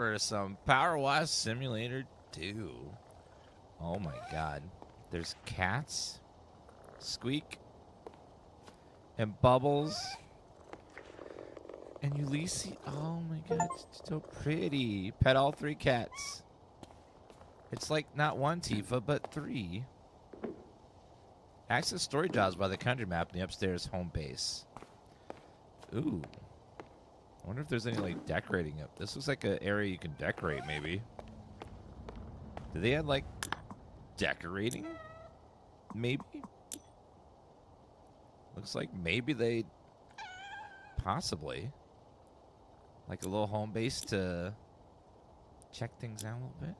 for some PowerWash Simulator 2. Oh my god. There's cats, Squeak, and Bubbles, and Ulysses. Oh my god, it's so pretty. Pet all 3 cats. It's like not 1 Tifa, but 3. Access story jobs by the country map in the upstairs home base. Ooh. I wonder if there's any, like, decorating up. This looks like an area you can decorate, maybe. Do they have, like, decorating? Maybe? Looks like maybe they... Possibly. Like a little home base to check things out a little bit.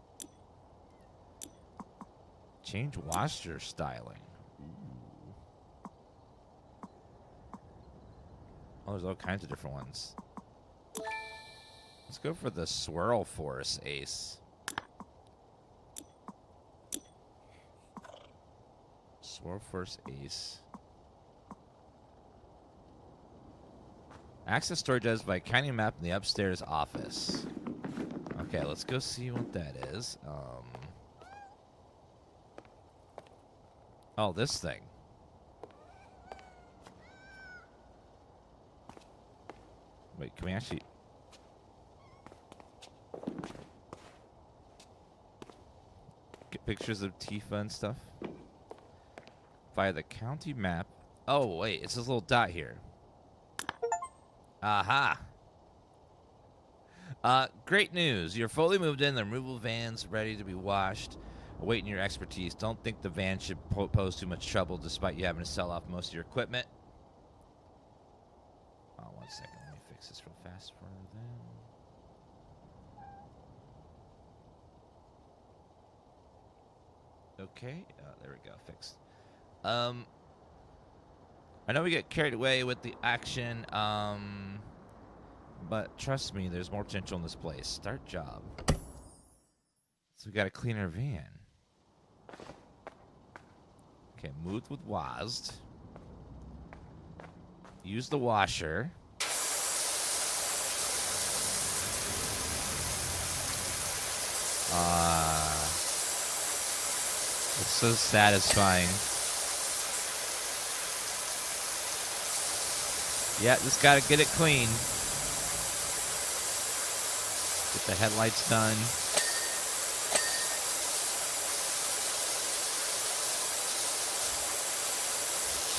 Change washer styling. Ooh. Oh, there's all kinds of different ones. Let's go for the Swirl Force Ace. Swirl Force Ace. Access storage as by counting map in the upstairs office. Okay, let's go see what that is. Oh, this thing. Wait, can we actually... get pictures of Tifa and stuff? Via the county map. Oh, wait, it's this little dot here. Aha. Great news. You're fully moved in. The removal van's ready to be washed. Awaiting your expertise. Don't think the van should pose too much trouble despite you having to sell off most of your equipment. Oh, 1 second. Let me fix this real fast for them. Okay. There we go. Fixed. I know we get carried away with the action, but trust me, there's more potential in this place. Start job. So we got to clean our van. Okay, moved with WASD. Use the washer. It's so satisfying. Yeah, just gotta get it clean. Get the headlights done.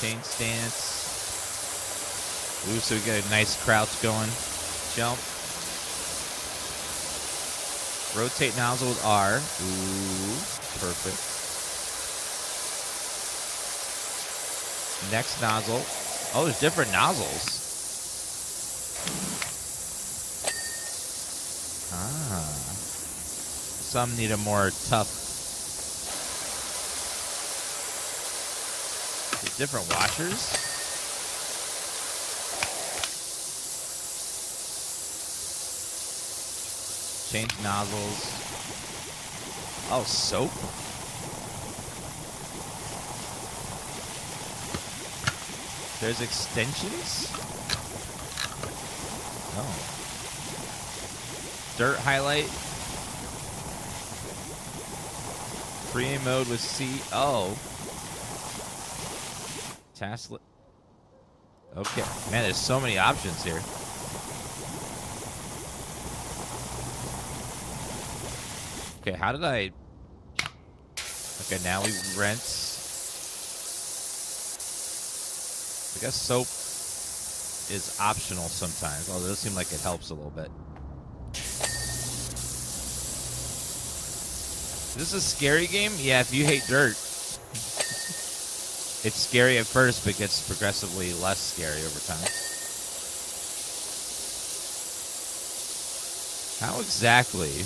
Chain stance. Ooh, so we got a nice crouch going. Jump. Rotate nozzle with R. Ooh, perfect. Next nozzle. Oh, there's different nozzles. Ah. Some need a more tough. There's different washers. Change nozzles. Oh, soap. There's extensions? Oh. Dirt highlight. Pre-aim mode with C. Oh. Task. Okay. Man, there's so many options here. Okay, how did I... Okay, now we rinse. I guess soap is optional sometimes, although it does seem like it helps a little bit. Is this a scary game? Yeah, if you hate dirt. It's scary at first, but gets progressively less scary over time. How exactly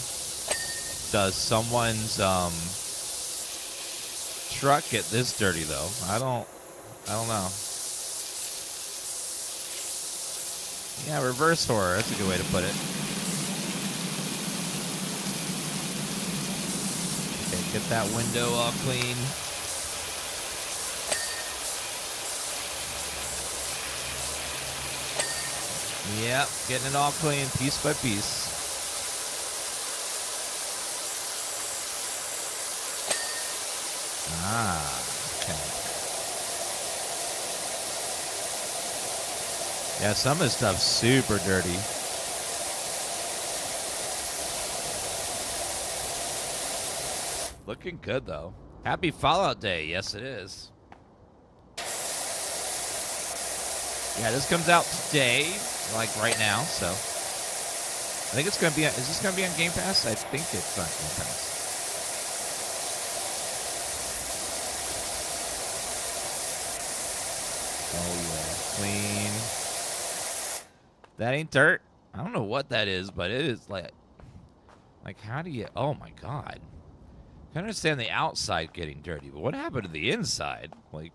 does someone's truck get this dirty, though? I don't know. Yeah, reverse horror. That's a good way to put it. Okay, get that window all clean. Yep, getting it all clean piece by piece. Ah, okay. Yeah, some of this stuff's super dirty. Looking good, though. Happy Fallout Day. Yes, it is. Yeah, this comes out today, like right now, so. I think it's going to be, is this going to be on Game Pass? I think it's on Game Pass. Oh, yeah. Clean. That ain't dirt. I don't know what that is, but it is like how do you, oh my God. I can understand the outside getting dirty, but what happened to the inside? Like,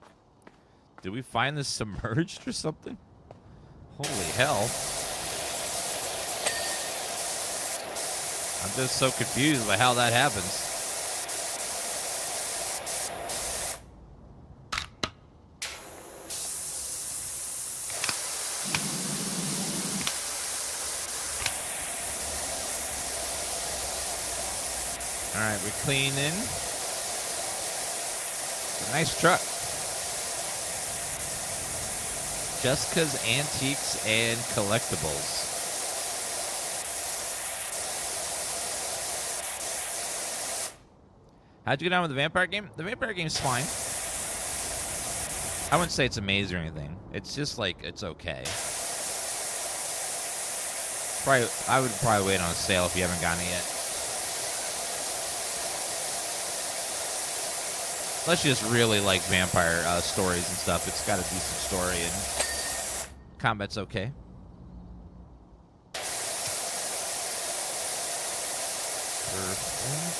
did we find this submerged or something? Holy hell. I'm just so confused by how that happens. All right, we're cleaning. It's a nice truck. Jessica's Antiques and Collectibles. How'd you get on with the vampire game? The vampire game's fine. I wouldn't say it's amazing or anything. It's just like, it's okay. I would probably wait on a sale if you haven't gotten it yet. Unless you just really like vampire stories and stuff. It's got a decent story and combat's okay. Perfect.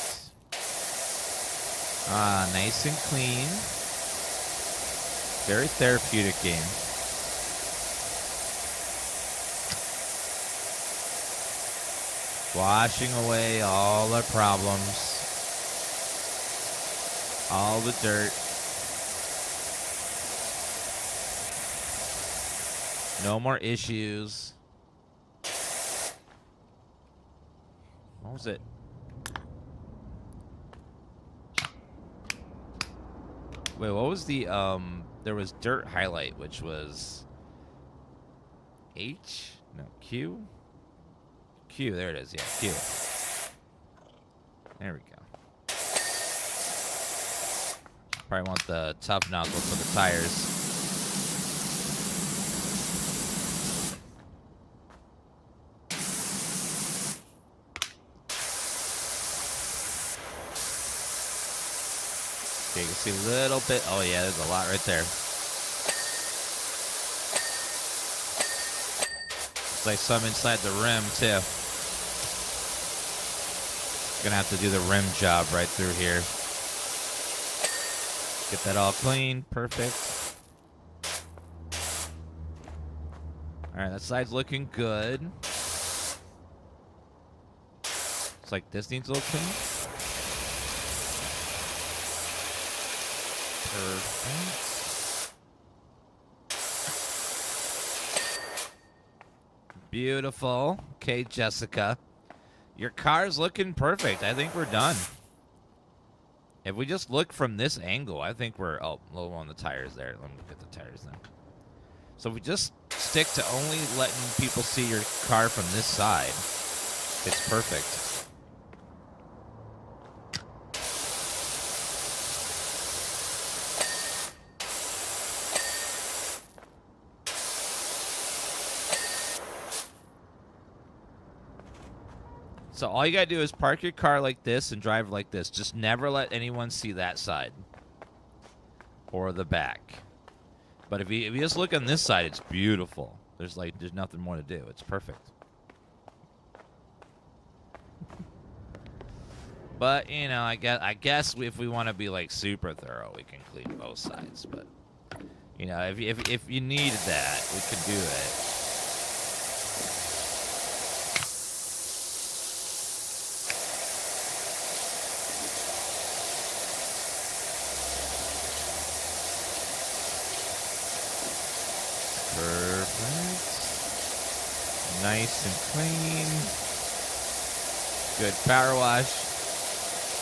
Nice and clean. Very therapeutic game. Washing away all our problems. All the dirt. No more issues. What was it? Wait, what was the, there was dirt highlight, which was H? No, Q? Q, there it is, yeah, Q. There we go. Probably want the tough knuckle for the tires. Okay, you can see a little bit. Oh yeah, there's a lot right there. Looks like some inside the rim too. Gonna have to do the rim job right through here. Get that all clean. Perfect. Alright, that side's looking good. Looks like this needs a little clean. Perfect. Beautiful. Okay, Jessica. Your car's looking perfect. I think we're done. If we just look from this angle, I think we're low on the tires there. Let me look at the tires then. So if we just stick to only letting people see your car from this side, it's perfect. So all you gotta do is park your car like this and drive like this. Just never let anyone see that side or the back. But if you just look on this side, it's beautiful. There's nothing more to do. It's perfect. But you know, I guess if we want to be like super thorough, we can clean both sides. But you know, if you needed that, we could do it. Perfect. Nice and clean. Good power wash.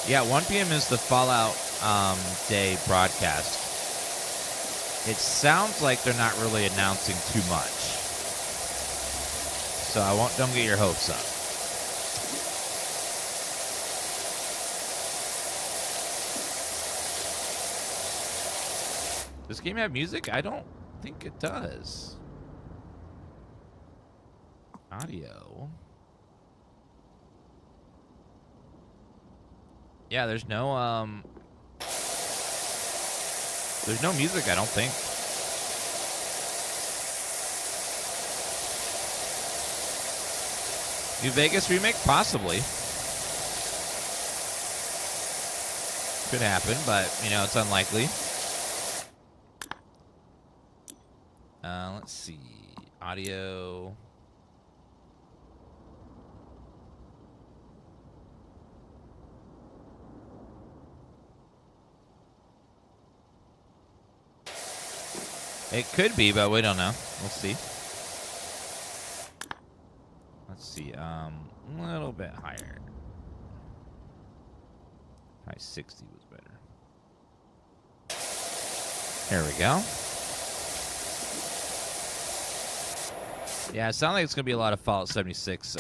Yeah, 1 p.m. is the Fallout Day broadcast, it sounds like they're not really announcing too much. So don't get your hopes up. Does this game have music? I don't think it does. Audio. Yeah, there's no music, I don't think. New Vegas remake? Possibly. Could happen, but, it's unlikely. Let's see. Audio. It could be, but we don't know. We'll see. Let's see. A little bit higher. Probably 60 was better. There we go. Yeah, it sounds like it's going to be a lot of Fallout 76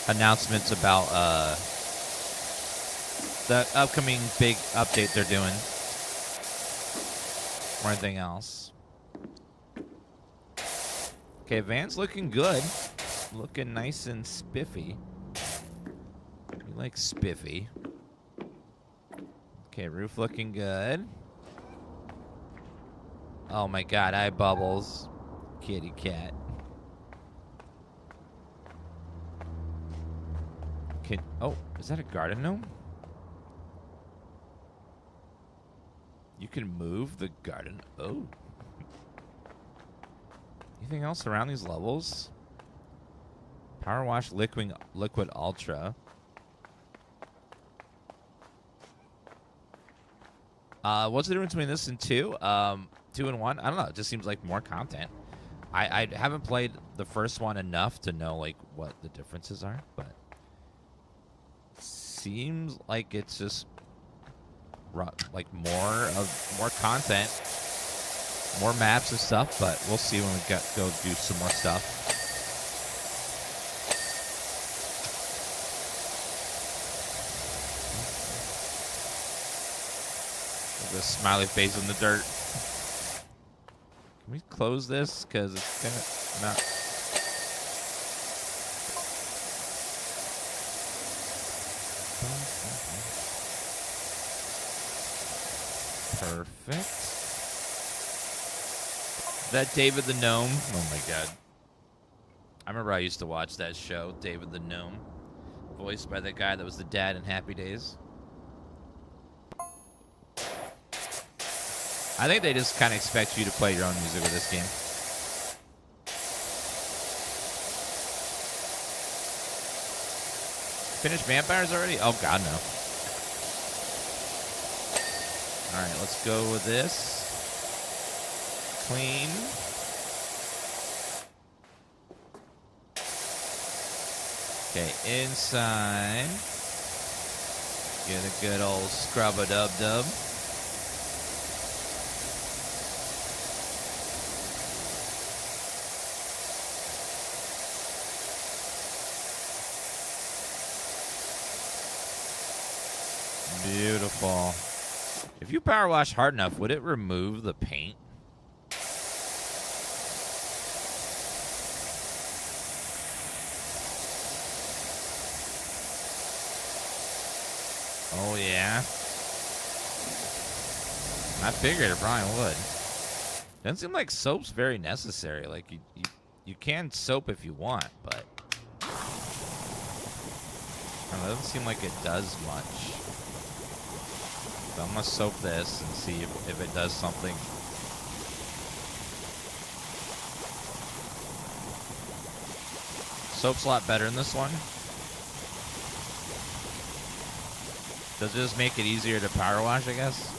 announcements about the upcoming big update they're doing. Or anything else. Okay, Van's looking good. Looking nice and spiffy. We like spiffy. Okay, roof looking good. Oh my god, eye bubbles. Kitty cat. Oh, is that a garden gnome? You can move the garden. Oh. Anything else around these levels? PowerWash Liquid Ultra. What's the difference between this and 2? 2 and 1? I don't know. It just seems like more content. I haven't played the first one enough to know like what the differences are, but seems like it's just like more content, more maps and stuff. But we'll see when we go do some more stuff. The smiley face in the dirt. Can we close this? Because it's gonna not. Perfect. That David the Gnome. Oh my god. I remember I used to watch that show, David the Gnome. Voiced by the guy that was the dad in Happy Days. I think they just kind of expect you to play your own music with this game. Finished vampires already? Oh god, no. Alright, let's go with this. Clean. Okay, inside. Get a good old scrub-a-dub-dub. Beautiful. If you power wash hard enough, would it remove the paint? Oh, yeah. I figured it probably would. Doesn't seem like soap's very necessary. Like, you can soap if you want, but I don't know, it doesn't seem like it does much. So I'm going to soap this and see if it does something. Soap's a lot better in this one. Does it just make it easier to power wash, I guess?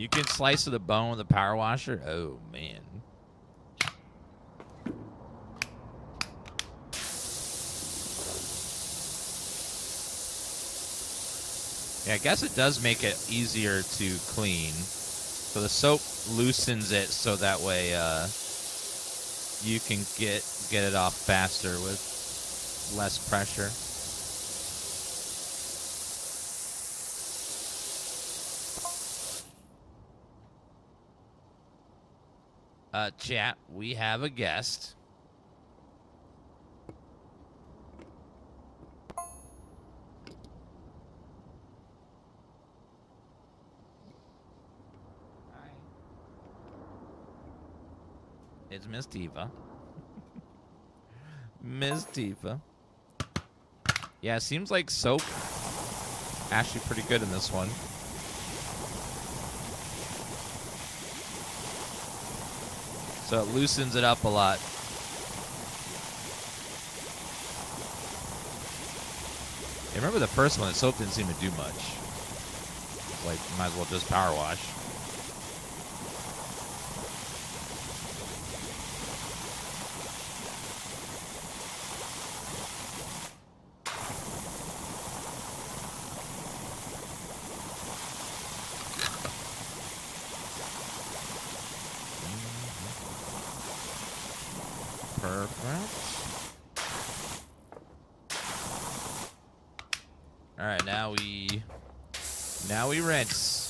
You can slice to the bone with a power washer? Oh, man. Yeah, I guess it does make it easier to clean. So the soap loosens it so that way you can get it off faster with less pressure. Chat, we have a guest. Hi. It's Miss Tifa. Miss Tifa. Yeah, it seems like soap actually pretty good in this one. So it loosens it up a lot. I remember the first one, the soap didn't seem to do much. Like, might as well just power wash. All right, now we rinse.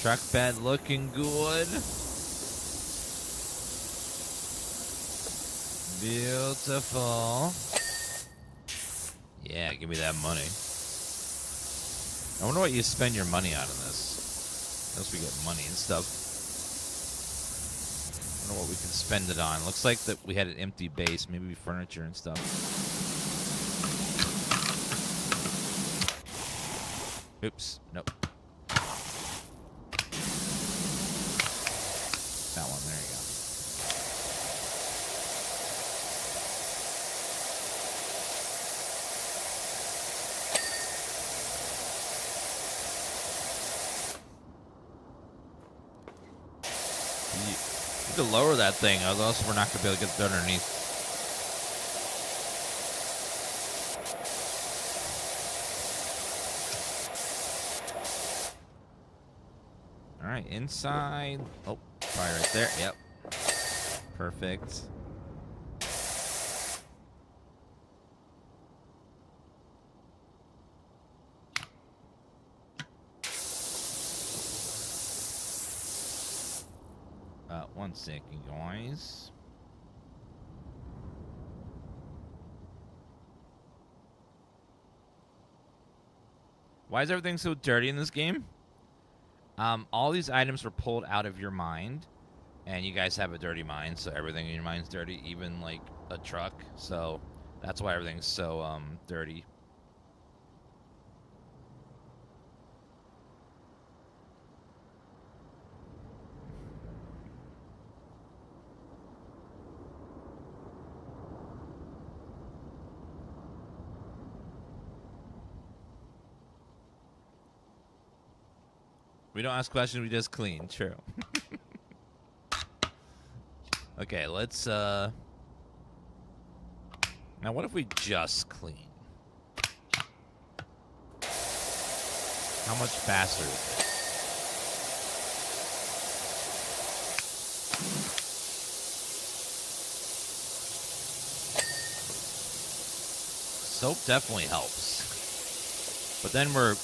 Truck bed looking good. Beautiful. Yeah, give me that money. I wonder what you spend your money on in this. Unless we get money and stuff. I don't know what we can spend it on. Looks like that we had an empty base. Maybe furniture and stuff. Oops. Nope. That one. There you go. To lower that thing, otherwise we're not going to be able to get it underneath. All right, inside. Oh, fire right there. Yep. Perfect. One second, guys. Why is everything so dirty in this game? All these items were pulled out of your mind, and you guys have a dirty mind, so everything in your mind's dirty, even like a truck. So that's why everything's so dirty. We don't ask questions, we just clean. True. Okay, let's, now what if we just clean? How much faster is it? Soap definitely helps. But then we're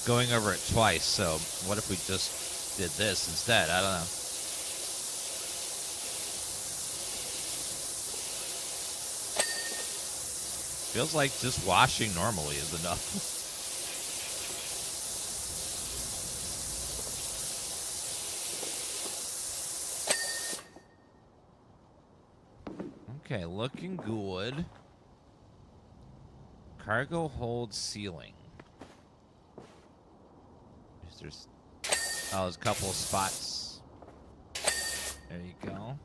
going over it twice, so what if we just did this instead? I don't know. Feels like just washing normally is enough. Okay, looking good. Cargo hold ceiling. There's a couple of spots. There you go.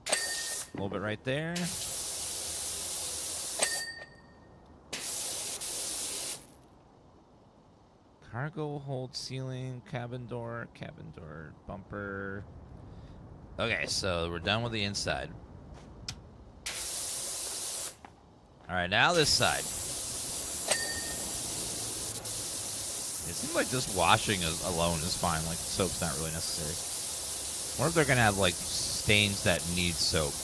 A little bit right there. Cargo hold, ceiling, cabin door, bumper. Okay, so we're done with the inside. All right, now this side. It seems like just washing alone is fine. Like, soap's not really necessary. I wonder if they're going to have, like, stains that need soap.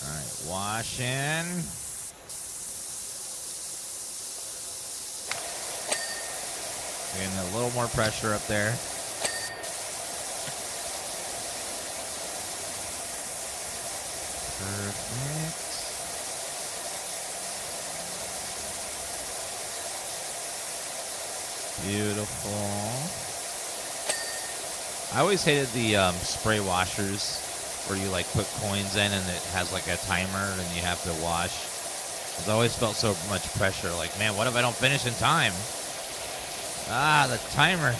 All right, washing. Getting a little more pressure up there. Perfect. Beautiful. I always hated the spray washers where you like put coins in and it has like a timer and you have to wash. It always felt so much pressure. Like, man, what if I don't finish in time? Ah, the timer.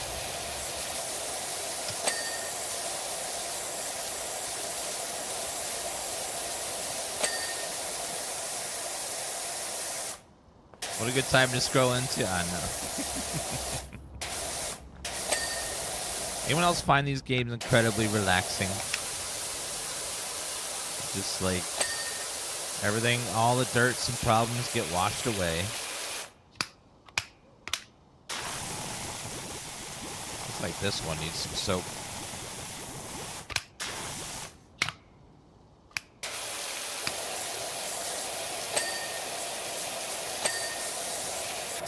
What a good time to scroll into. I know. Anyone else find these games incredibly relaxing? Just like everything, all the dirts and problems get washed away. Like this one needs some soap.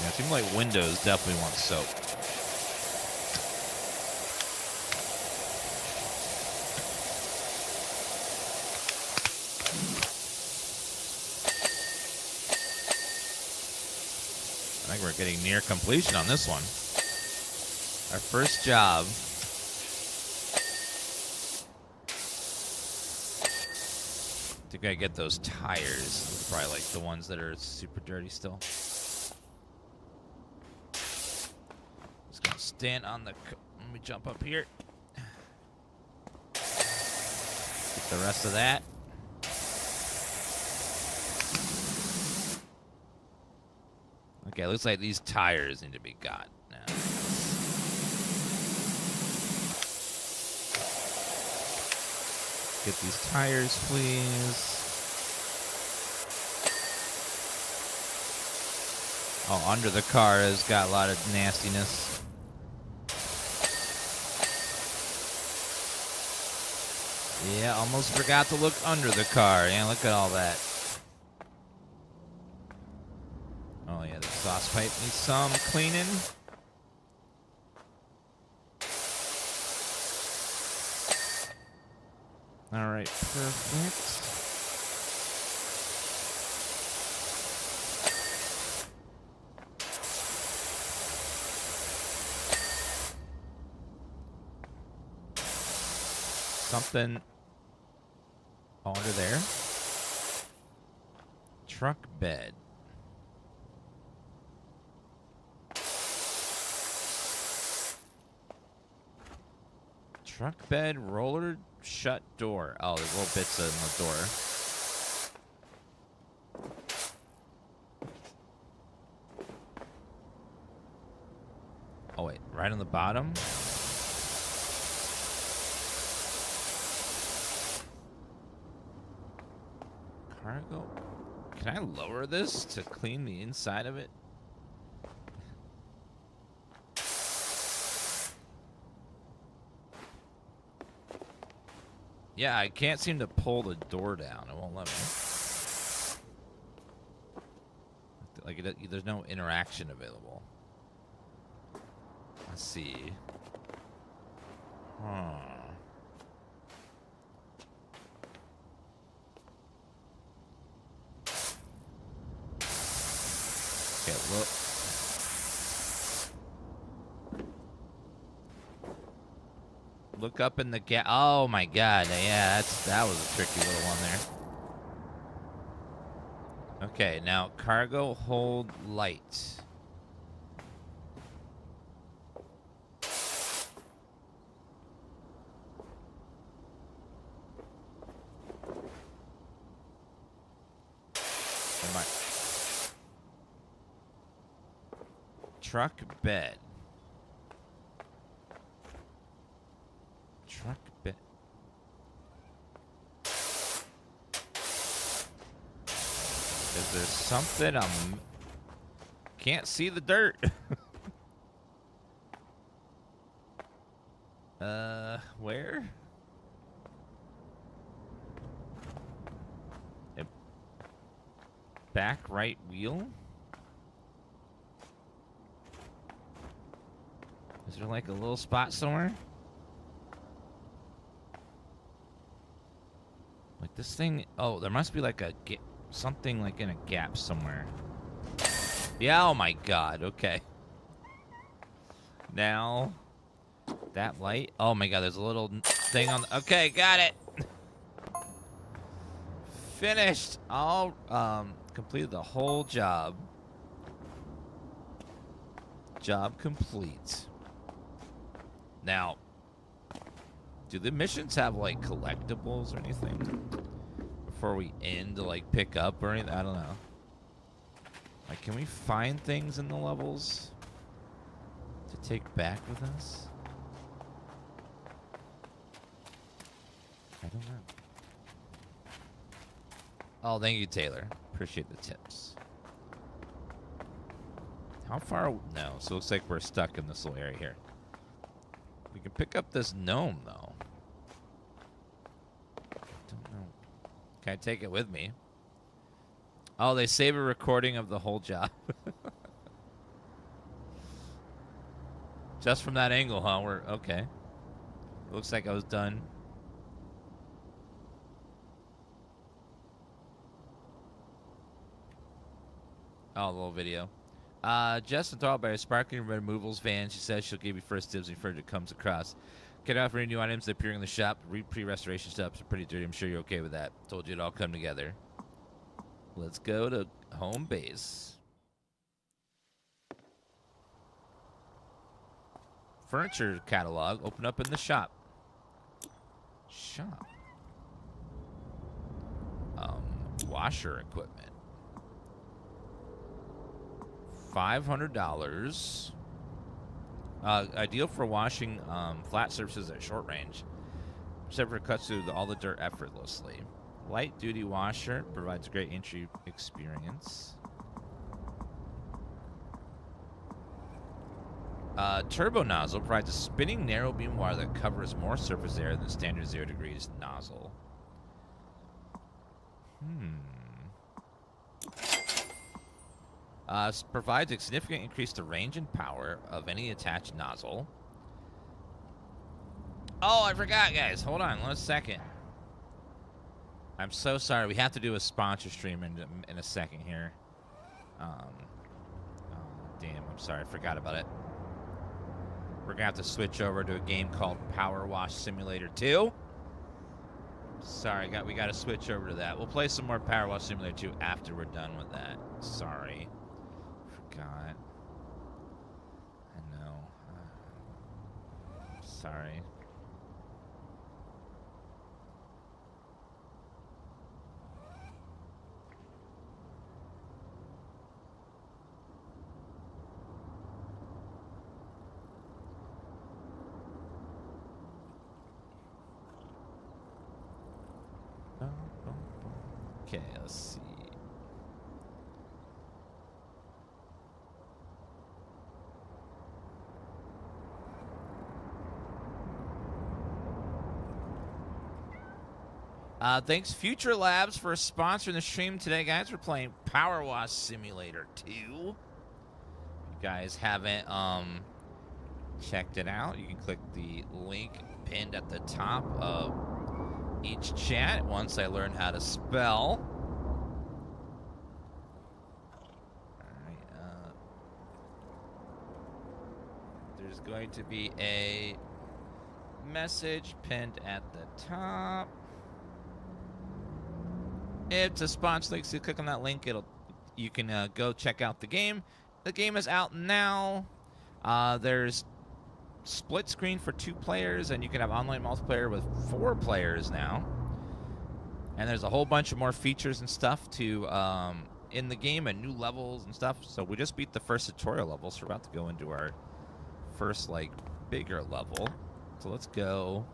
Yeah, it seems like Windows definitely wants soap. I think we're getting near completion on this one. Our first job. I think I get those tires. Probably like the ones that are super dirty still. Just gonna stand on the. Let me jump up here. Get the rest of that. Okay, looks like these tires need to be got now. Get these tires, please. Oh, under the car has got a lot of nastiness. Yeah, almost forgot to look under the car. Yeah, look at all that. Oh, yeah, the exhaust pipe needs some cleaning. All right, perfect. Something under there. Truck bed. Truck bed, roller, shut door. Oh, there's little bits in the door. Oh, wait. Right on the bottom? Cargo. Can I lower this to clean the inside of it? Yeah, I can't seem to pull the door down. It won't let me. Like, there's no interaction available. Let's see. Huh. Okay, look. Look up in the gap. Oh my god. Yeah, that was a tricky little one there. Okay, now cargo hold light. Truck bed. Truck bed. Is there something I'm... Can't see the dirt. Where? Back right wheel? Is there like a little spot somewhere? Like this thing... Oh, there must be like a... something like in a gap somewhere. Yeah, oh my god, okay. Now, that light... Oh my god, there's a little thing on... Okay, got it! Finished! All, completed the whole job. Job complete. Now, do the missions have, like, collectibles or anything before we end to, like, pick up or anything? I don't know. Like, can we find things in the levels to take back with us? I don't know. Oh, thank you, Taylor. Appreciate the tips. How far? No, so it looks like we're stuck in this little area here. We can pick up this gnome, though. I don't know. Can I take it with me? Oh, they save a recording of the whole job. Just from that angle, huh? We're okay. Looks like I was done. Oh, a little video. Jess enthralled by a sparkling removals van. She says she'll give you first dibs when furniture comes across. Get off any new items that appear in the shop. Pre-restoration stuffs are pretty dirty. I'm sure you're okay with that. Told you it'd all come together. Let's go to home base. Furniture catalog. Open up in the shop. Shop. Washer equipment. $500. Ideal for washing flat surfaces at short range. Separate cuts through all the dirt effortlessly. Light duty washer provides a great entry experience. Turbo nozzle provides a spinning narrow beam wire that covers more surface area than standard 0 degrees nozzle. Provides a significant increase to range and power of any attached nozzle. Oh, I forgot, guys. Hold on 1 second. I'm so sorry. We have to do a sponsor stream in a second here. Oh, damn. I'm sorry. I forgot about it. We're going to have to switch over to a game called PowerWash Simulator 2. Sorry, we got to switch over to that. We'll play some more PowerWash Simulator 2 after we're done with that. Sorry. Forgot. I know. Sorry. Okay, let's see. Thanks Future Labs for sponsoring the stream today, guys. We're playing PowerWash Simulator 2. If you guys haven't checked it out, you can click the link pinned at the top of each chat once I learn how to spell. Alright, there's going to be a message pinned at the top. It's a sponsor link, so you click on that link. You can go check out the game. The game is out now. There's split screen for 2 players, and you can have online multiplayer with 4 players now. And there's a whole bunch of more features and stuff to in the game and new levels and stuff. So we just beat the first tutorial level, so we're about to go into our first, like, bigger level. So let's go.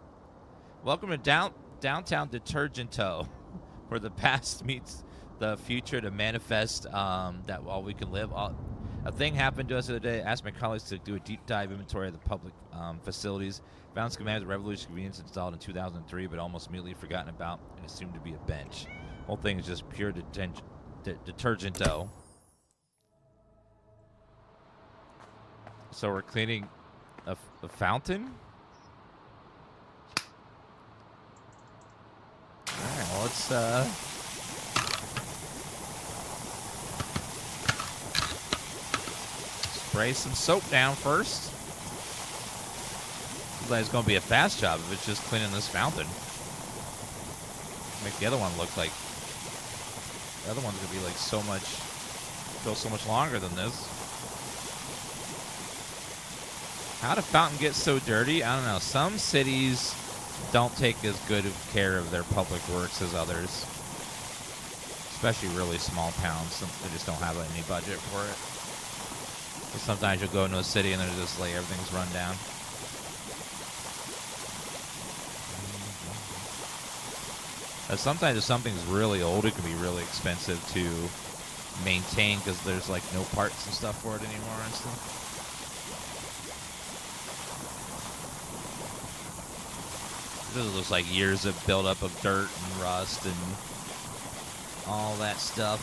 Welcome to Downtown Detergento, where the past meets the future to manifest that all we can live. A thing happened to us the other day. I asked my colleagues to do a deep dive inventory of the public facilities. Found schematics of Revolution Convenience installed in 2003, but almost immediately forgotten about and assumed to be a bench. Whole thing is just pure detergento. So we're cleaning a fountain. All right, well, let's spray some soap down first. Looks like it's going to be a fast job if it's just cleaning this fountain. Make the other one look like... The other one's going to be like so much... Go so much longer than this. How did fountain get so dirty? I don't know. Some cities don't take as good of care of their public works as others. Especially really small towns. They just don't have any budget for it. Sometimes you'll go into a city and they're just like everything's run down. Sometimes if something's really old, it can be really expensive to maintain because there's like no parts and stuff for it anymore and stuff. This looks like years of buildup of dirt and rust and all that stuff.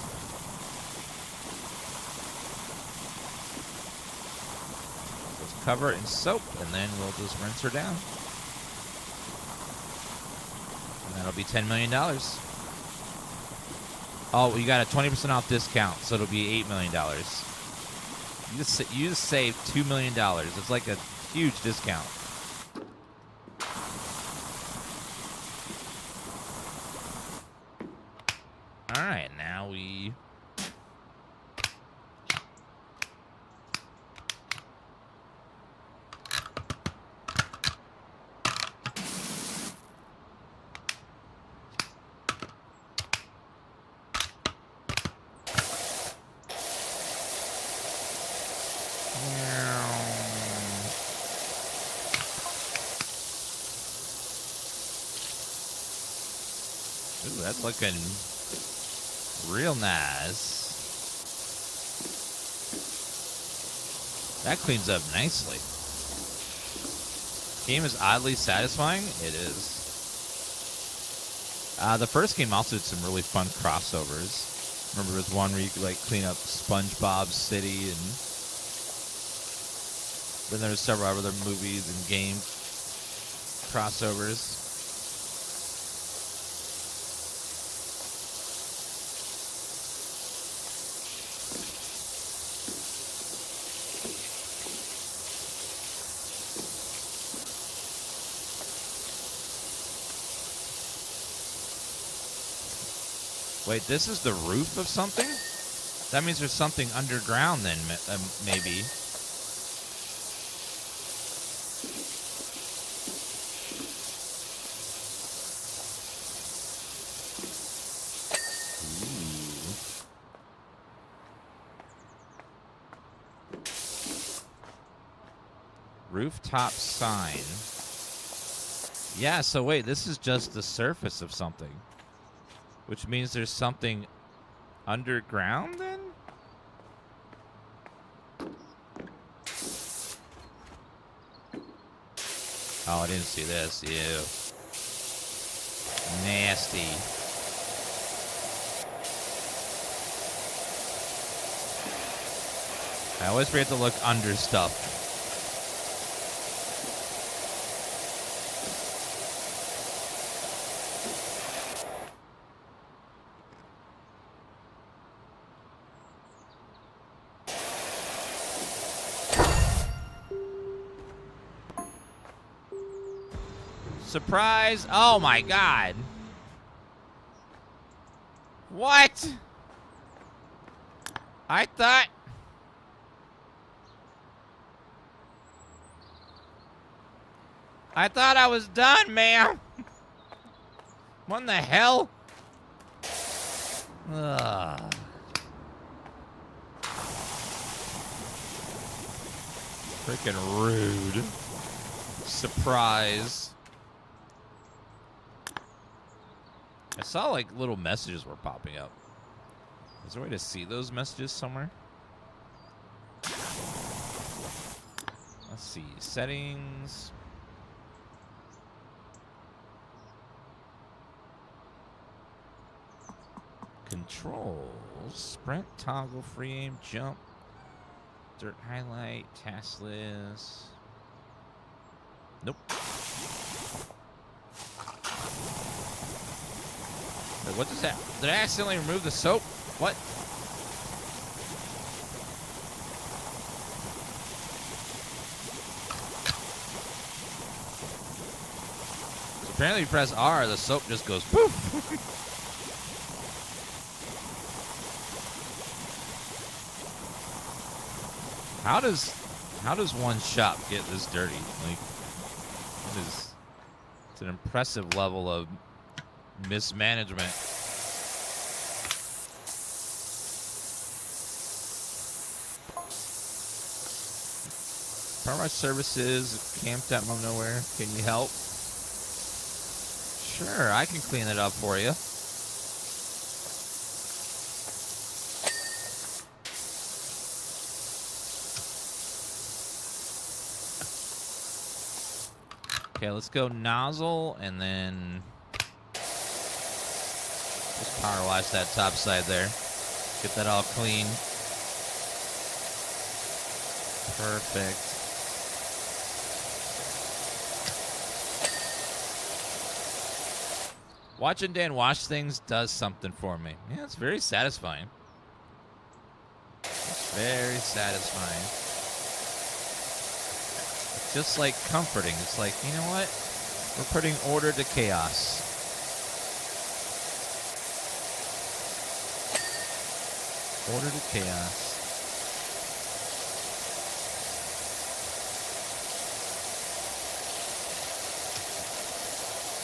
Let's cover it in soap and then we'll just rinse her down. That'll be $10 million. Oh, you got a 20% off discount, so it'll be $8 million. You just saved $2 million. It's like a huge discount. All right, now we... Ooh, that's looking real nice. That cleans up nicely. Game is oddly satisfying. It is. The first game also did some really fun crossovers. Remember, there was one where you could like clean up SpongeBob's city, and then there was several other movies and game crossovers. Wait, this is the roof of something? That means there's something underground then, maybe. Ooh. Rooftop sign. Yeah, so wait, this is just the surface of something. Which means there's something underground, then? Oh, I didn't see this. Ew. Nasty. I always forget to look under stuff. Surprise! Oh my god! What? I thought I was done, man. What in the hell? Ugh. Freaking rude. Surprise. I saw like little messages were popping up. Is there a way to see those messages somewhere? Let's see. Settings. Controls. Sprint, toggle, free aim, jump. Dirt highlight, task list. Nope. Wait, what does that? Did I accidentally remove the soap? What? So apparently, you press R, the soap just goes poof. How does one shop get this dirty? Like, it's an impressive level of mismanagement. PowerWash services camped out of nowhere. Can you help? Sure, I can clean it up for you. Okay, let's go nozzle and then just power wash that top side there. Get that all clean. Perfect. Watching Dan wash things does something for me. Yeah, it's very satisfying. It's very satisfying. Just like comforting. It's like, you know what? We're putting order to chaos. Order to chaos.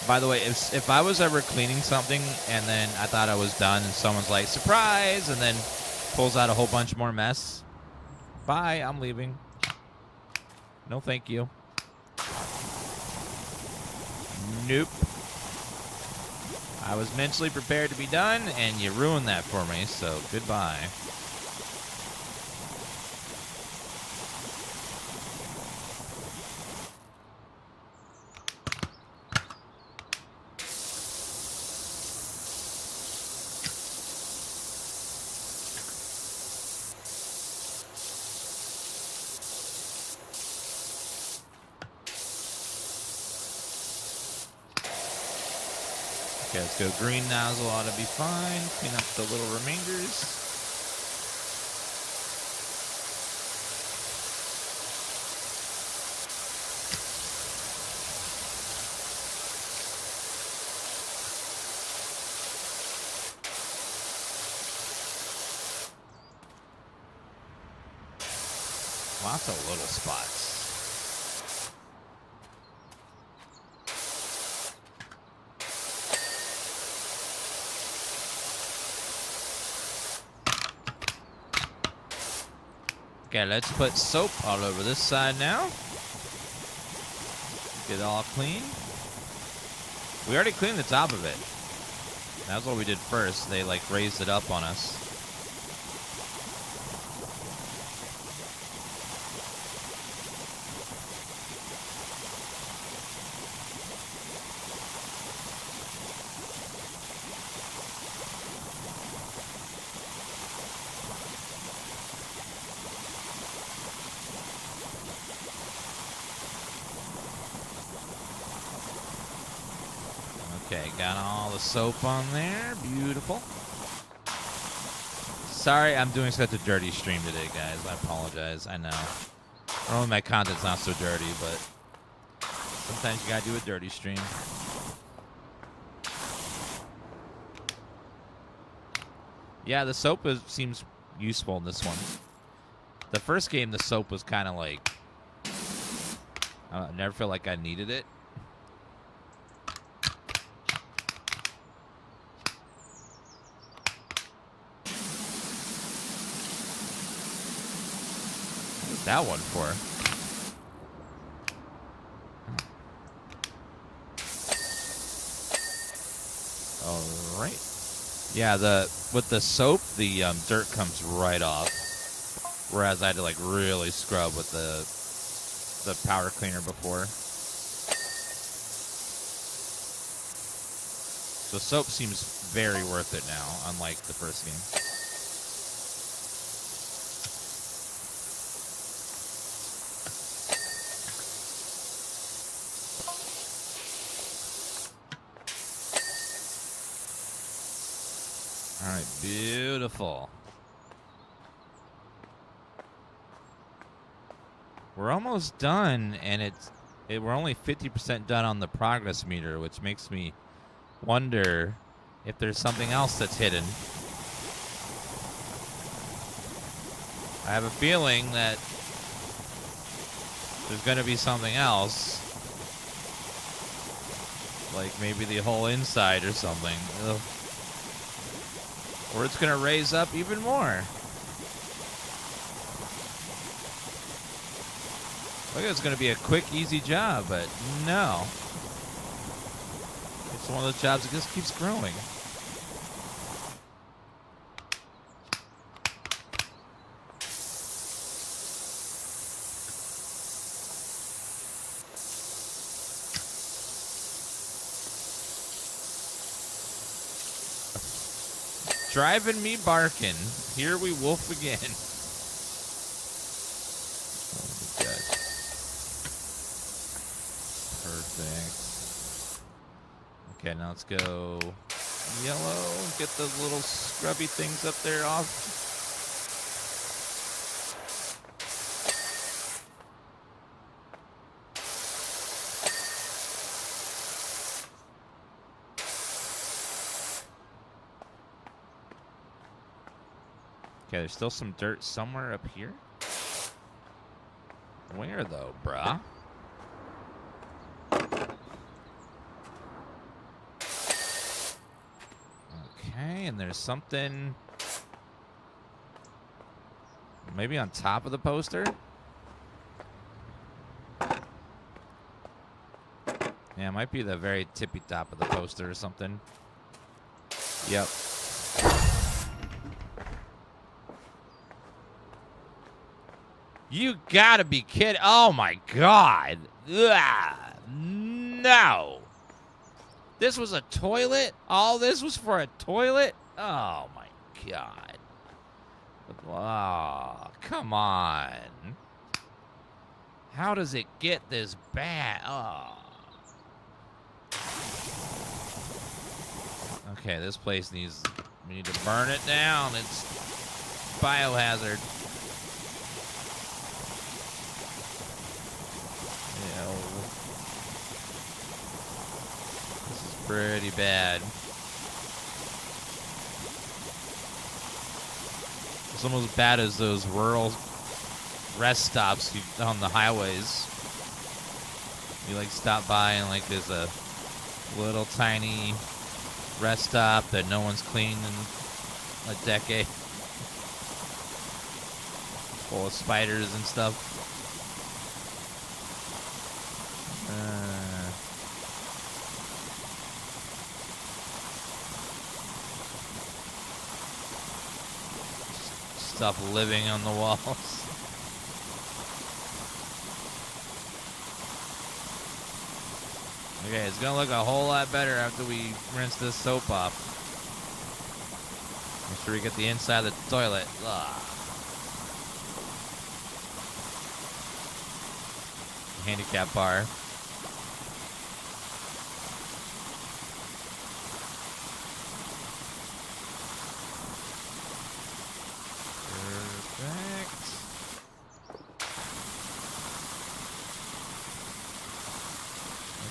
By the way, if I was ever cleaning something and then I thought I was done and someone's like, surprise, and then pulls out a whole bunch more mess, bye, I'm leaving. No, thank you. Nope. I was mentally prepared to be done, and you ruined that for me, so goodbye. Okay, let's go green nozzle, ought to be fine. Clean up the little remainders. Lots of little spots. Okay, let's put soap all over this side now. Get it all clean. We already cleaned the top of it. That's what we did first. They like raised it up on us. Okay, got all the soap on there. Beautiful. Sorry, I'm doing such a dirty stream today, guys. I apologize. I know. Normally my content's not so dirty, but sometimes you gotta do a dirty stream. Yeah, the soap seems useful in this one. The first game, the soap was kind of like... I never felt like I needed it. That one for? Yeah, with the soap, the dirt comes right off. Whereas I had to like really scrub with the power cleaner before. So soap seems very worth it now, unlike the first game. All right, beautiful. We're almost done, and we're only 50% done on the progress meter, which makes me wonder if there's something else that's hidden. I have a feeling that there's going to be something else. Like maybe the whole inside or something. Ugh. Or it's going to raise up even more. Look, it's going to be a quick, easy job, but no. It's one of those jobs that just keeps growing. Driving me barking. Here we wolf again. Perfect. Okay, now let's go yellow. Get those little scrubby things up there off. Okay, there's still some dirt somewhere up here. Where though, bruh? Okay, and there's something maybe on top of the poster. Yeah, it might be the very tippy top of the poster or something. Yep. You gotta be kidding. Oh my god. Ugh. No. This was a toilet? All this was for a toilet? Oh my god. Oh, come on. How does it get this bad? Oh. Okay, this place we need to burn it down. It's biohazard. This is pretty bad. It's almost as bad as those rural rest stops on the highways. You like stop by and like there's a little tiny rest stop that no one's cleaned in a decade. Full of spiders and stuff. Stuff living on the walls. Okay, it's gonna look a whole lot better after we rinse this soap off. Make sure we get the inside of the toilet. Ugh. Handicap bar.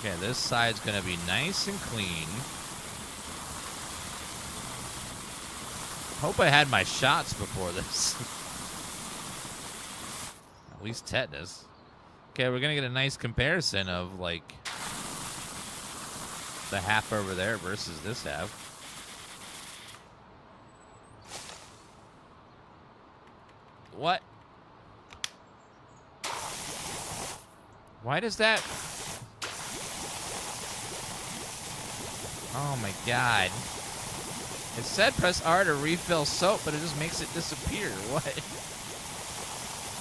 Okay, this side's gonna be nice and clean. Hope I had my shots before this. At least tetanus. Okay, we're gonna get a nice comparison of like the half over there versus this half. What? Why does that? Oh my god. It said press R to refill soap, but it just makes it disappear. What?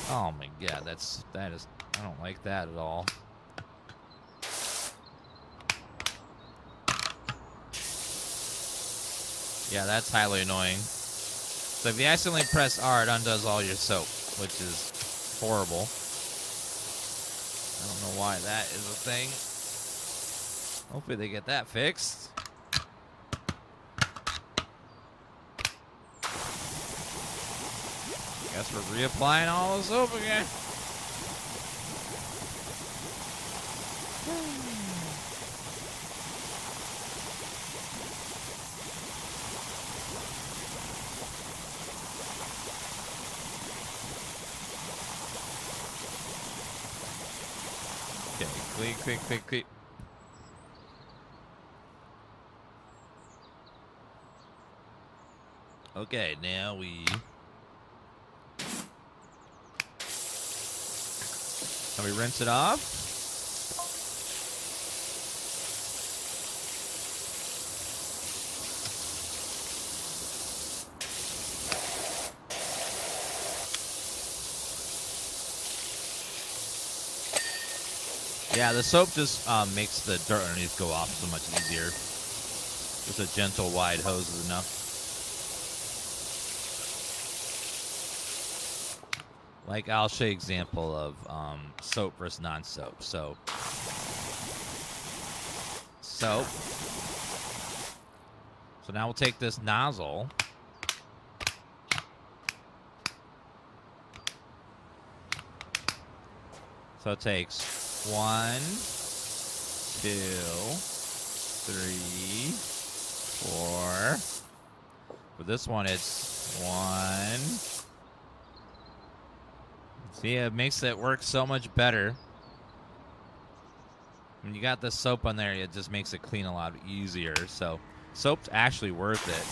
Oh my god, I don't like that at all. Yeah, that's highly annoying. So if you accidentally press R, it undoes all your soap, which is horrible. I don't know why that is a thing. Hopefully they get that fixed. Guess we're reapplying all the soap again. Okay, quick. Okay, now we rinse it off. Yeah, the soap just makes the dirt underneath go off so much easier. Just a gentle, wide hose is enough. Like, I'll show you an example of soap versus non-soap. So, soap. So now we'll take this nozzle. So it takes 1, 2, 3, 4. For this one, it's 1. See, it makes it work so much better. When you got the soap on there, it just makes it clean a lot easier. So, soap's actually worth it.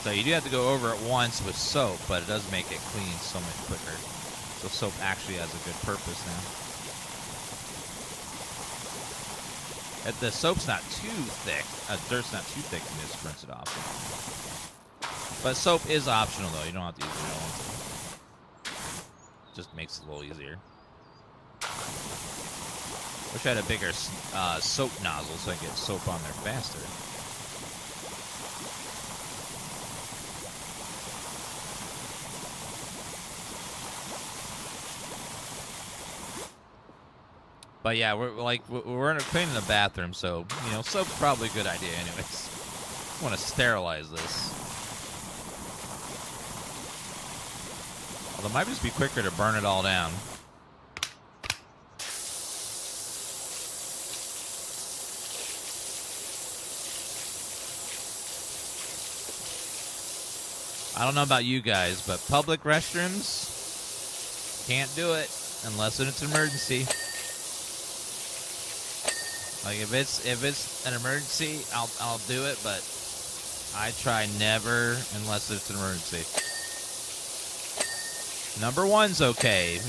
So you do have to go over it once with soap, but it does make it clean so much quicker. So soap actually has a good purpose now. If the soap's not too thick, dirt's not too thick, you just rinse it off. But soap is optional, though. You don't have to use it all. Just makes it a little easier. Wish I had a bigger soap nozzle so I could get soap on there faster. But yeah, we're cleaning the bathroom, so soap's probably a good idea, anyways. I want to sterilize this. Although it might just be quicker to burn it all down. I don't know about you guys, but public restrooms can't do it unless it's an emergency. Like if it's an emergency, I'll do it, but I try never unless it's an emergency. Number 1's okay,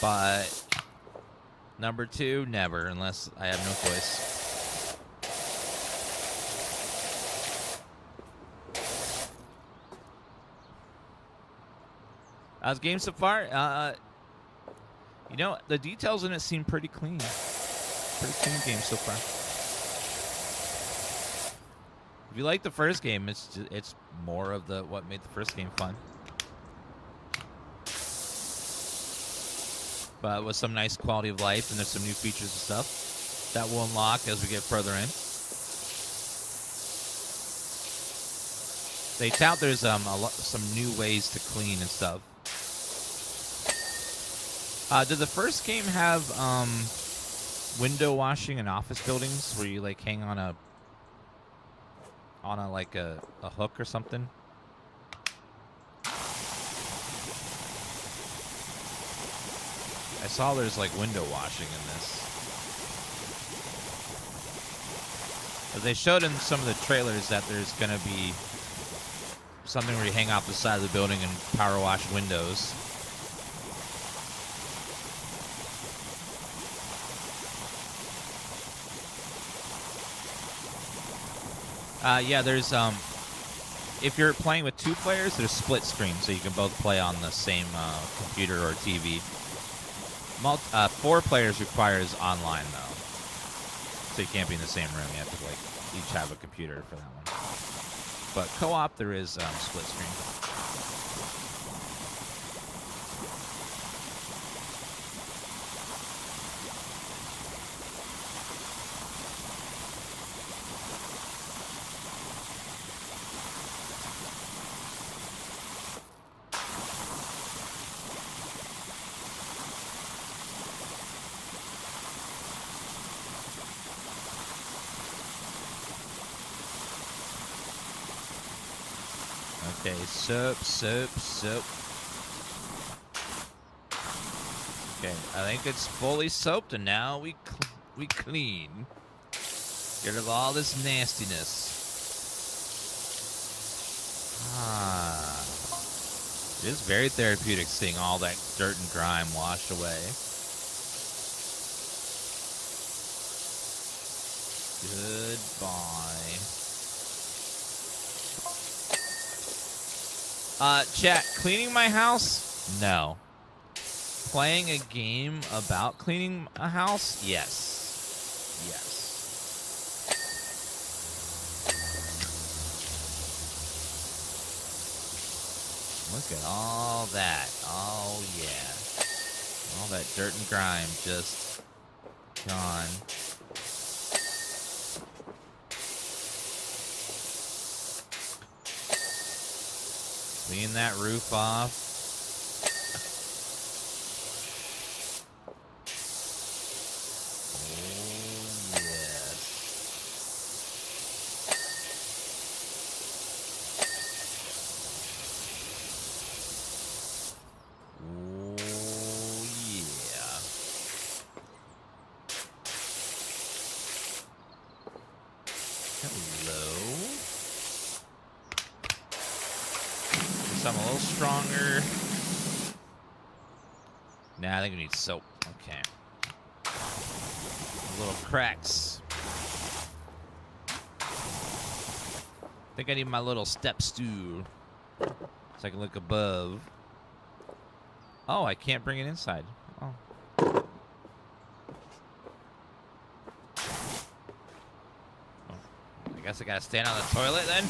but number 2, never unless I have no choice. How's game so far? The details in it seem pretty clean. Pretty clean game so far. If you like the first game, it's more of what made the first game fun. But with some nice quality of life, and there's some new features and stuff that will unlock as we get further in. They tout there's some new ways to clean and stuff. Did the first game have window washing in office buildings where you hang on a hook or something? I saw there's window washing in this. But they showed in some of the trailers that there's gonna be something where you hang off the side of the building and power wash windows. Yeah, there's if you're playing with 2 players, there's split screen, so you can both play on the same computer or TV. 4 players requires online though, so you can't be in the same room. You have to like each have a computer for that one. But co-op, there is split screen. Okay, soap. Okay, I think it's fully soaped, and now we clean. Get rid of all this nastiness. It is very therapeutic seeing all that dirt and grime washed away. Goodbye. Chat, cleaning my house? No. Playing a game about cleaning a house? Yes. Yes. Look at all that. Oh, yeah. All that dirt and grime just gone. Clean that roof off. Oh, yes. Oh, yeah. Hello. I'm a little stronger. Nah, I think we need soap. Okay. Little cracks. I think I need my little step stool so I can look above. Oh, I can't bring it inside. Oh. I guess I gotta stand on the toilet then?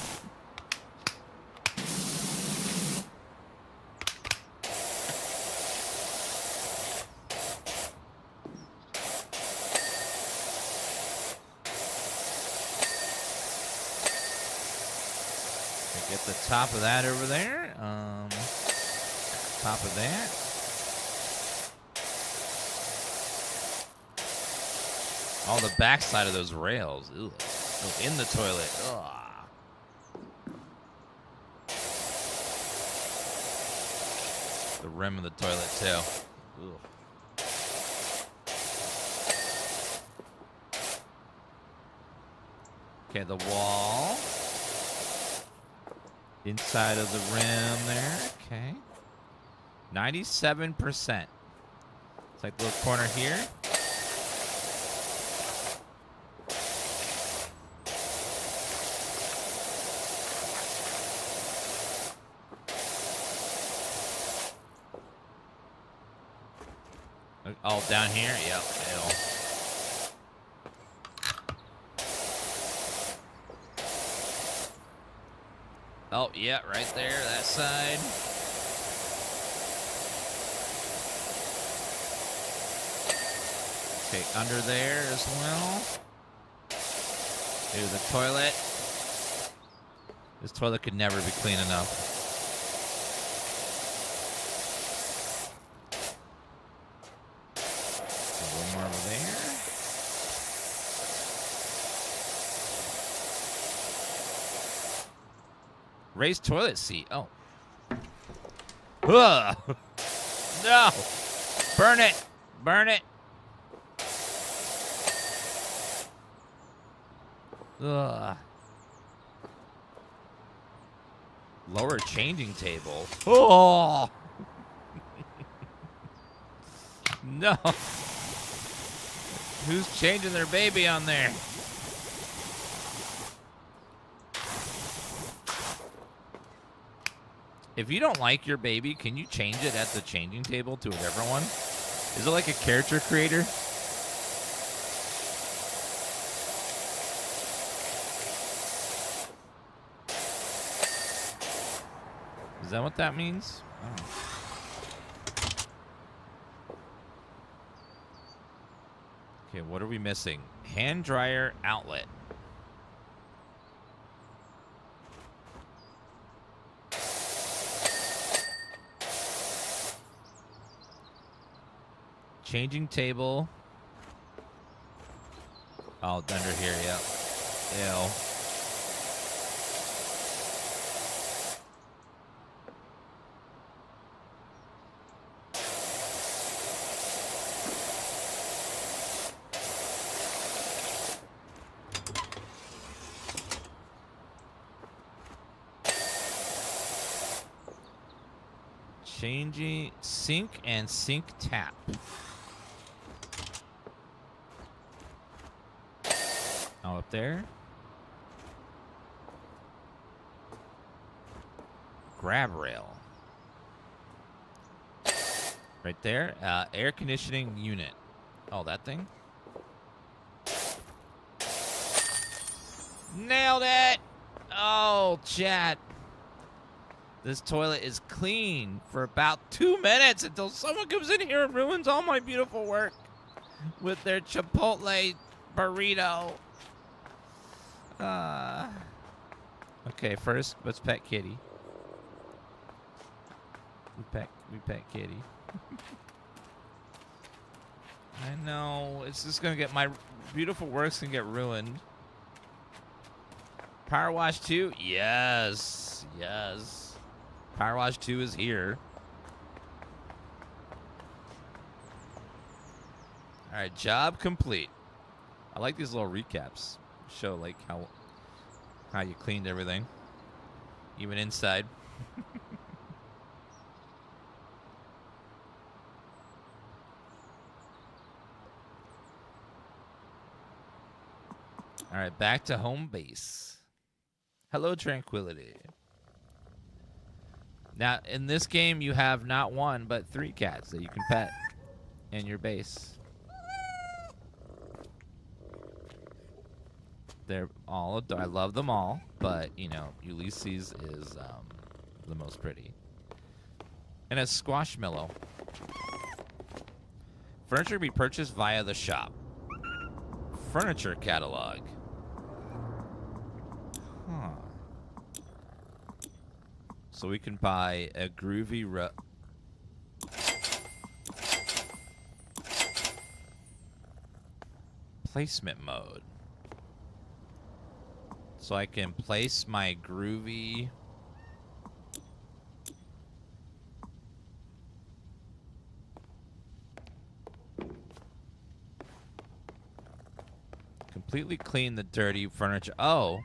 Get the top of that over there. Top of that. Oh, the backside of those rails. Ugh. Oh, in the toilet. Ugh. The rim of the toilet, too. Ugh. Okay, the wall. Inside of the rim there. Okay. 97%. It's like the little corner here. Oh, down here? Yep. Ew. Oh, yeah, right there, that side. Okay, under there as well. Here's the toilet. This toilet could never be clean enough. A little more over there. Raised toilet seat. Oh. Ugh. No. Burn it. Burn it. Ugh. Lower changing table. Oh. No. Who's changing their baby on there? If you don't like your baby, can you change it at the changing table to a different one? Is it like a character creator? Is that what that means? Oh. Okay, what are we missing? Hand dryer outlet. Changing table. Oh, under here, yep. Ew. Changing sink and sink tap. Oh, up there. Grab rail. Right there. Air conditioning unit. Oh, that thing? Nailed it! Oh, chat. This toilet is clean for about 2 minutes until someone comes in here and ruins all my beautiful work with their Chipotle burrito. Okay, first, let's pet Kitty. We pet Kitty. I know. It's just going to get my beautiful work's going to get ruined. PowerWash 2? Yes. Yes. PowerWash 2 is here. All right, job complete. I like these little recaps. Show like how you cleaned everything, even inside. All right, back to home base. Hello, Tranquility. Now, in this game, you have not one, but 3 cats that you can pet in your base. They're all I love them all, but, you know, Ulysses is the most pretty. And a Squashmallow. Furniture to be purchased via the shop. Furniture catalog. Huh. So we can buy a groovy placement mode. So I can place my groovy completely clean the dirty furniture. Oh.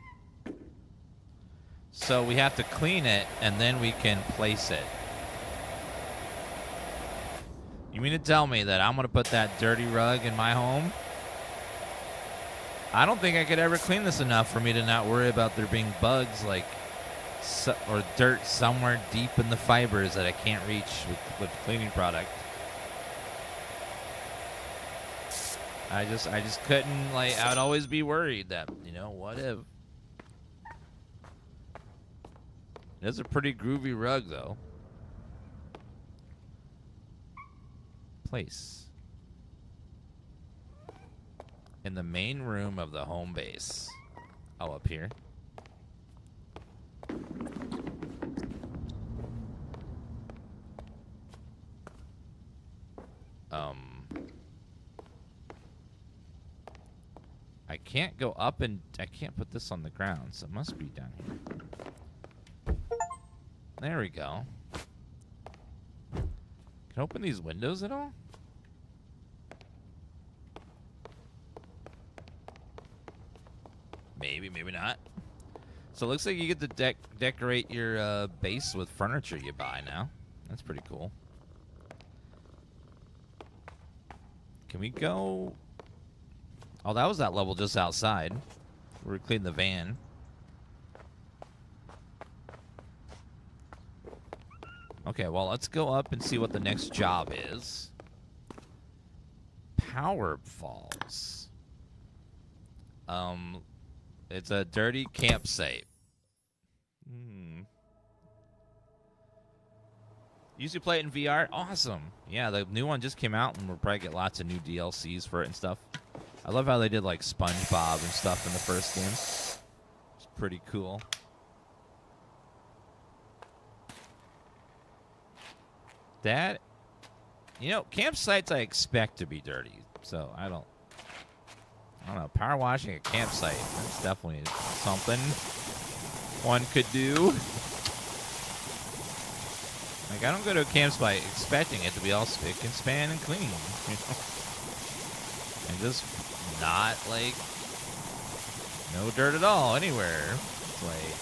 So we have to clean it, and then we can place it. You mean to tell me that I'm going to put that dirty rug in my home? I don't think I could ever clean this enough for me to not worry about there being bugs like or dirt somewhere deep in the fibers that I can't reach with cleaning product. I just couldn't, like, I would always be worried that, you know, what if. It's a pretty groovy rug, though. Place. In the main room of the home base. Oh, up here. I can't go up and I can't put this on the ground, so it must be down here. There we go. Can I open these windows at all? Maybe, maybe not. So it looks like you get to decorate your base with furniture you buy now. That's pretty cool. Can we go? Oh, that was that level just outside. We're cleaning the van. Okay, well, let's go up and see what the next job is. Power Falls. It's a dirty campsite. Usually play it in VR. Awesome. Yeah, the new one just came out, and we'll probably get lots of new DLCs for it and stuff. I love how they did, like, SpongeBob and stuff in the first game. It's pretty cool. That, you know, campsites I expect to be dirty, so I don't know. Power washing a campsite, that's definitely something one could do. Like, I don't go to a campsite expecting it to be all spick and span and clean. You know? And just not, like, no dirt at all anywhere. It's like,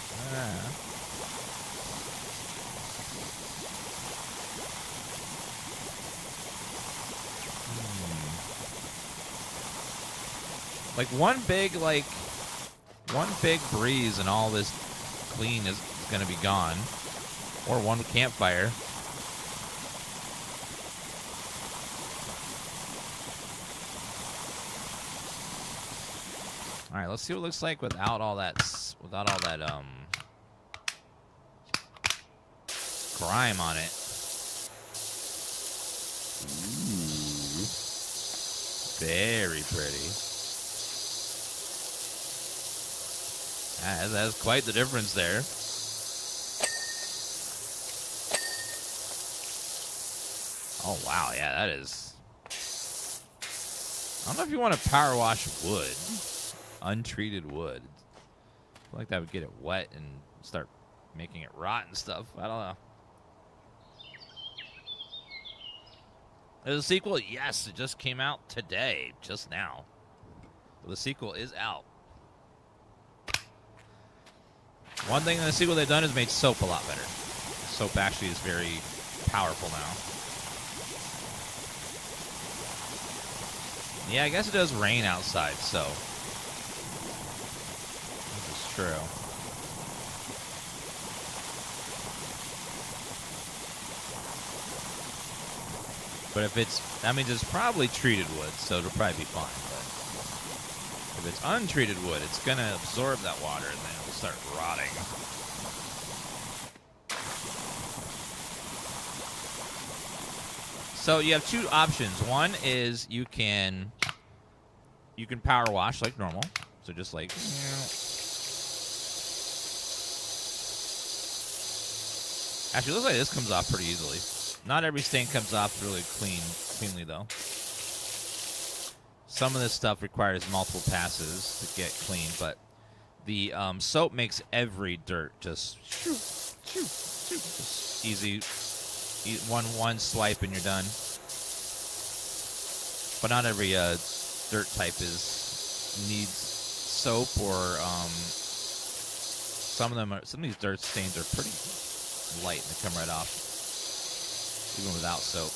Like, one big breeze and all this clean is going to be gone. Or one campfire. All right, let's see what it looks like without all that grime on it. Ooh. Very pretty. That's quite the difference there. Oh, wow. Yeah, that is... I don't know if you want to power wash wood. Untreated wood. I feel like that would get it wet and start making it rot and stuff. I don't know. There's a sequel? Yes, it just came out today. Just now. The sequel is out. One thing in the sequel they've done is made soap a lot better. Soap actually is very powerful now. Yeah, I guess it does rain outside, so. This is true. But if it's, that means it's probably treated wood, so it'll probably be fine. But if it's untreated wood, it's going to absorb that water and then it'll start rotting. So you have two options. One is you can power wash like normal. So just like, actually, it looks like this comes off pretty easily. Not every stain comes off really cleanly though. Some of this stuff requires multiple passes to get clean, but the soap makes every dirt just easy. One swipe and you're done. But not every dirt type needs soap, or some of these dirt stains are pretty light and they come right off, even without soap.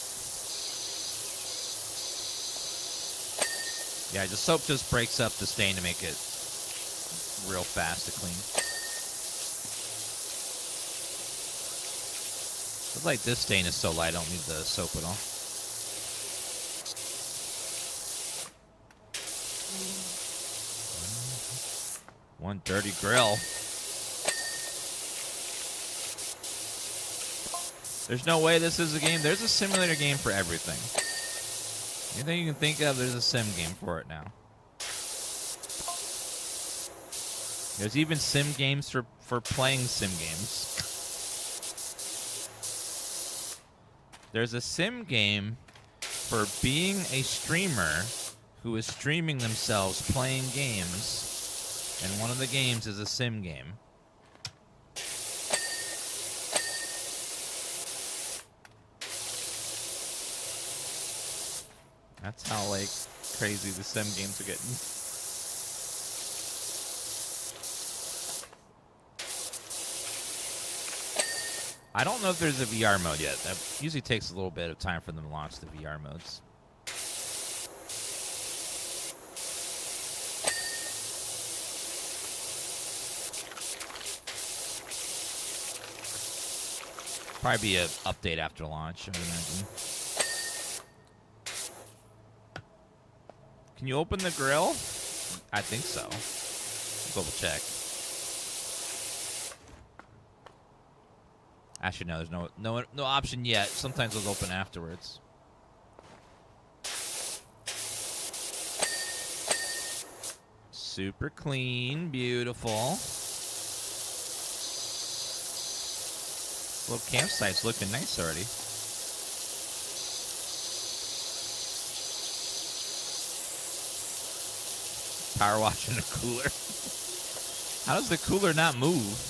Yeah, the soap just breaks up the stain to make it real fast to clean. Looks like this stain is so light, I don't need the soap at all. One dirty grill. There's no way this is a game. There's a simulator game for everything. Anything you can think of, there's a sim game for it now. There's even sim games for playing sim games. There's a sim game for being a streamer who is streaming themselves playing games, and one of the games is a sim game. That's how, like, crazy the sim games are getting. I don't know if there's a VR mode yet. That usually takes a little bit of time for them to launch the VR modes. Probably be an update after launch, I would imagine. Can you open the grill? I think so. Double check. Actually, no. There's no option yet. Sometimes those open afterwards. Super clean, beautiful. Little campsite's looking nice already. Power wash in a cooler. How does the cooler not move?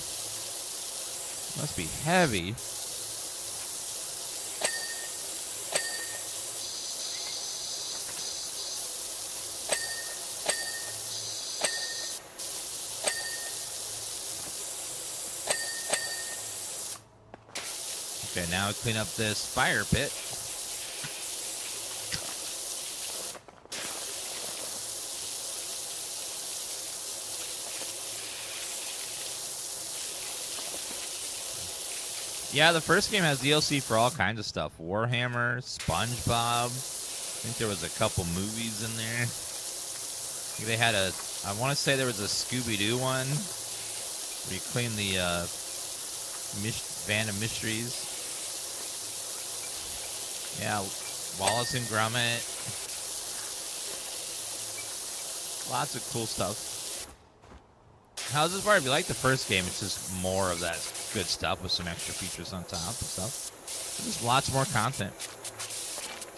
Must be heavy. Okay, now I clean up this fire pit. Yeah, the first game has DLC for all kinds of stuff. Warhammer, SpongeBob. I think there was a couple movies in there. They had I want to say there was a Scooby-Doo one. Where you clean the Van of Mysteries. Yeah, Wallace and Gromit. Lots of cool stuff. How's this part? If you like the first game, it's just more of that good stuff with some extra features on top and stuff. There's lots more content.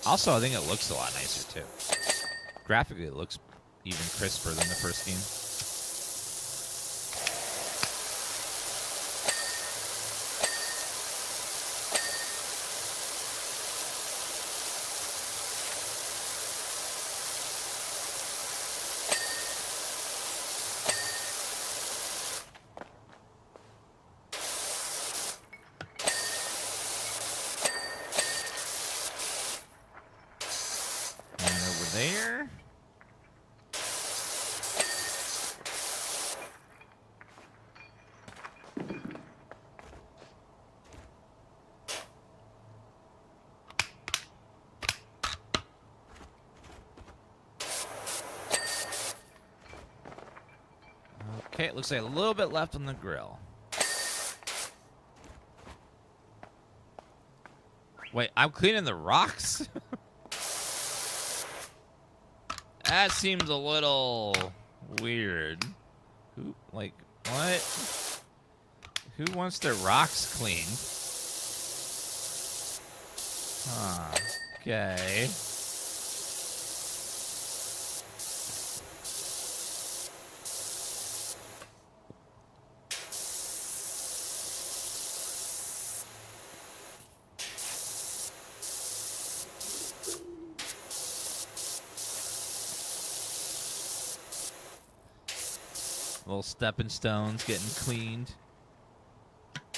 Also, I think it looks a lot nicer, too. Graphically, it looks even crisper than the first game. There. Okay, it looks like a little bit left on the grill. Wait, I'm cleaning the rocks? That seems a little weird. Who, like, what? Who wants their rocks cleaned? Huh. Okay. Little stepping stones getting cleaned. I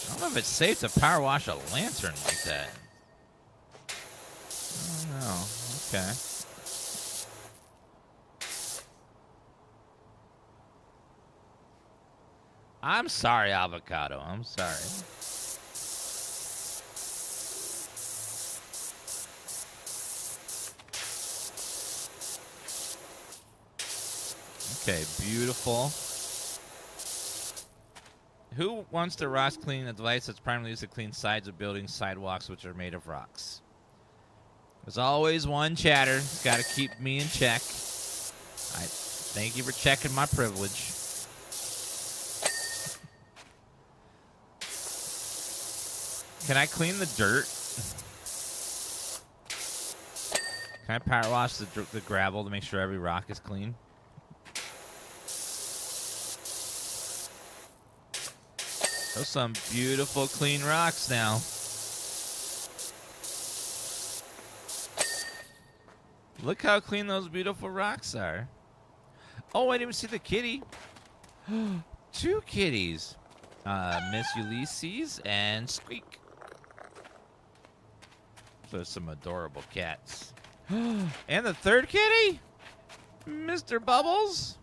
don't know if it's safe to power wash a lantern like that. I don't know. Okay. I'm sorry, Avocado. I'm sorry. Okay, beautiful. Who wants to rocks clean a device that's primarily used to clean sides of buildings, sidewalks, which are made of rocks? There's always one chatter. Got to keep me in check. I thank you for checking my privilege. Can I clean the dirt? Can I power wash the gravel to make sure every rock is clean? Those some beautiful clean rocks now. Look how clean those beautiful rocks are. Oh, I didn't even see the kitty. Two kitties. Miss Ulysses and Squeak. There's some adorable cats. And the third kitty? Mr. Bubbles.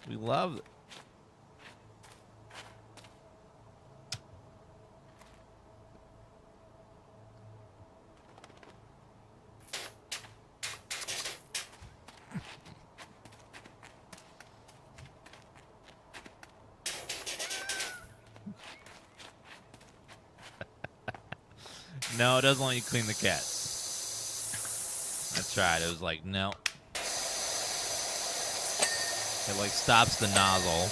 We love it. No, it doesn't let you clean the cats. I tried. It was like, no. It like stops the nozzle.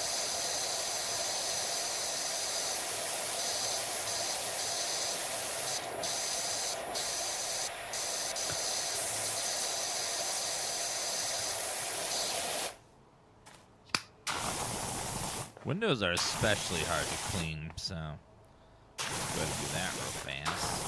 Windows are especially hard to clean, so go ahead and do that real fast.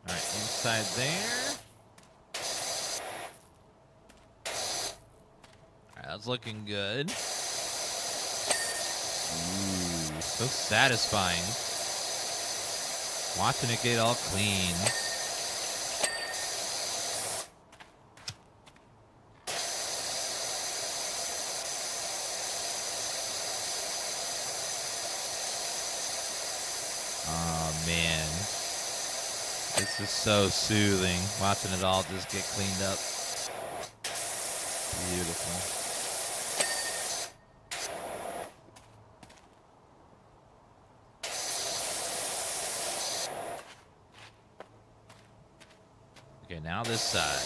All right, inside there. All right, that's looking good. Ooh, so satisfying. Watching it get all clean. Oh, man. This is so soothing. Watching it all just get cleaned up. Beautiful. Okay, now this side.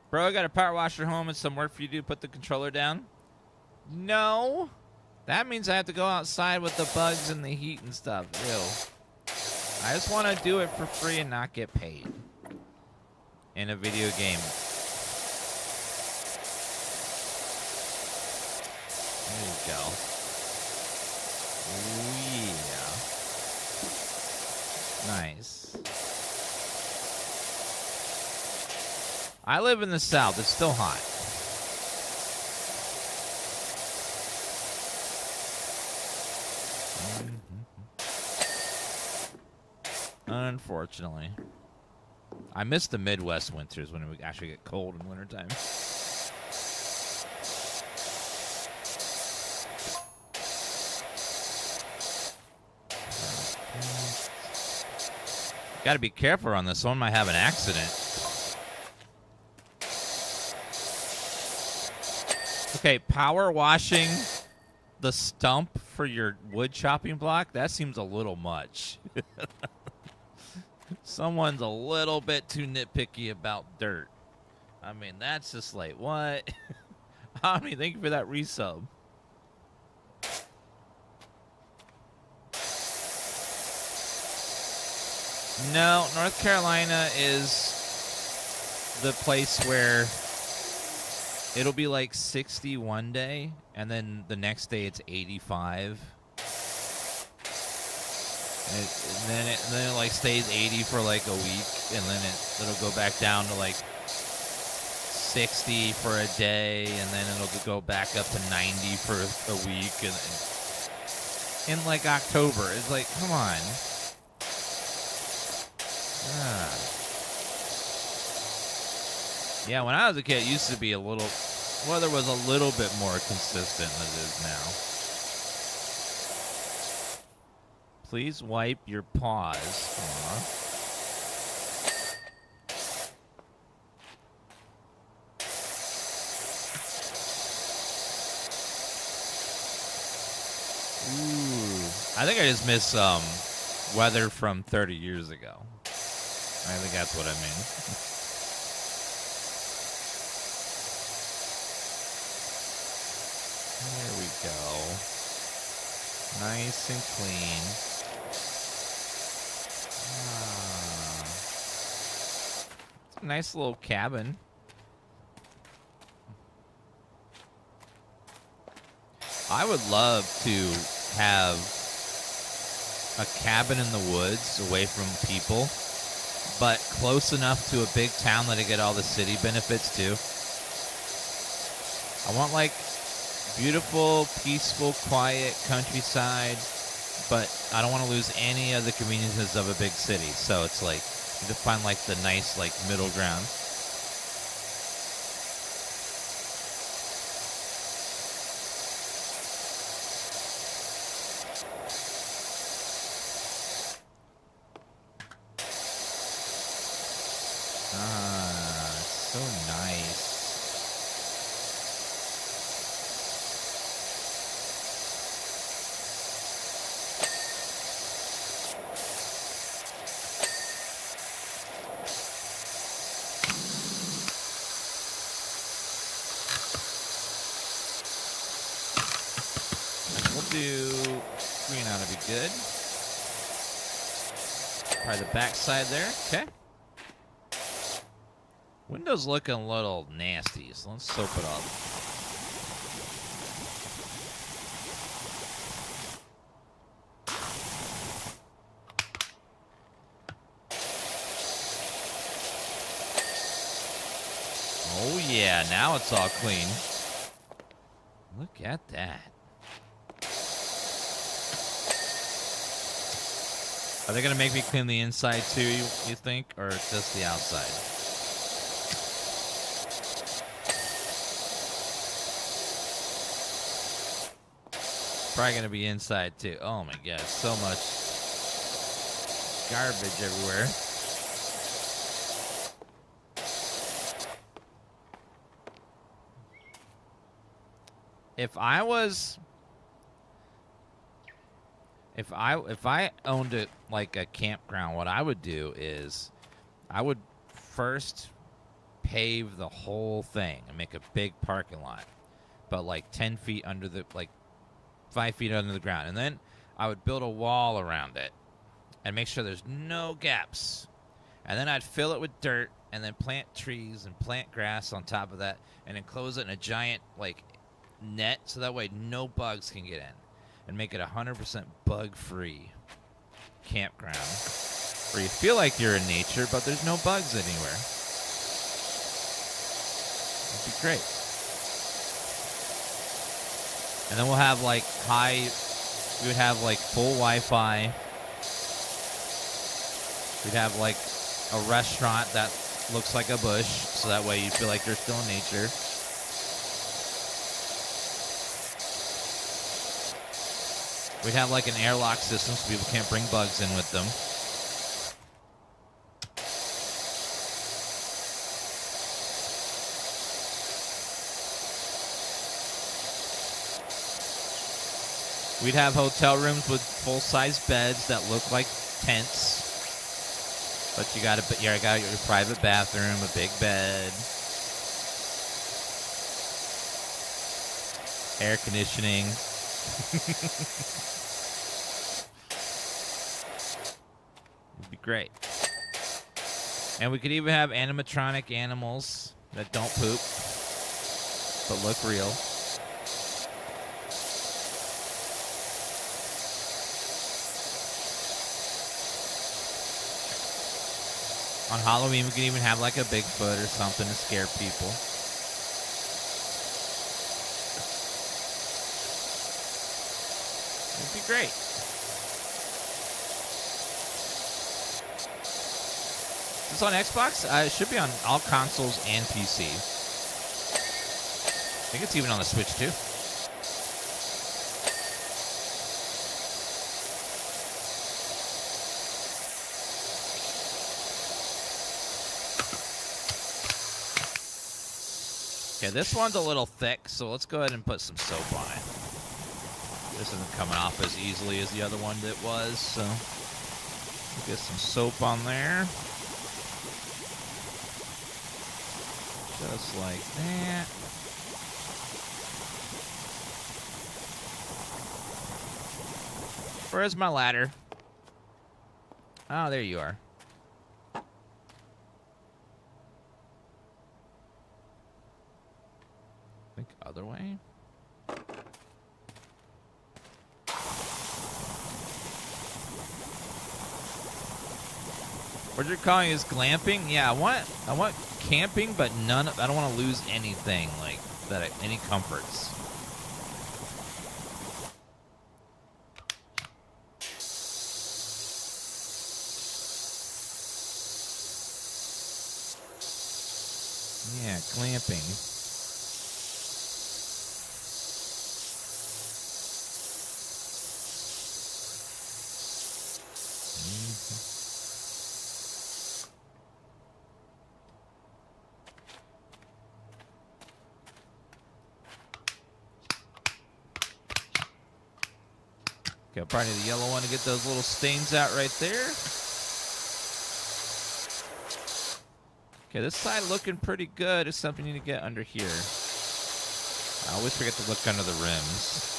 Bro, I got a power washer home and some work for you to do. Put the controller down. No. That means I have to go outside with the bugs and the heat and stuff. Ew. I just want to do it for free and not get paid. In a video game. There you go. Yeah. Nice. I live in the South. It's still hot. Unfortunately. I miss the Midwest winters when it would actually get cold in wintertime. Gotta be careful on this. Someone might have an accident. Okay, power washing the stump for your wood chopping block? That seems a little much. Someone's a little bit too nitpicky about dirt. I mean, that's just like, what? I mean, thank you for that resub. No, North Carolina is the place where it'll be like 60 one day, and then the next day it's 85. And then it like stays 80 for like a week, and then it'll go back down to like 60 for a day, and then it'll go back up to 90 for a week, and in like October, it's like, come on. Yeah, when I was a kid, it used to be a little, weather was a little bit more consistent than it is now. Please wipe your paws. Aww. Ooh. I think I just miss weather from 30 years ago. I think that's what I mean. There we go. Nice and clean. It's a nice little cabin. I would love to have a cabin in the woods away from people, but close enough to a big town that I get all the city benefits too. I want like beautiful, peaceful, quiet countryside, but I don't want to lose any of the conveniences of a big city. So it's like, you have to find like the nice like middle ground. Ah, so nice. We'll do green ought to be good. Try the back side there. Okay. Window's looking a little nasty, so let's soap it up. Oh yeah, now it's all clean. Look at that. Are they gonna make me clean the inside too, you think, or just the outside? Probably gonna be inside too. Oh my god, so much garbage everywhere. If I owned it like a campground, what I would do is I would first pave the whole thing and make a big parking lot, but like 10 feet under the, like 5 feet under the ground. And then I would build a wall around it and make sure there's no gaps. And then I'd fill it with dirt and then plant trees and plant grass on top of that and enclose it in a giant like net so that way no bugs can get in. And make it 100% bug-free campground where you feel like you're in nature, but there's no bugs anywhere. It'd be great. And then we'll have like we would have like full Wi-Fi. We'd have like a restaurant that looks like a bush, so that way you feel like you're still in nature. We'd have like an airlock system so people can't bring bugs in with them. We'd have hotel rooms with full-size beds that look like tents. But you got your private bathroom, a big bed, air conditioning. It'd be great. And we could even have animatronic animals that don't poop but look real. On Halloween, we could even have like a Bigfoot or something to scare people. It'd be great. Is this on Xbox? It should be on all consoles and PC. I think it's even on the Switch too. Okay, this one's a little thick, so let's go ahead and put some soap on it. This isn't coming off as easily as the other one that was, so we'll get some soap on there. Just like that. Where's my ladder? Oh, there you are. Think other way? What you're calling is glamping? Yeah, I want camping, but I don't want to lose anything like that, any comforts. Yeah, glamping. Okay, I'll probably need the yellow one to get those little stains out right there. Okay, this side looking pretty good. It's something you need to get under here. I always forget to look under the rims.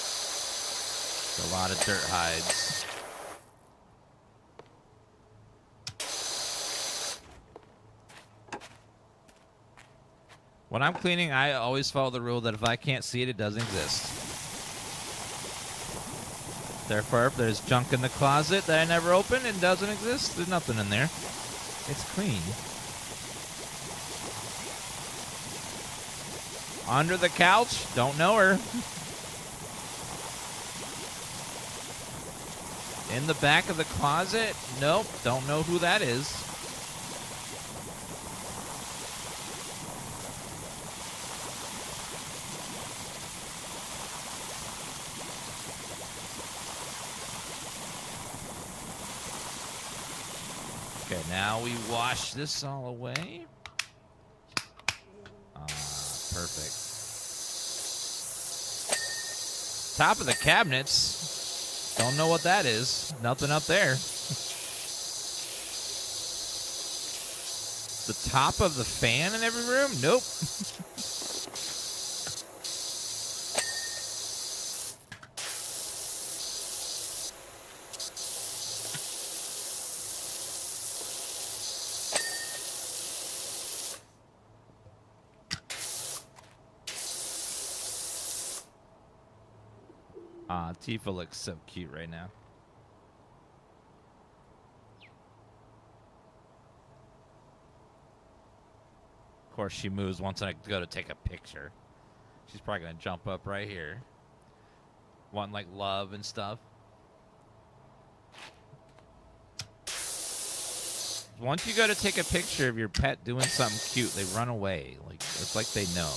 There's a lot of dirt hides. When I'm cleaning, I always follow the rule that if I can't see it, it doesn't exist. Therefore, if there's junk in the closet that I never opened and doesn't exist, there's nothing in there. It's clean. Under the couch, don't know her. In the back of the closet, nope, don't know who that is. Okay, now we wash this all away. Perfect. Top of the cabinets. Don't know what that is. Nothing up there. The top of the fan in every room? Nope. Tifa looks so cute right now. Of course, she moves once I go to take a picture. She's probably going to jump up right here. Wanting, like, love and stuff. Once you go to take a picture of your pet doing something cute, they run away. Like, it's like they know.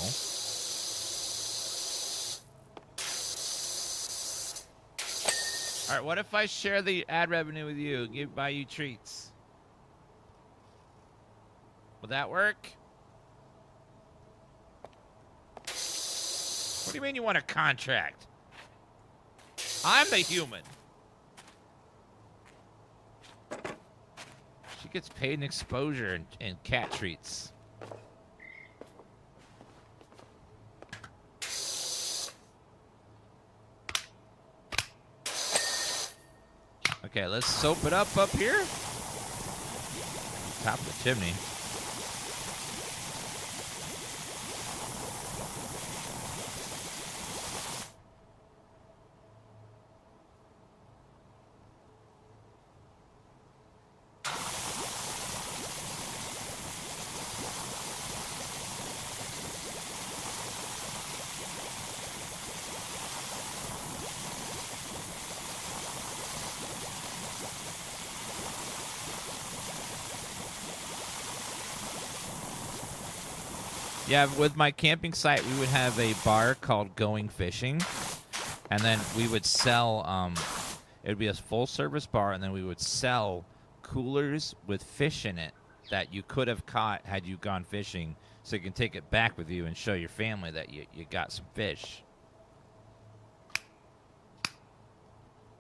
All right, what if I share the ad revenue with you, buy you treats? Would that work? What do you mean you want a contract? I'm the human. She gets paid in exposure and cat treats. Okay, let's soap it up here. Top of the chimney. Yeah, with my camping site, we would have a bar called Going Fishing, and then we would sell, it would be a full-service bar, and then we would sell coolers with fish in it that you could have caught had you gone fishing, so you can take it back with you and show your family that you got some fish.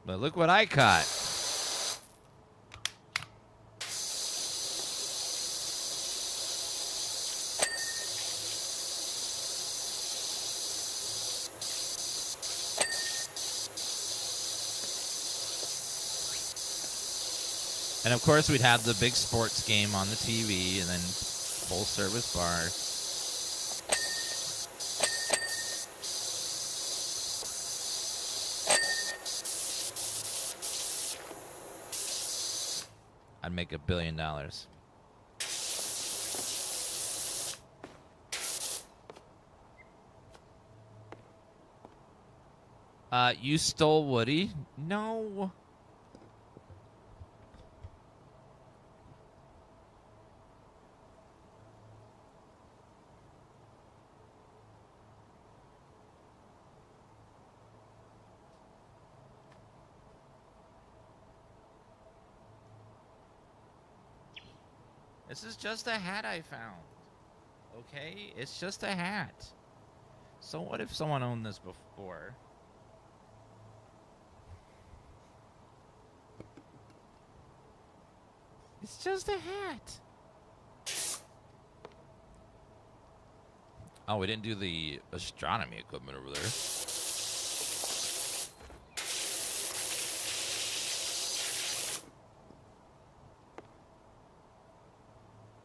But look what I caught. And of course, we'd have the big sports game on the TV, and then full service bar. I'd make $1 billion. You stole Woody? No. This is just a hat I found. Okay? It's just a hat. So what if someone owned this before? It's just a hat. Oh, we didn't do the astronomy equipment over there.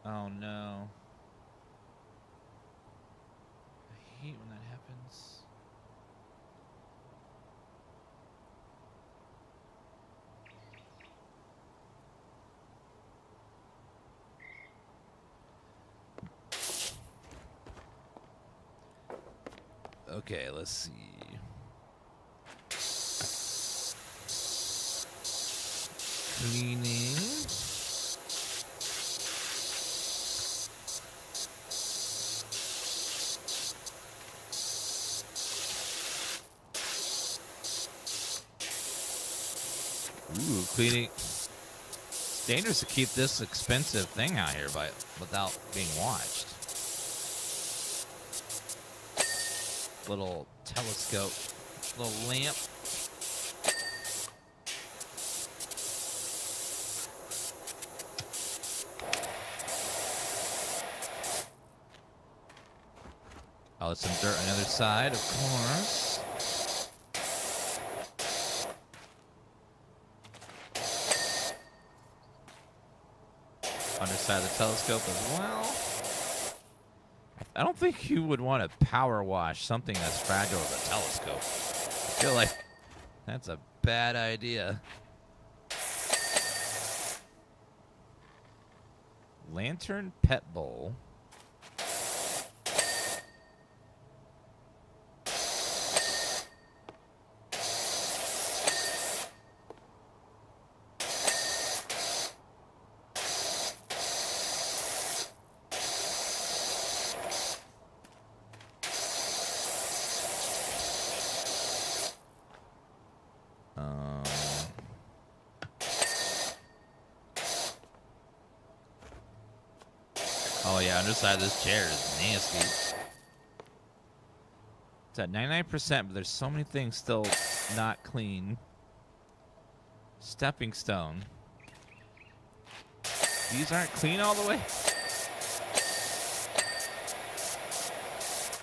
Oh, no. I hate when that happens. Okay, let's see. Cleaning. Ooh, cleaning. It's dangerous to keep this expensive thing out here without being watched. Little telescope, little lamp. Oh, there's some dirt on the other side, of course. Underside of the telescope as well. I don't think you would want to power wash something as fragile as a telescope. I feel like that's a bad idea. Lantern pet bowl. Oh yeah, underside of this chair is nasty. It's at 99%, but there's so many things still not clean. Stepping stone. These aren't clean all the way.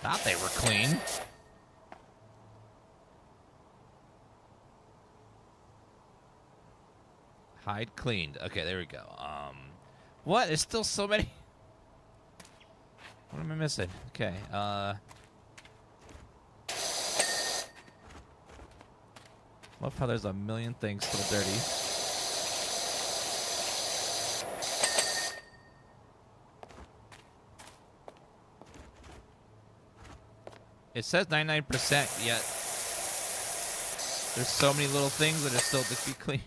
Thought they were clean. Hide cleaned. Okay, there we go. What? There's still so many. What am I missing? Okay, love how there's a million things still dirty. It says 99%, yet there's so many little things that are still to be cleaned.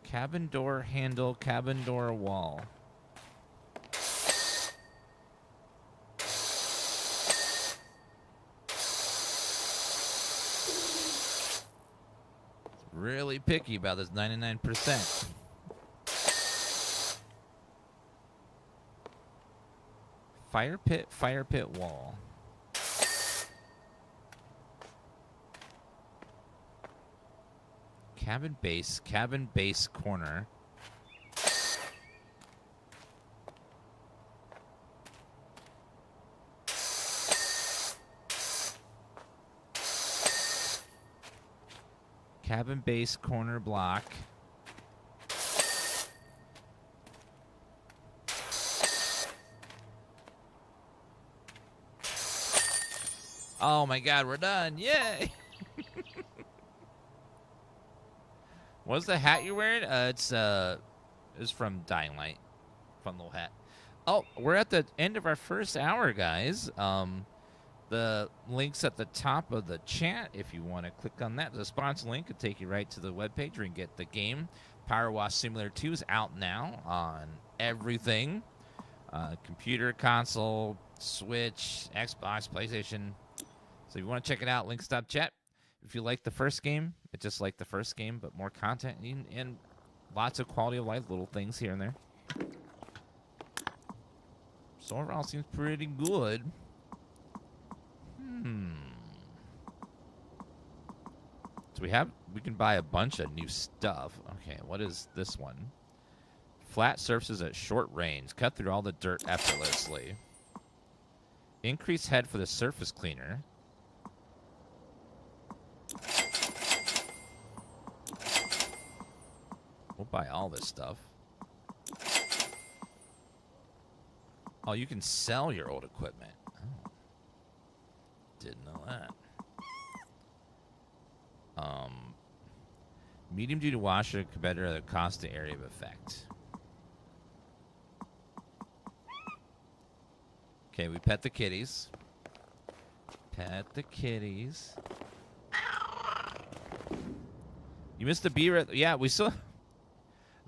Cabin door handle, cabin door wall. Really picky about this 99%. Fire pit wall. Cabin base corner. Cabin base corner block. Oh my god, we're done. Yay! What's the hat you're wearing? It's from Dying Light. Fun little hat. Oh, we're at the end of our first hour, guys. The link's at the top of the chat. If you want to click on that, the sponsor link will take you right to the webpage where you can get the game. PowerWash Simulator 2 is out now on everything. Computer, console, Switch, Xbox, PlayStation. So if you want to check it out, links.chat. If you like the first game, it's just like the first game, but more content and lots of quality of life little things here and there. So overall, seems pretty good. So we can buy a bunch of new stuff. Okay, what is this one? Flat surfaces at short range. Cut through all the dirt effortlessly. Increase head for the surface cleaner. We'll buy all this stuff. Oh, you can sell your old equipment. Oh. Didn't know that. Medium duty washer better at the cost and area of effect. Okay, we pet the kitties. Pet the kitties. You missed the beer. Yeah, we still.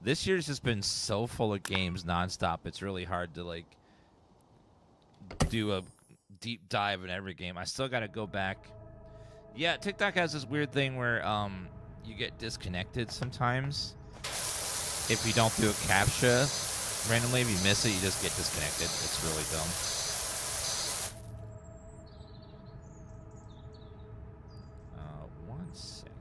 This year's just been so full of games nonstop. It's really hard to like do a deep dive in every game. I still got to go back. Yeah, TikTok has this weird thing where you get disconnected sometimes if you don't do a CAPTCHA randomly. If you miss it, you just get disconnected. It's really dumb. One second.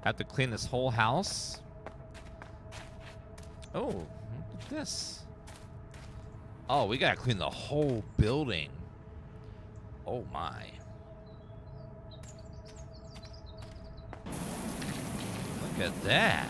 Have to clean this whole house. Oh, look at this. Oh, we gotta clean the whole building. Oh my. Look at that.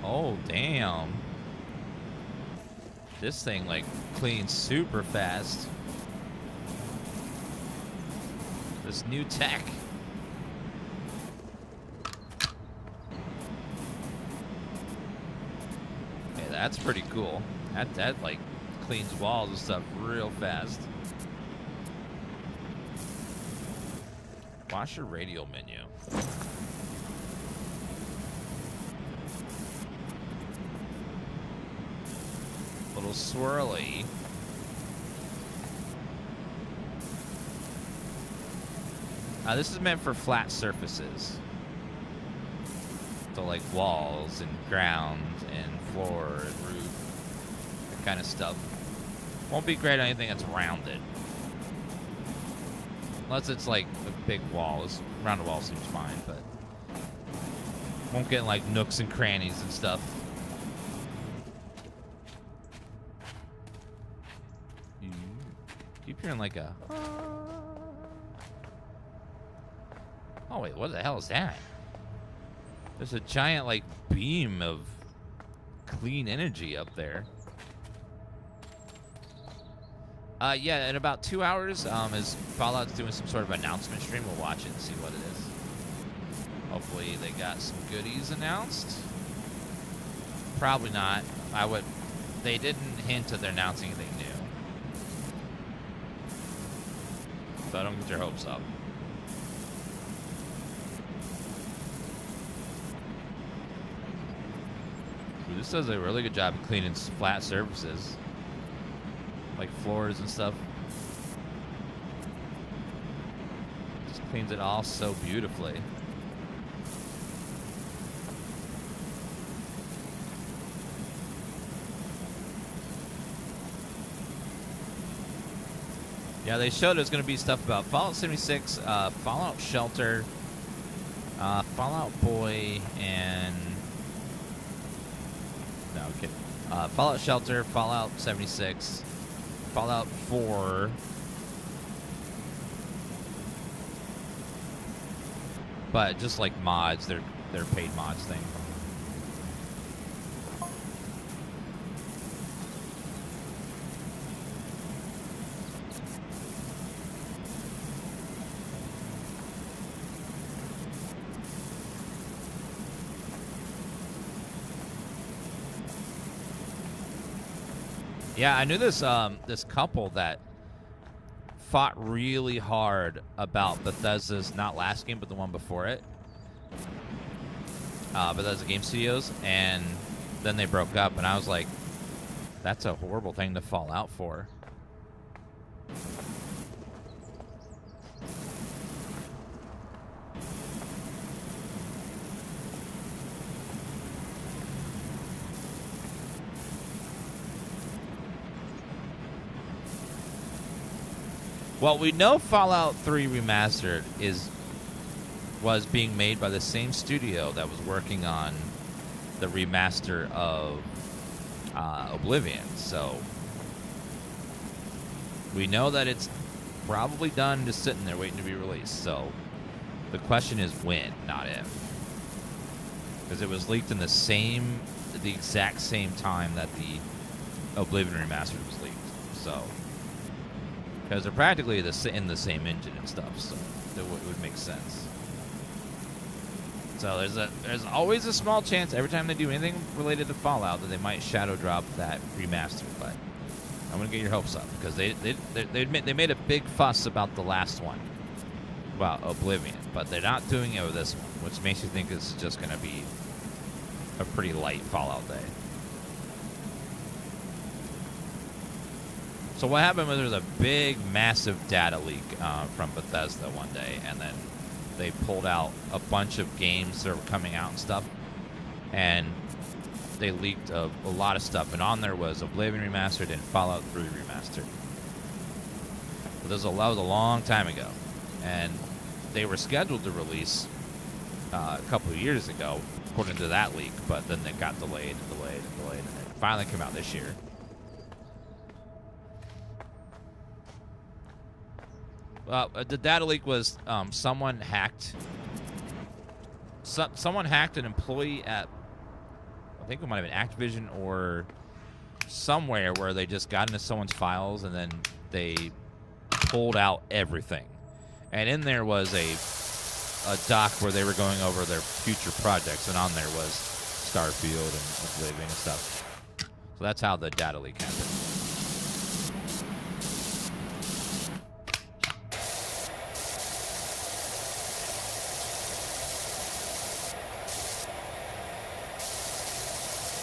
Oh, damn. This thing, like, cleans super fast. This new tech. Okay, that's pretty cool. That like, cleans walls and stuff real fast. Wash your radial menu. Little swirly. This is meant for flat surfaces. So like walls and ground and floor and roof. That kind of stuff. Won't be great on anything that's rounded. Unless it's like a big wall. Rounded wall seems fine, but won't get in like nooks and crannies and stuff. You keep hearing like a... Oh wait, what the hell is that? There's a giant like beam of clean energy up there. Yeah, in about 2 hours, is Fallout's doing some sort of announcement stream. We'll watch it and see what it is. Hopefully they got some goodies announced. Probably not. They didn't hint that they're announcing anything new. So I don't get your hopes up. Ooh, this does a really good job of cleaning flat surfaces. Like floors and stuff. Just cleans it all so beautifully. Yeah, they showed there's going to be stuff about Fallout 76, Fallout Shelter, Fallout Boy, and... No, I'm kidding. Fallout Shelter, Fallout 76, Fallout 4, but just like mods, they're paid mods thing. Yeah, I knew this this couple that fought really hard about Bethesda's, not last game, but the one before it. Bethesda Game Studios, and then they broke up, and I was like, that's a horrible thing to fall out for. Well, we know Fallout 3 Remastered was being made by the same studio that was working on the remaster of Oblivion. So we know that it's probably done, just sitting there waiting to be released. So the question is when, not if. Because it was leaked in the exact same time that the Oblivion Remastered was leaked. So, because they're practically in the same engine and stuff, so it would make sense. So there's always a small chance every time they do anything related to Fallout that they might shadow drop that remaster. But I'm gonna get your hopes up because they made a big fuss about the last one, about Oblivion, but they're not doing it with this one, which makes you think it's just gonna be a pretty light Fallout day. So what happened was there was a big, massive data leak from Bethesda one day, and then they pulled out a bunch of games that were coming out and stuff, and they leaked a lot of stuff, and on there was Oblivion Remastered and Fallout 3 Remastered. But that was a long time ago, and they were scheduled to release a couple of years ago, according to that leak, but then they got delayed, and it finally came out this year. The data leak was someone hacked an employee at, I think it might have been Activision or somewhere, where they just got into someone's files and then they pulled out everything. And in there was a doc where they were going over their future projects, and on there was Starfield and Oblivion and stuff. So that's how the data leak happened.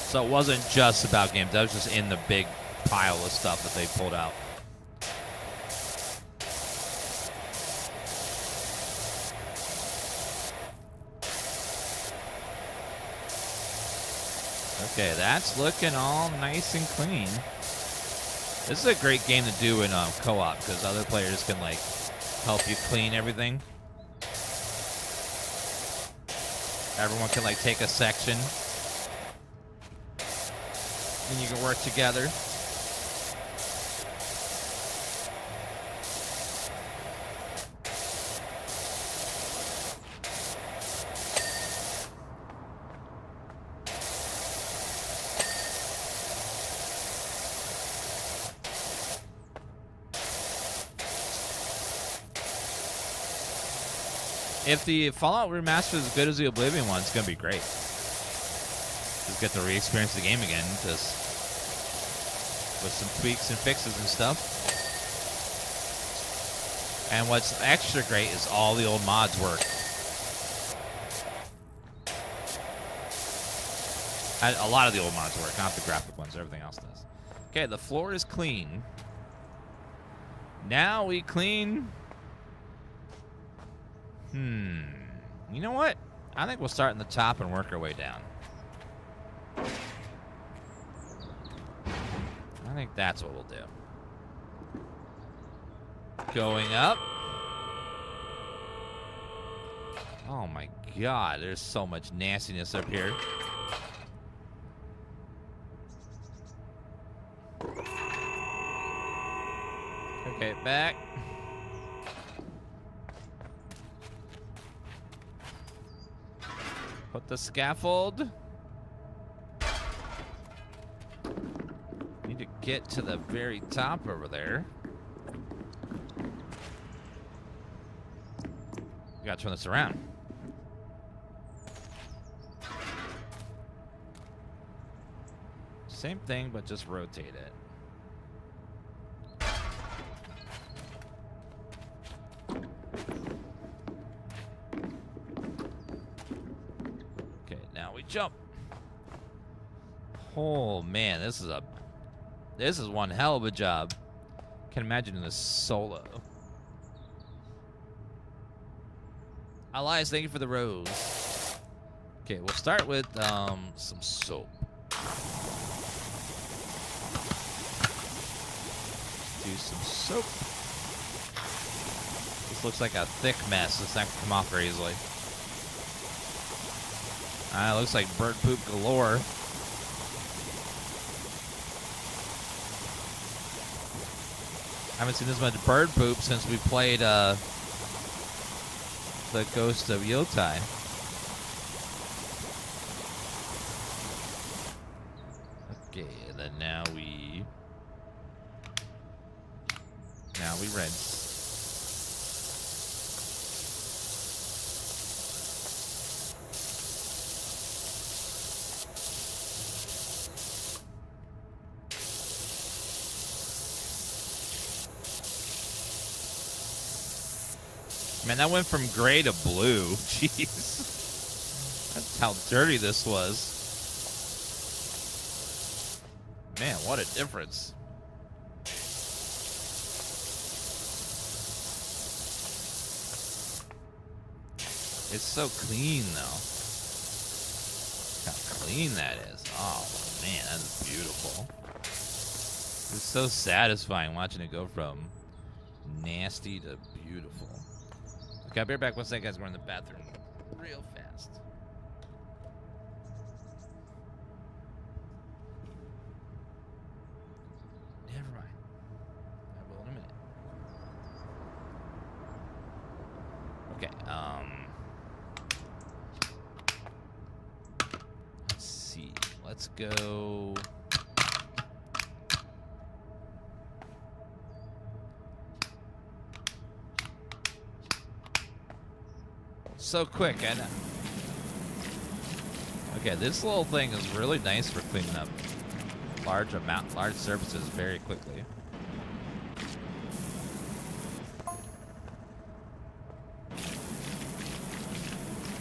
So it wasn't just about games. That was just in the big pile of stuff that they pulled out. Okay, that's looking all nice and clean. This is a great game to do in co-op, because other players can like help you clean everything. Everyone can like take a section, and you can work together. If the Fallout Remastered is as good as the Oblivion one, it's going to be great. Just get to re-experience the game again, just with some tweaks and fixes and stuff. And what's extra great is all the old mods work. A lot of the old mods work, not the graphic ones. Everything else does. Okay, the floor is clean. Now we clean... You know what? I think we'll start in the top and work our way down. I think that's what we'll do. Going up. Oh my god, there's so much nastiness up here. Okay, back. Put the scaffold. Need to get to the very top over there. We gotta turn this around. Same thing, but just rotate it. jump. Oh man, this is one hell of a job. Can't imagine this solo. Elias, thank you for the rose. Okay, we'll start with some soap. Do some soap. This looks like a thick mess. It's not gonna come off very easily. It looks like bird poop galore. I haven't seen this much bird poop since we played the Ghost of Yotai. Okay, and then now we rinse. Man, that went from gray to blue. Jeez. That's how dirty this was. Man, what a difference. It's so clean, though. Look how clean that is. Oh, man, that's beautiful. It's so satisfying watching it go from nasty to beautiful. Okay, I'll be right back. 1 second, guys. We're in the bathroom real fast. Never mind. I will in a minute. Okay, let's see. Let's go. So quick, I know. Okay, this little thing is really nice for cleaning up large surfaces very quickly.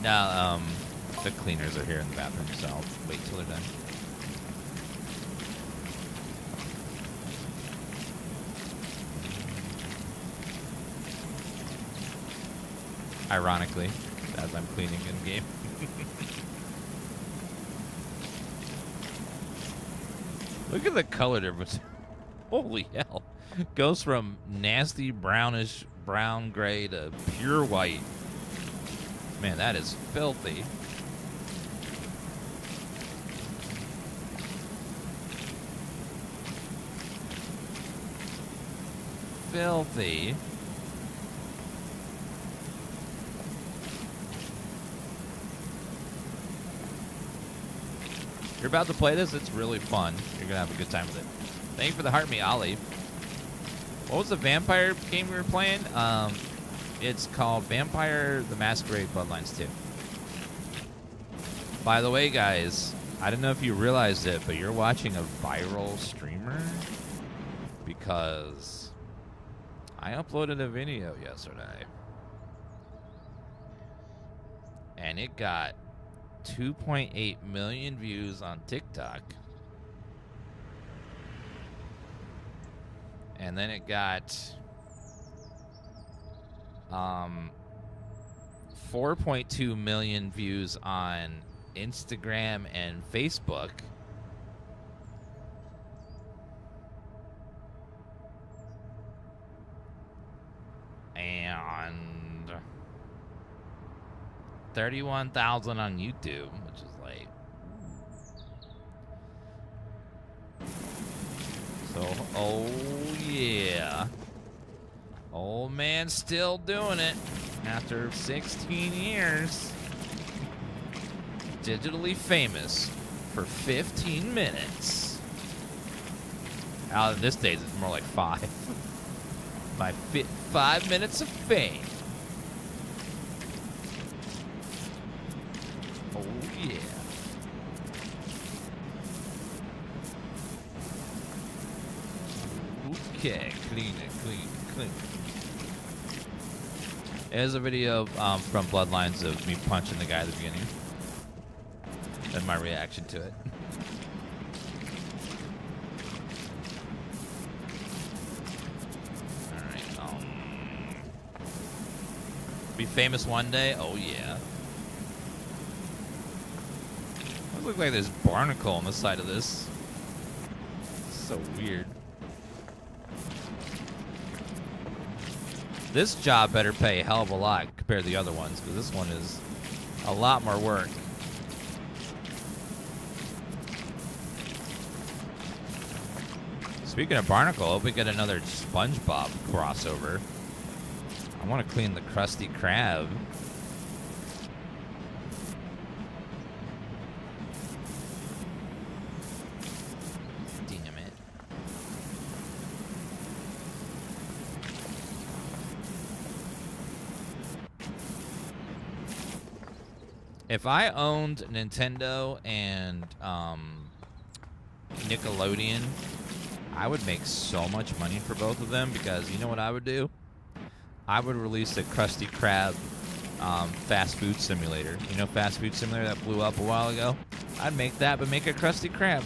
Now, the cleaners are here in the bathroom, so I'll wait till they're done. Ironically, as I'm cleaning in game. Look at the color difference. Holy hell. Goes from nasty brownish brown gray to pure white. Man, that is filthy. Filthy. You're about to play this, it's really fun. You're gonna have a good time with it. Thank you for the heart me, Ollie. What was the vampire game we were playing? It's called Vampire the Masquerade Bloodlines 2. By the way, guys, I don't know if you realized it, but you're watching a viral streamer because I uploaded a video yesterday and it got 2.8 million views on TikTok. And then it got 4.2 million views on Instagram and Facebook. And 31,000 on YouTube, which is like... So, oh yeah. Old man still doing it after 16 years. Digitally famous for 15 minutes. Out of this days, it's more like 5. My 5 minutes of fame. Oh yeah. Okay, clean it, clean it, clean it. There's a video from Bloodlines of me punching the guy at the beginning. than my reaction to it. All right. Be famous one day. Oh yeah. It looks like there's barnacle on the side of this. So weird. This job better pay a hell of a lot compared to the other ones, because this one is a lot more work. Speaking of barnacle, I hope we get another SpongeBob crossover. I want to clean the Krusty Krab. If I owned Nintendo and Nickelodeon, I would make so much money for both of them, because you know what I would do? I would release a Krusty Krab fast food simulator. You know, fast food simulator that blew up a while ago? I'd make that, but make a Krusty Krab.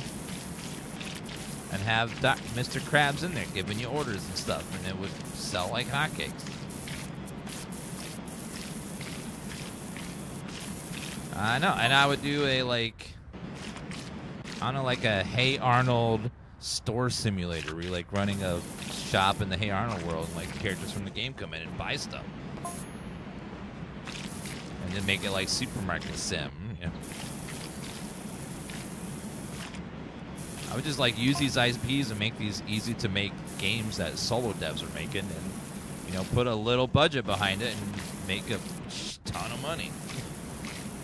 And have Mr. Krabs in there giving you orders and stuff, and it would sell like hotcakes. I know, and I would do a, like, I don't know, like a Hey Arnold store simulator where you're, like, running a shop in the Hey Arnold world, and, like, characters from the game come in and buy stuff. And then make it like Supermarket Sim, you know. I would just, like, use these IPs and make these easy-to-make games that solo devs are making, and, you know, put a little budget behind it and make a ton of money.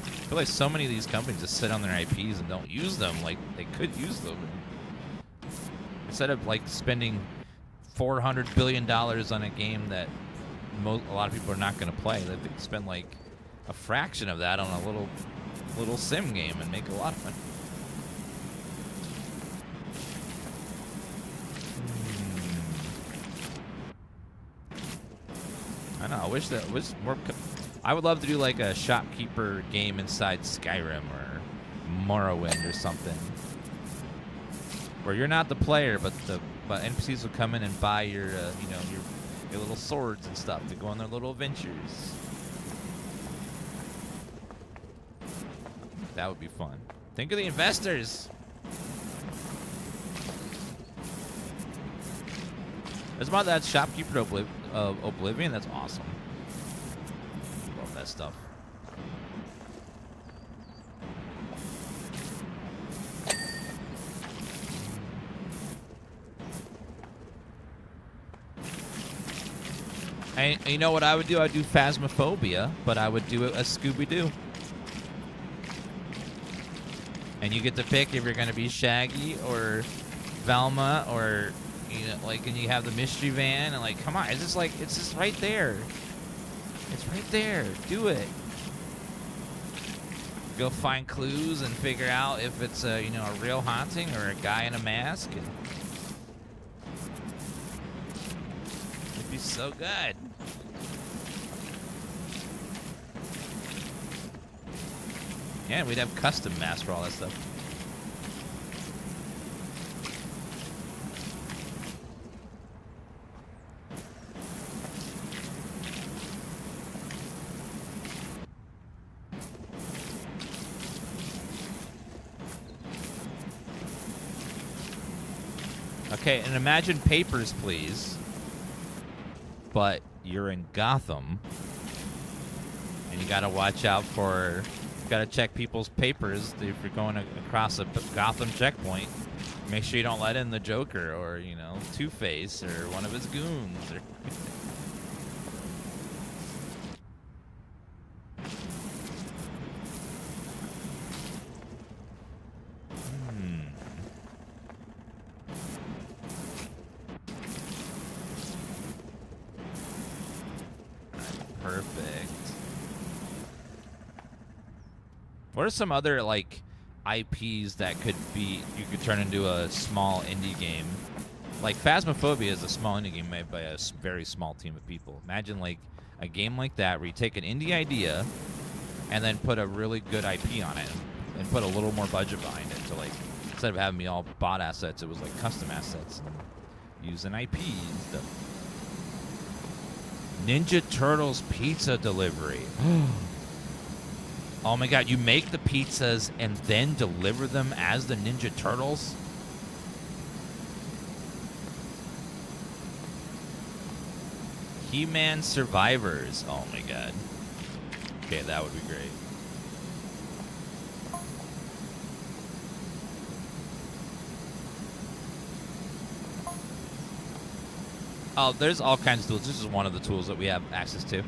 I feel like so many of these companies just sit on their IPs and don't use them like they could use them. Instead of, like, spending $400 billion on a game that a lot of people are not going to play, they could spend, like, a fraction of that on a little sim game and make a lot of money. I know. I wish more. I would love to do, like, a shopkeeper game inside Skyrim or Morrowind or something, where you're not the player, but NPCs will come in and buy your, you know, your little swords and stuff to go on their little adventures. That would be fun. Think of the investors. There's about that Shopkeeper of Oblivion. That's awesome. Love that stuff. And you know what I would do? I'd do Phasmophobia, but I would do it as Scooby-Doo. And you get to pick if you're going to be Shaggy or Velma, or, you know, like, and you have the mystery van, and, like, come on, it's just right there. It's right there. Do it. Go find clues and figure out if it's a, you know, a real haunting or a guy in a mask. And it'd be so good. Yeah, we'd have custom masks for all that stuff. Okay, and imagine Papers, Please, but you're in Gotham, and you gotta watch out for, you gotta check people's papers if you're going across a Gotham checkpoint. Make sure you don't let in the Joker or, you know, Two-Face or one of his goons. Or What are some other, like, IPs that could be, you could turn into a small indie game? Like, Phasmophobia is a small indie game made by a very small team of people. Imagine, like, a game like that where you take an indie idea and then put a really good IP on it. and put a little more budget behind it. So like, instead of having me all bot assets, it was like custom assets and using IP and stuff. Ninja Turtles pizza delivery. Oh my god, you make the pizzas and then deliver them as the Ninja Turtles? He-Man Survivors. Oh my god. Okay, that would be great. Oh, there's all kinds of tools. This is one of the tools that we have access to.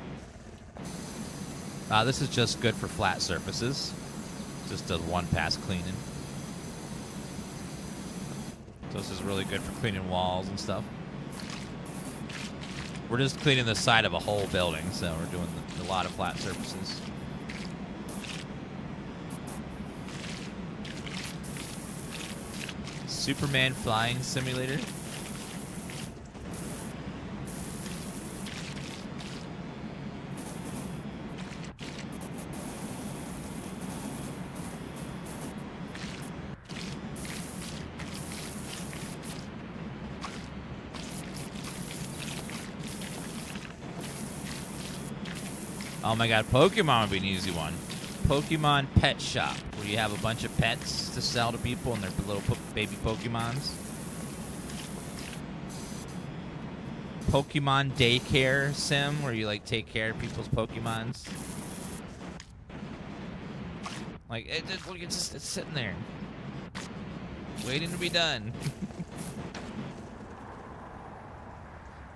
This is just good for flat surfaces. Just does one pass cleaning. So this is really good for cleaning walls and stuff. We're just cleaning the side of a whole building, so we're doing a lot of flat surfaces. Superman Flying Simulator. Oh my god, Pokemon would be an easy one. Pokemon Pet Shop, where you have a bunch of pets to sell to people and they're little baby Pokemons. Pokemon Daycare Sim, where you like take care of people's Pokemons. Like, it's sitting there, waiting to be done.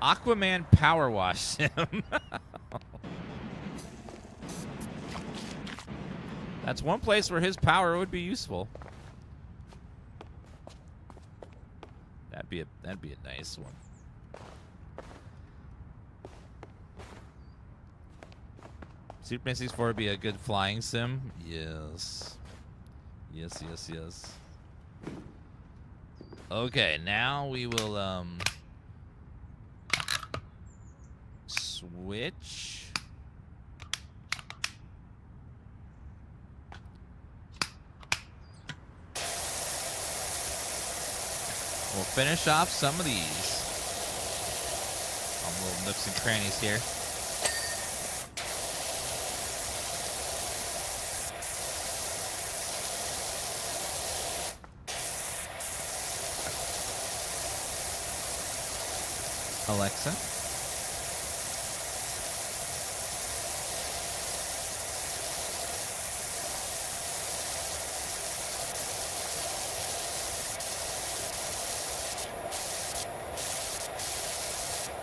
Aquaman PowerWash Sim. That's one place where his power would be useful. That'd be a nice one. Superman 64 would be a good flying sim. Yes. Yes, yes, yes. Okay, now we will switch. We'll finish off some of these. Little nooks and crannies here. Alexa.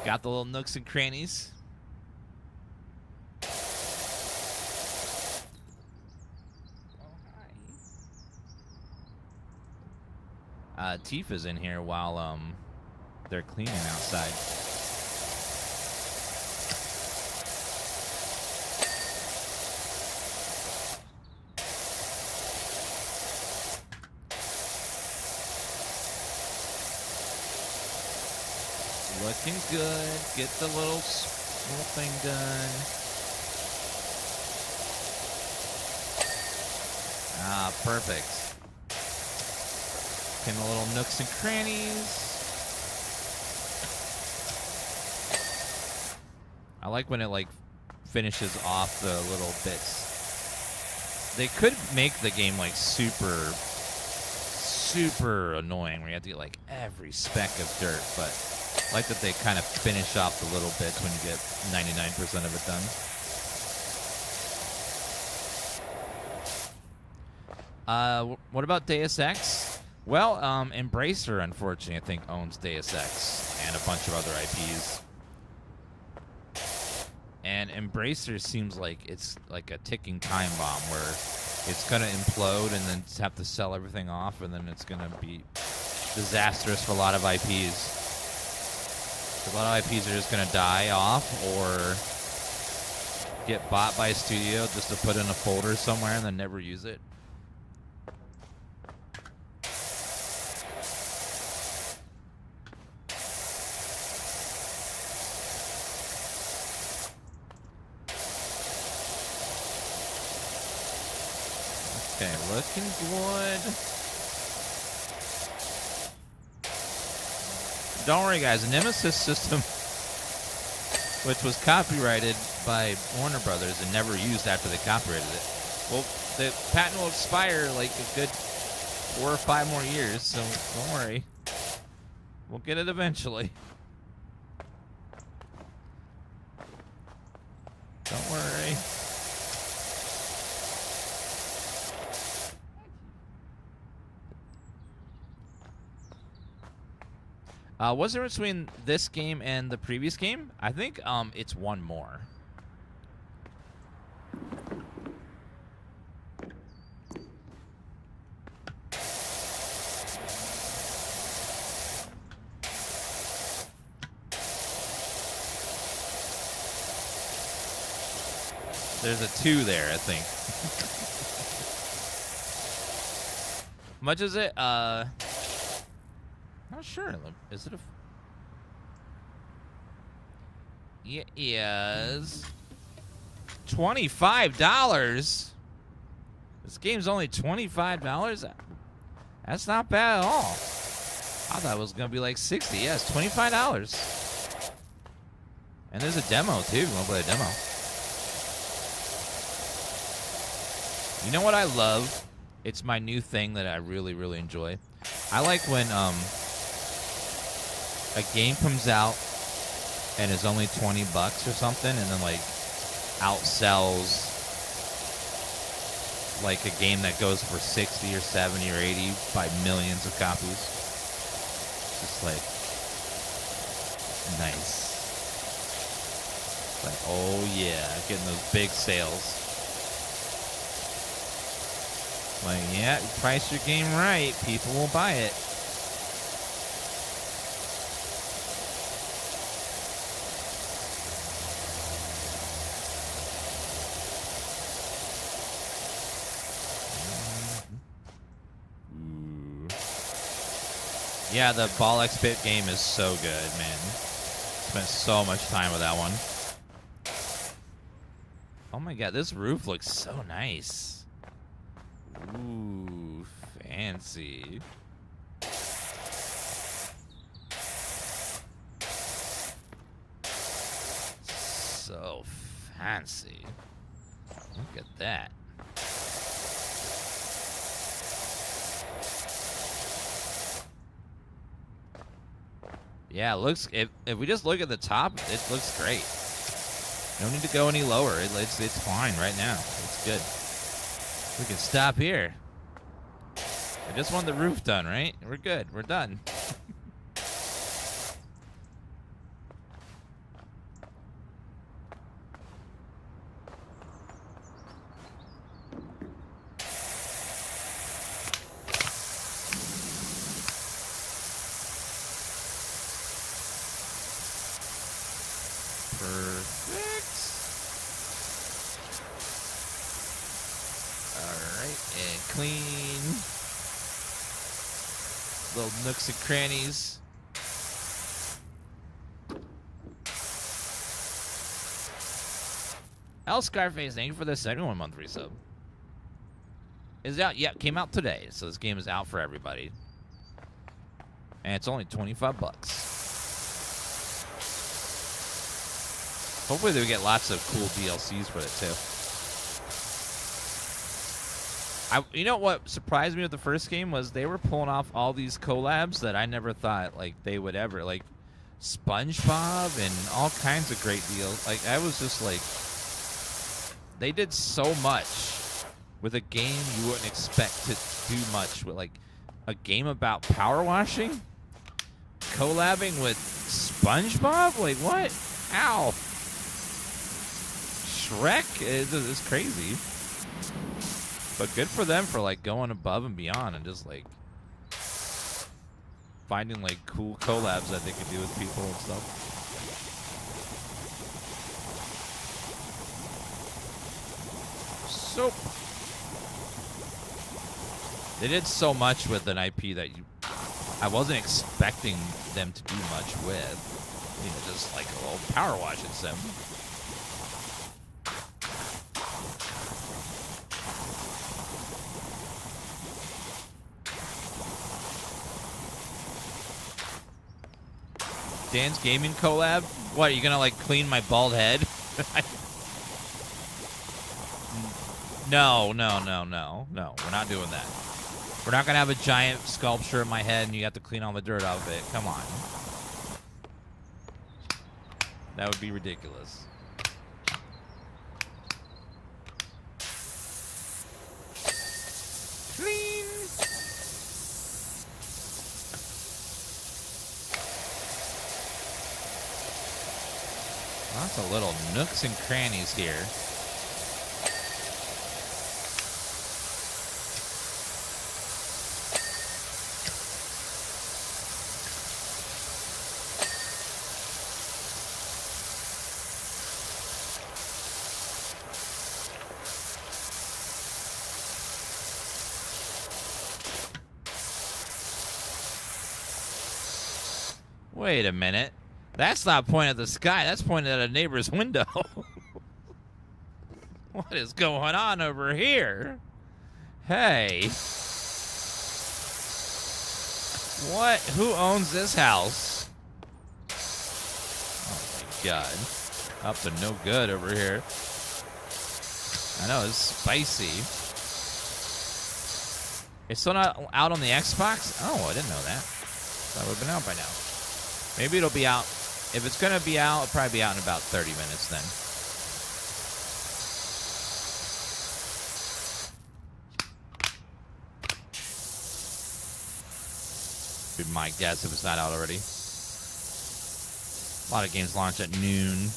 Got the little nooks and crannies. Tifa's in here while they're cleaning outside. Looking good. Get the little thing done. Ah, perfect. Getting the little nooks and crannies. I like when it like finishes off the little bits. They could make the game like super annoying where you have to get like every speck of dirt, but I like that they kind of finish off the little bits when you get 99% of it done. What about Deus Ex? Well, Embracer, unfortunately, I think owns Deus Ex and a bunch of other IPs. And Embracer seems like it's like a ticking time bomb where it's going to implode and then have to sell everything off, and then it's going to be disastrous for a lot of IPs. A lot of IPs are just going to die off or get bought by a studio just to put in a folder somewhere and then never use it. Okay, looking good. Don't worry, guys. The Nemesis system, which was copyrighted by Warner Brothers and never used after they copyrighted it. Well, the patent will expire like a good 4 or 5 more years, so don't worry. We'll get it eventually. Don't worry. What's the difference between this game and the previous game? I think it's one more. There's a 2 there, I think. How much is it? Not sure. Is it a... It is $25. This game's only $25? That's not bad at all. I thought it was going to be like $60. Yeah, it's $25. And there's a demo, too. You want to play a demo? You know what I love? It's my new thing that I really, really enjoy. I like when a game comes out and is only $20 or something, and then like outsells like a game that goes for 60 or 70 or 80 by millions of copies. It's just like nice. It's like, oh yeah, getting those big sales. Like, yeah, price your game right, people will buy it. Ooh. Yeah, the Ball X Pit game is so good, man. Spent so much time with that one. Oh my god, this roof looks so nice. Ooh, fancy. So fancy. Look at that. Yeah, it looks. If we just look at the top, it looks great. No need to go any lower. It's fine right now. It's good. We can stop here. I just want the roof done, right? We're good. We're done. Perfect. And clean. Little nooks and crannies. El Scarface, thank you for the second 1 month resub. Is it out? Yeah, came out today. So this game is out for everybody. And it's only $25. Hopefully they get lots of cool DLCs for it too. You know what surprised me with the first game was they were pulling off all these collabs that I never thought like they would ever, like SpongeBob and all kinds of great deals. Like I was just like, they did so much with a game you wouldn't expect to do much with, like a game about power washing, collabing with SpongeBob. Like what? Ow! Shrek is crazy. But good for them for like going above and beyond and just like finding like cool collabs that they could do with people and stuff. So they did so much with an IP that I wasn't expecting them to do much with. You know, just like a little power wash and sim. DansGaming collab? What, are you gonna like clean my bald head? No. We're not doing that. We're not gonna have a giant sculpture in my head and you have to clean all the dirt off of it. Come on. That would be ridiculous. Clean. Lots of little nooks and crannies here. Wait a minute. That's not pointing at the sky. That's pointing at a neighbor's window. What is going on over here? Hey. What? Who owns this house? Oh my god. Up to no good over here. I know, it's spicy. It's still not out on the Xbox? Oh, I didn't know that. That would have been out by now. Maybe it'll be out. If it's going to be out, it'll probably be out in about 30 minutes then. Be my guess if it's not out already. A lot of games launch at noon.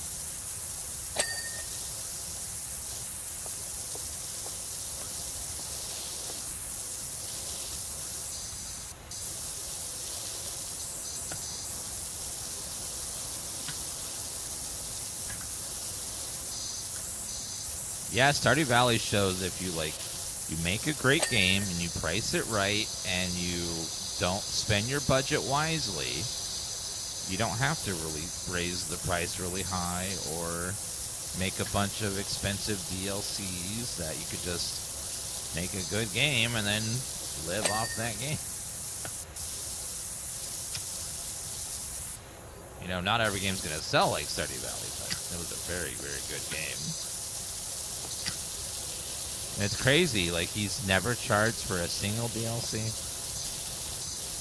Yeah, Stardew Valley shows if you make a great game and you price it right and you don't spend your budget wisely, you don't have to really raise the price really high or make a bunch of expensive DLCs. That you could just make a good game and then live off that game. You know, not every game's going to sell like Stardew Valley, but it was a very, very good game. And it's crazy, like, he's never charged for a single DLC.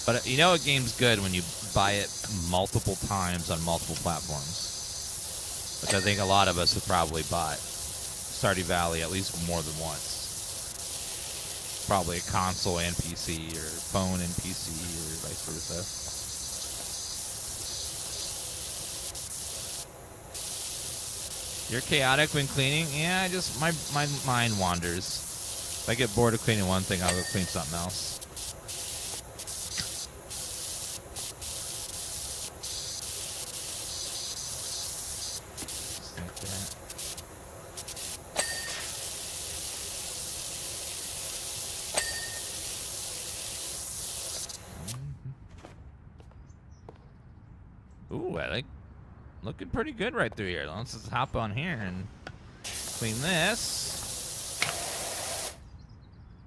But you know a game's good when you buy it multiple times on multiple platforms. Which I think a lot of us have probably bought Stardew Valley at least more than once. Probably a console and PC, or phone and PC, or vice versa. You're chaotic when cleaning? Yeah, just my mind wanders. If I get bored of cleaning one thing, I'll go clean something else. Just like that. Ooh, I like. Looking pretty good right through here. Let's just hop on here and clean this.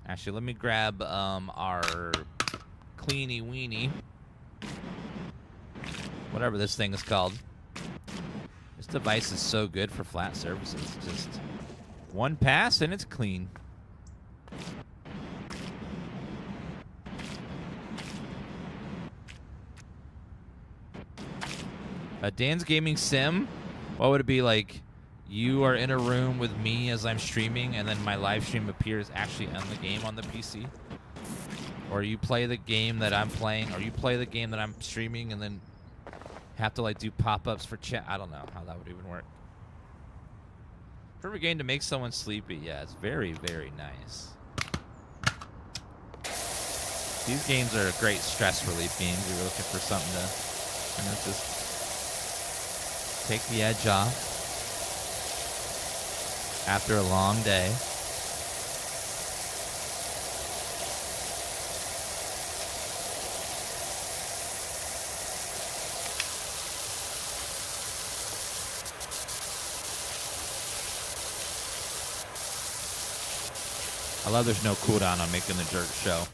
Actually, let me grab our cleany weenie. Whatever this thing is called. This device is so good for flat surfaces. Just one pass and it's clean. A DansGaming sim? What would it be like? You are in a room with me as I'm streaming, and then my live stream appears actually on the game on the PC? Or you play the game that I'm playing, or you play the game that I'm streaming, and then have to like do pop-ups for chat? I don't know how that would even work. Perfect game to make someone sleepy. Yeah, it's very, very nice. These games are great stress relief games. You're looking for something to, you know, just take the edge off after a long day. I love there's no cooldown on making the jerk show.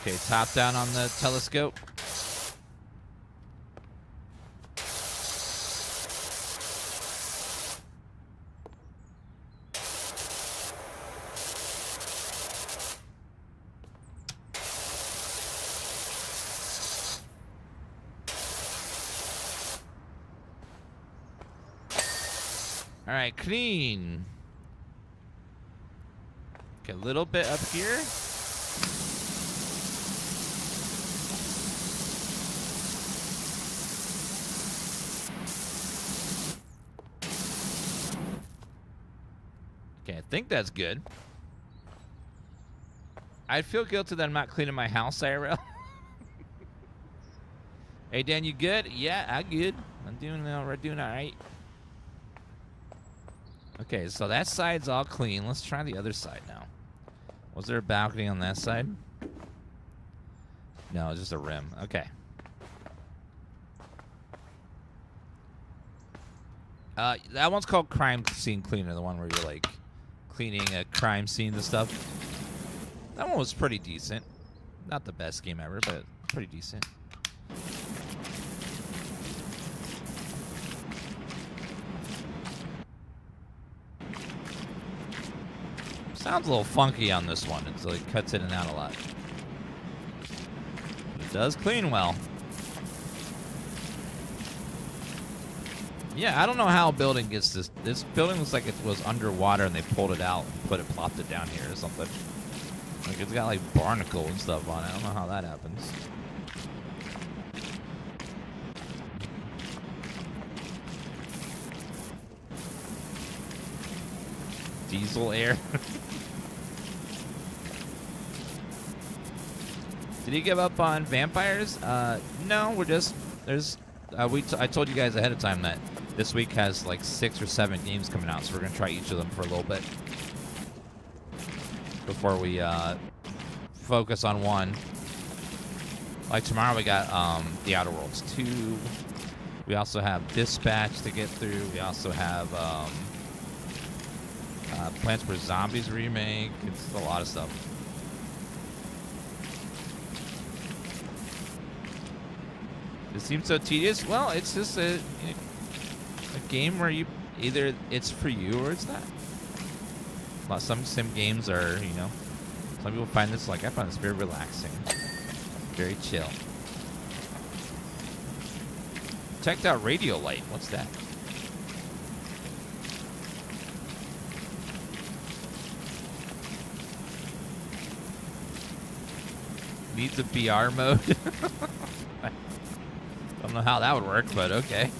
Okay, top down on the telescope. All right, clean. Okay, a little bit up here. Okay, I think that's good. I feel guilty that I'm not cleaning my house, IRL. Hey, Dan, you good? Yeah, I'm good. I'm doing all right. Okay, so that side's all clean. Let's try the other side now. Was there a balcony on that side? No, it's just a rim. Okay. That one's called Crime Scene Cleaner, the one where you're like cleaning a crime scene and stuff. That one was pretty decent. Not the best game ever, but pretty decent. Sounds a little funky on this one. It's like cuts in and out a lot. But it does clean well. Yeah, I don't know how a building gets this. This building looks like it was underwater and they pulled it out and plopped it down here or something. Like it's got like barnacle and stuff on it. I don't know how that happens. Diesel air. Did he give up on vampires? No, we're just I told you guys ahead of time that this week has like 6 or 7 games coming out, so we're gonna try each of them for a little bit before we focus on one. Like tomorrow we got The Outer Worlds 2. We also have Dispatch to get through. We also have Plants vs. Zombies remake. It's a lot of stuff. It seems so tedious. Well, it's just a game where you either it's for you or it's not. Some sim games are, some people find this I find this very relaxing, very chill. Checked out Radio Light. What's that? Needs a BR mode. I don't know how that would work, but okay.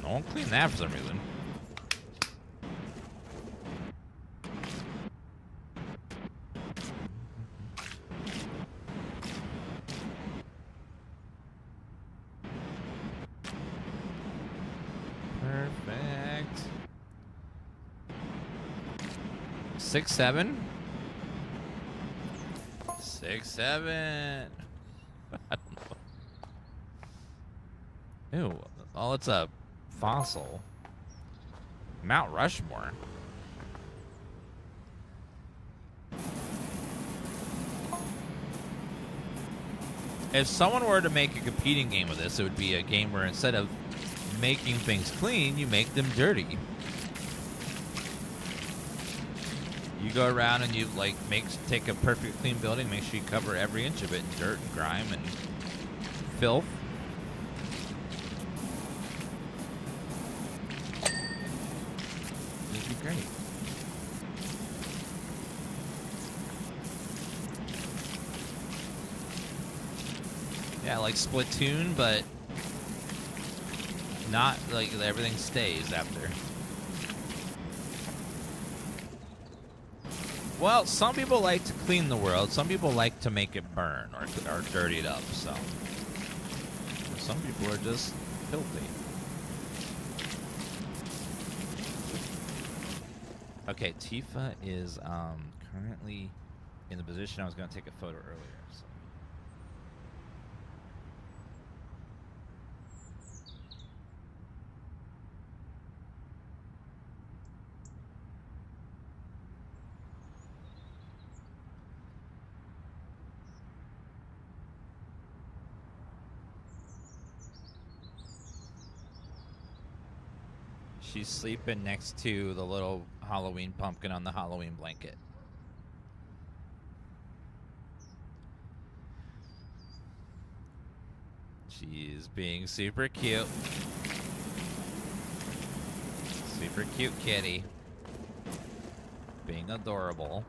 I won't clean that for some reason. Perfect. 6, 7. 6, 7. I don't know. Ew. Oh, it's a fossil. Mount Rushmore. If someone were to make a competing game with this, it would be a game where instead of making things clean, you make them dirty. You go around and you take a perfect clean building, make sure you cover every inch of it in dirt and grime and filth. It'd be great. Yeah, like Splatoon, but not like everything stays after. Well, some people like to clean the world. Some people like to make it burn or dirty it up. So some people are just filthy. Okay, Tifa is currently in the position I was going to take a photo earlier. So. She's sleeping next to the little Halloween pumpkin on the Halloween blanket. She's being super cute. Super cute kitty. Being adorable.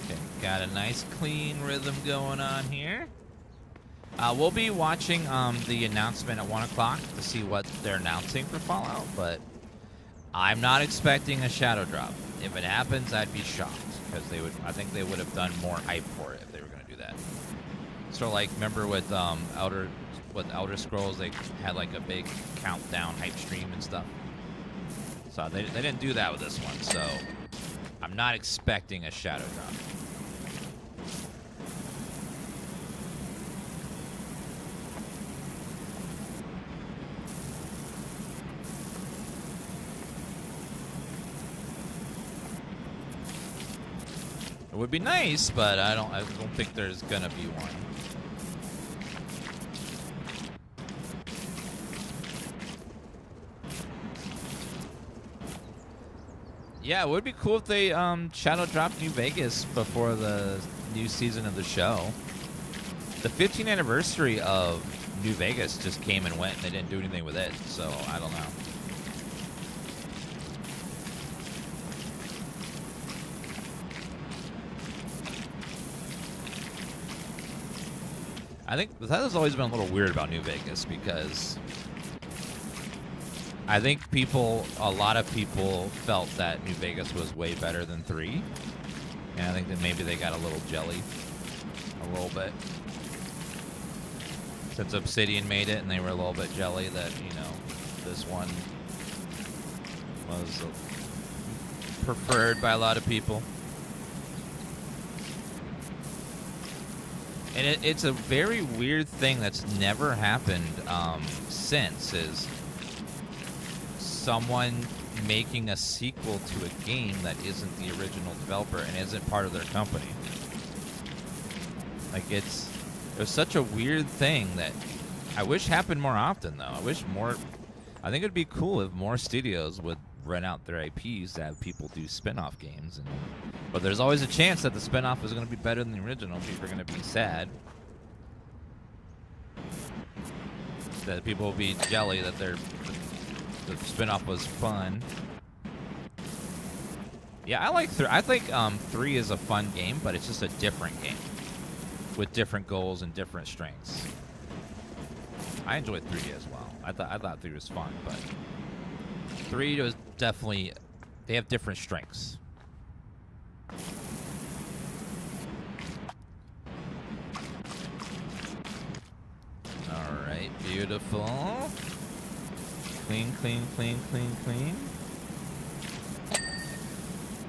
Okay, got a nice clean rhythm going on here. We'll be watching the announcement at 1 o'clock to see what they're announcing for Fallout, but I'm not expecting a shadow drop. If it happens, I'd be shocked, because I think they would have done more hype for it if they were going to do that. So, like, remember with Elder Scrolls, they had like a big countdown hype stream and stuff. So they didn't do that with this one. So I'm not expecting a shadow drop. It would be nice, but I don't think there's gonna be one. Yeah, it would be cool if they shadow dropped New Vegas before the new season of the show. The 15th anniversary of New Vegas just came and went, and they didn't do anything with it, so I don't know. I think that has always been a little weird about New Vegas, because I think a lot of people felt that New Vegas was way better than 3. And I think that maybe they got a little jelly. A little bit. Since Obsidian made it, and they were a little bit jelly that, you know, this one was preferred by a lot of people. And it's a very weird thing that's never happened since, is someone making a sequel to a game that isn't the original developer and isn't part of their company. Like, it was such a weird thing that I wish happened more often, though. I think it'd be cool if more studios would rent out their IPs to have people do spin-off games. But there's always a chance that the spin-off is going to be better than the original. People are going to be sad. That people will be jelly that the spin-off was fun. Yeah, I like 3. I think 3 is a fun game, but it's just a different game with different goals and different strengths. I enjoyed 3 as well. I thought 3 was fun, but 3 was definitely, they have different strengths. All right, beautiful. Clean, clean, clean, clean, clean.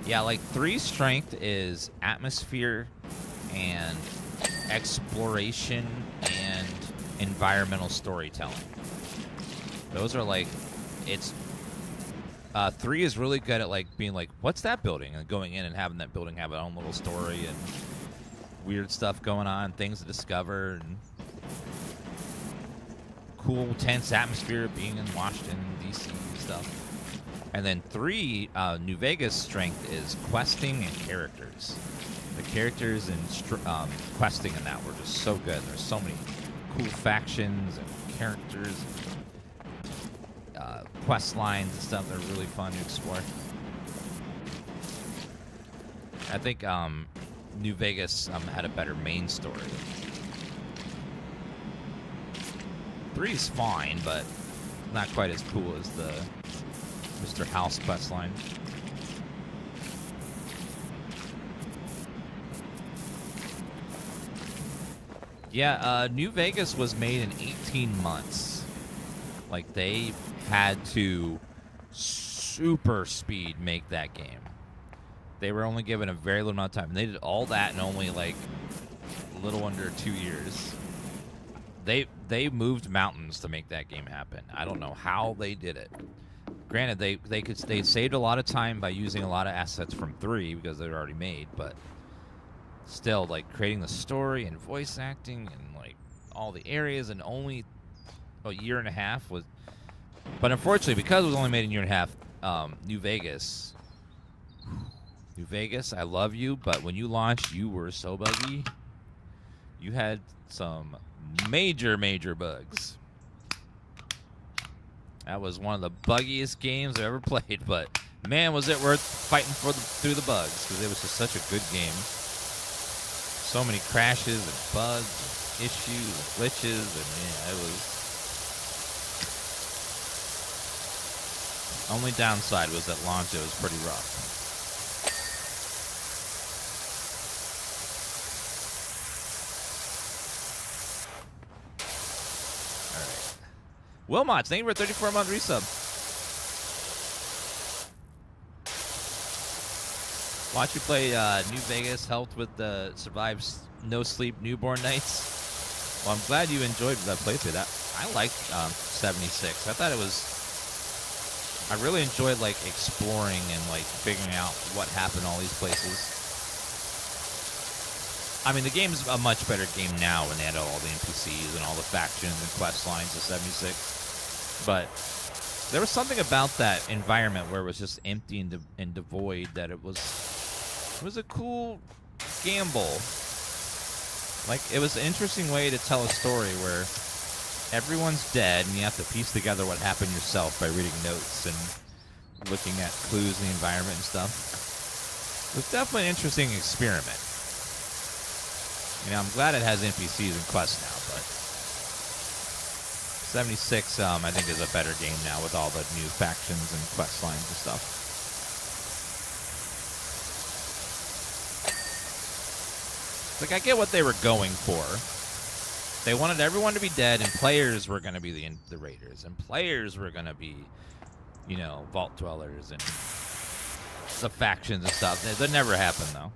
Yeah, like 3's strength is atmosphere and exploration and environmental storytelling. Those are like, 3 is really good at like being like, what's that building? And going in and having that building have its own little story and weird stuff going on, things to discover, and cool, tense atmosphere being in Washington, D.C. and stuff. And then 3, New Vegas' strength is questing and characters. The characters and questing in that were just so good. There's so many cool factions and characters, quest lines and stuff that are really fun to explore. I think New Vegas had a better main story. 3's fine, but not quite as cool as the Mr. House questline. Yeah, New Vegas was made in 18 months. Like, they had to super speed make that game. They were only given a very little amount of time. And they did all that in only, like, a little under 2 years. They moved mountains to make that game happen. I don't know how they did it. Granted, they saved a lot of time by using a lot of assets from 3 because they're already made, but still, like, creating the story and voice acting and, like, all the areas in only a year and a half was... But unfortunately, because it was only made in a year and a half, New Vegas, I love you, but when you launched, you were so buggy. You had some major bugs. That was one of the buggiest games I've ever played, but man, was it worth fighting through the bugs, because it was just such a good game. So many crashes and bugs, and issues, and glitches, and man, it was... Only downside was at launch it was pretty rough. Wilmot, thank you for a 34-month resub. Watch you play New Vegas helped with the survive no sleep newborn nights. Well, I'm glad you enjoyed that playthrough. That I liked 76. I thought it was. I really enjoyed like exploring and like figuring out what happened in all these places. I mean, the game's a much better game now when they added all the NPCs and all the factions and quest lines of 76. But there was something about that environment where it was just empty and devoid that it was a cool gamble. Like, it was an interesting way to tell a story where everyone's dead and you have to piece together what happened yourself by reading notes and looking at clues in the environment and stuff. It was definitely an interesting experiment. You know, I'm glad it has NPCs and quests now, but 76, I think, is a better game now with all the new factions and quest lines and stuff. Like, I get what they were going for. They wanted everyone to be dead, and players were going to be the raiders, and players were going to be, you know, vault dwellers and the factions and stuff. That never happened, though.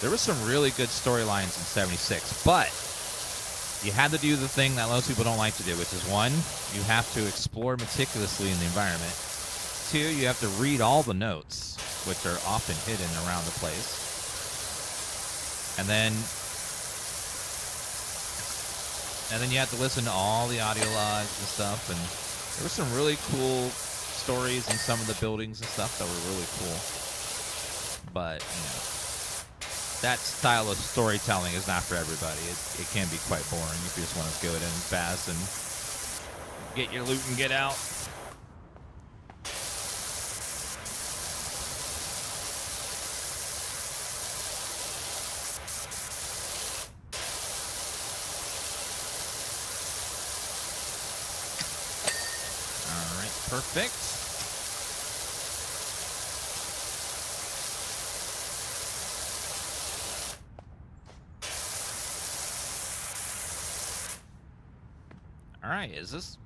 There were some really good storylines in 76, but you had to do the thing that most people don't like to do, which is, 1, you have to explore meticulously in the environment. 2, you have to read all the notes, which are often hidden around the place. And then you have to listen to all the audio logs and stuff, and there were some really cool stories in some of the buildings and stuff that were really cool. But, you know, that style of storytelling is not for everybody. It can be quite boring if you just want to go in fast and get your loot and get out. All right, perfect. All right, is this...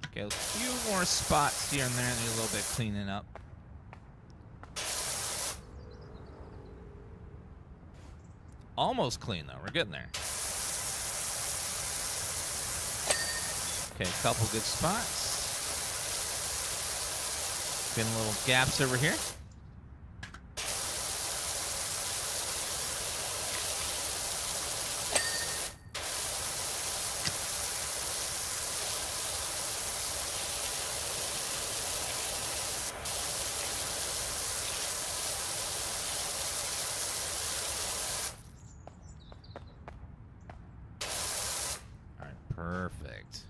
Okay, a few more spots here and there. Need a little bit cleaning up. Almost clean, though. We're getting there. Okay, a couple good spots. Getting little gaps over here. Perfect.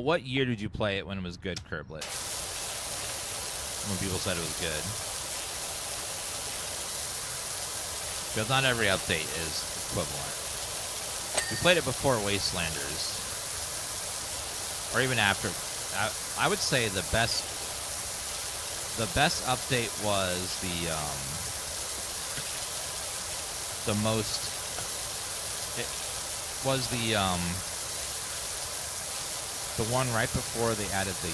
What year did you play it when it was good, Curblet? When people said it was good. Because not every update is equivalent. We played it before Wastelanders. Or even after. I would say the best update was the the one right before they added the...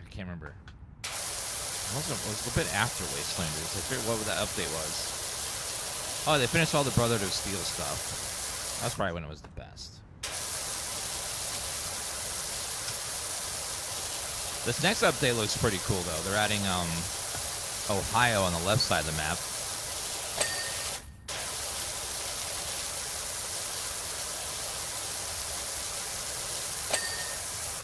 I can't remember. It was a bit after Wastelanders. I forget what that update was. Oh, they finished all the Brotherhood of Steel stuff. That's probably when it was the best. This next update looks pretty cool, though. They're adding Ohio on the left side of the map.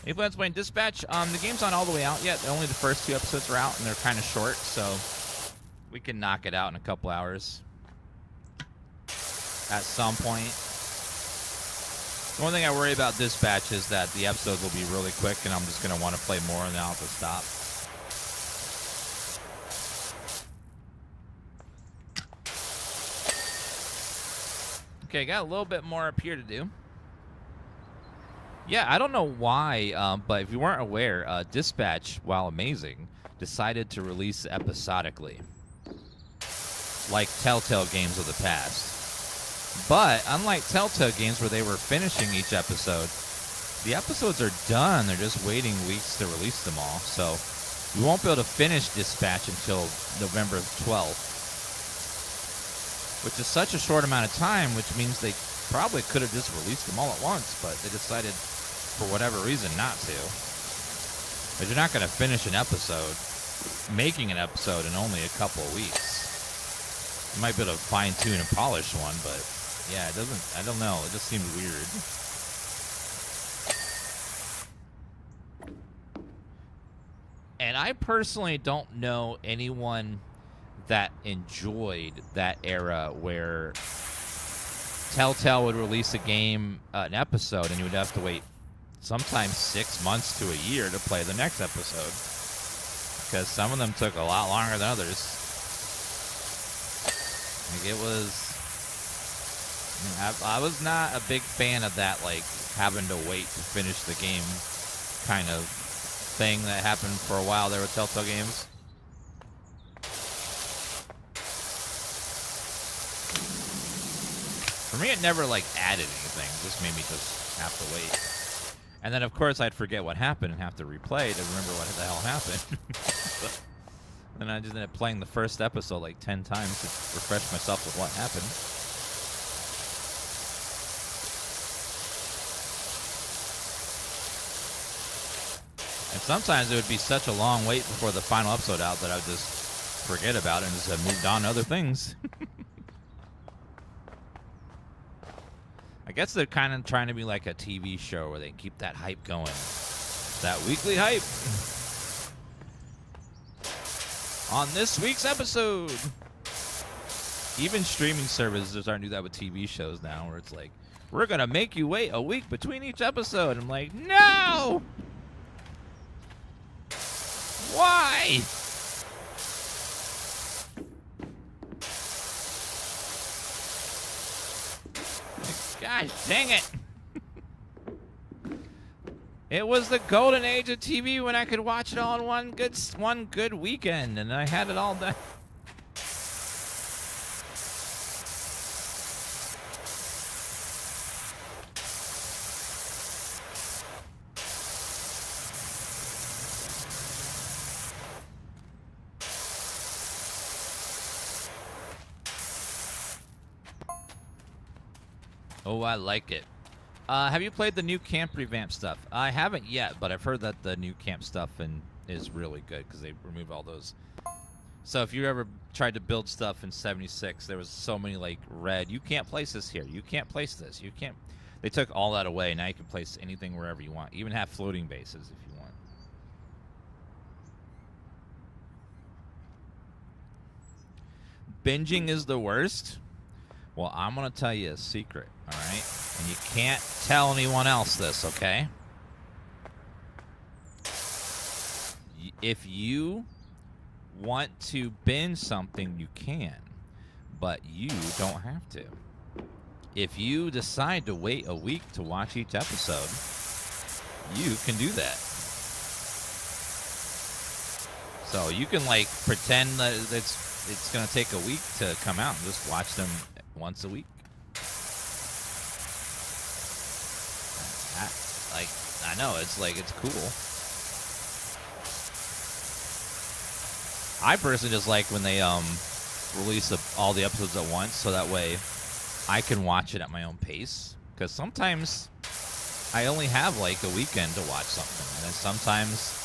If let's play Dispatch, the game's not all the way out yet. Only the first 2 episodes are out, and they're kind of short, so we can knock it out in a couple hours at some point. The one thing I worry about Dispatch is that the episodes will be really quick, and I'm just going to want to play more, and then I'll have to stop. Okay, got a little bit more up here to do. Yeah, I don't know why, but if you weren't aware, Dispatch, while amazing, decided to release episodically, like Telltale games of the past. But unlike Telltale games where they were finishing each episode, the episodes are done. They're just waiting weeks to release them all. So you won't be able to finish Dispatch until November 12th, which is such a short amount of time, which means they probably could have just released them all at once, but they decided for whatever reason not to. But you're not going to finish an episode, making an episode in only a couple of weeks. You might be able to fine-tune and polish one, but yeah, it doesn't, I don't know, it just seems weird. And I personally don't know anyone that enjoyed that era where Telltale would release a game, an episode, and you would have to wait sometimes 6 months to a year to play the next episode, because some of them took a lot longer than others. Like it was, I was not a big fan of that, like having to wait to finish the game kind of thing that happened for a while there with Telltale games. For me, it never, like, added anything. It just made me just have to wait. And then, of course, I'd forget what happened and have to replay to remember what the hell happened. Then I just ended up playing the first episode, like, 10 times to refresh myself with what happened. And sometimes it would be such a long wait before the final episode out that I would just forget about it and just have moved on to other things. I guess they're kind of trying to be like a TV show where they keep that hype going. That weekly hype. On this week's episode. Even streaming services are starting to do that with TV shows now, where it's like, we're going to make you wait a week between each episode. I'm like, no! Why? Gosh dang it. It was the golden age of TV when I could watch it all in one good weekend, and I had it all done. Oh, I like it. Have you played the new camp revamp stuff? I haven't yet, but I've heard that the new camp stuff is really good because they removed all those. So if you ever tried to build stuff in 76, there was so many like red, you can't place this here, you can't place this, you can't. They took all that away. Now you can place anything wherever you want. Even have floating bases if you want. Binging is the worst. Well, I'm going to tell you a secret, all right? And you can't tell anyone else this, okay? If you want to binge something, you can, but you don't have to. If you decide to wait a week to watch each episode, you can do that. So you can, like, pretend that it's going to take a week to come out and just watch them once a week. Like, I know, it's like, it's cool. I personally just like when they release all the episodes at once, so that way I can watch it at my own pace. Because sometimes I only have like a weekend to watch something, and then sometimes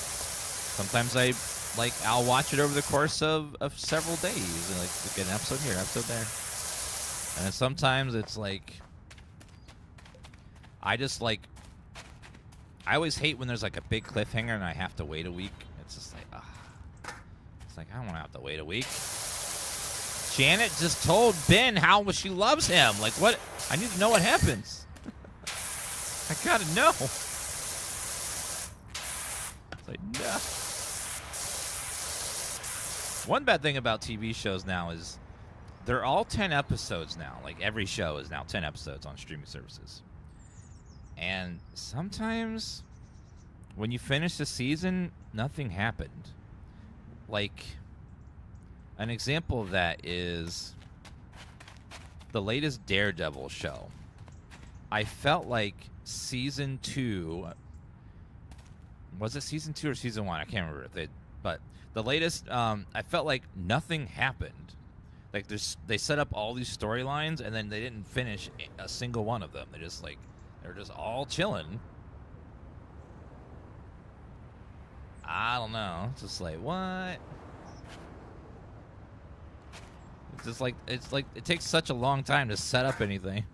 I'll watch it over the course of several days, and like get an episode here, episode there. And then sometimes it's like I always hate when there's like a big cliffhanger and I have to wait a week. It's just like, it's like, I don't want to have to wait a week. Janet just told Ben how she loves him. Like, what? I need to know what happens. I gotta know. It's like, no. One bad thing about TV shows now is they're all 10 episodes now. Like, every show is now 10 episodes on streaming services. And sometimes when you finish the season, nothing happened. Like, an example of that is the latest Daredevil show. I felt like season 2... Was it season 2 or season 1? I can't remember. But the latest, I felt like nothing happened. Like, they set up all these storylines, and then they didn't finish a single one of them. They're just all chilling. I don't know. It's just like, what? It's like it takes such a long time to set up anything.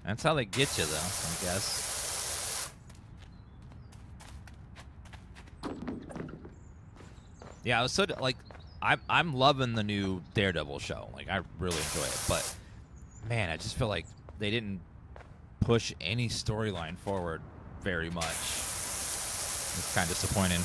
That's how they get you, though, I guess. Yeah, I was I'm loving the new Daredevil show. Like, I really enjoy it. But man, I just feel like they didn't push any storyline forward very much. It's kind of disappointing.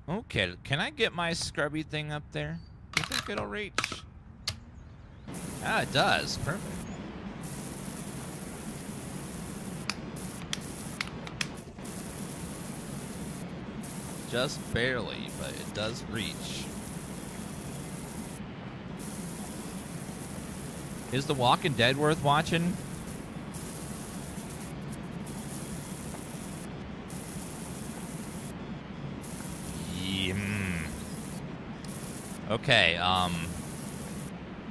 Okay, can I get my scrubby thing up there? Do you think it'll reach? Ah, it does. Perfect. Just barely, but it does reach. Is The Walking Dead worth watching? Okay,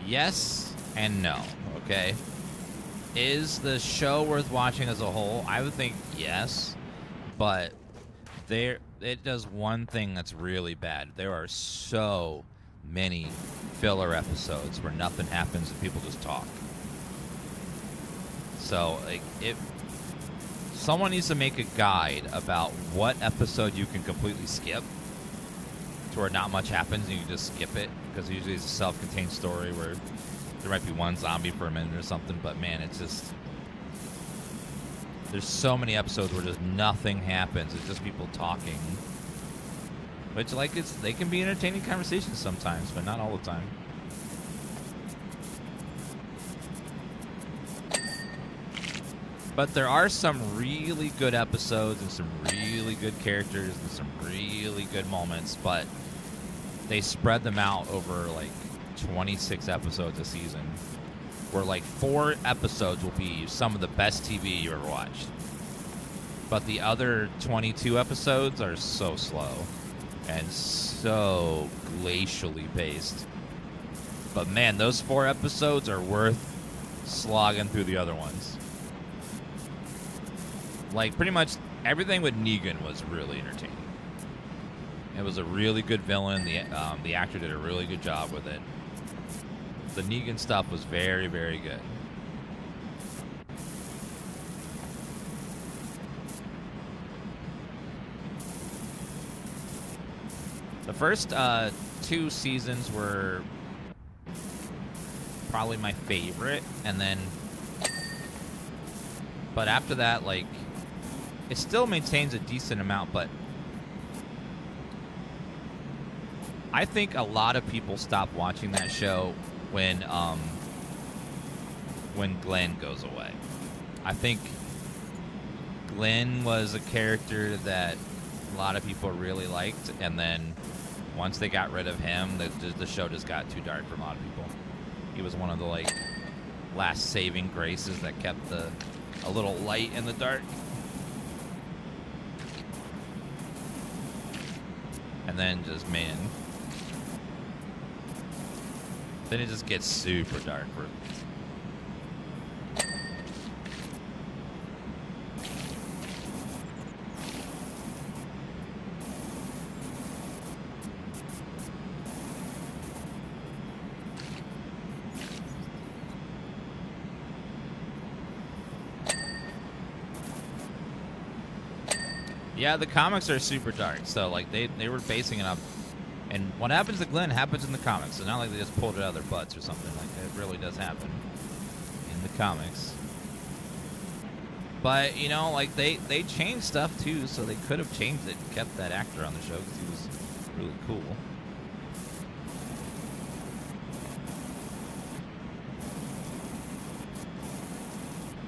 yes and no, okay? Is the show worth watching as a whole? I would think yes, but it does one thing that's really bad. There are so many filler episodes where nothing happens and people just talk. So, like, someone needs to make a guide about what episode you can completely skip to where not much happens and you just skip it, because usually it's a self-contained story where there might be one zombie for a minute or something, but man, it's just, there's so many episodes where just nothing happens. It's just people talking, which, like, they can be entertaining conversations sometimes, but not all the time. But there are some really good episodes and some really good characters and some really good moments, but they spread them out over like 26 episodes a season, where like 4 episodes will be some of the best TV you ever watched. But the other 22 episodes are so slow and so glacially paced. But man, those 4 episodes are worth slogging through the other ones. Like, pretty much everything with Negan was really entertaining. It was a really good villain. The actor did a really good job with it. The Negan stuff was very, very good. The first 2 seasons were probably my favorite, and then, but after that, like, it still maintains a decent amount, but I think a lot of people stop watching that show when Glenn goes away. I think Glenn was a character that a lot of people really liked, and then once they got rid of him, the show just got too dark for a lot of people. He was one of the like last saving graces that kept a little light in the dark. And then just, man, then it just gets super dark. Yeah, the comics are super dark, so like they were basing it up, and what happens to Glenn happens in the comics. It's not like they just pulled it out of their butts or something. Like it really does happen in the comics. But you know, like they changed stuff too, so they could have changed it, and kept that actor on the show because he was really cool.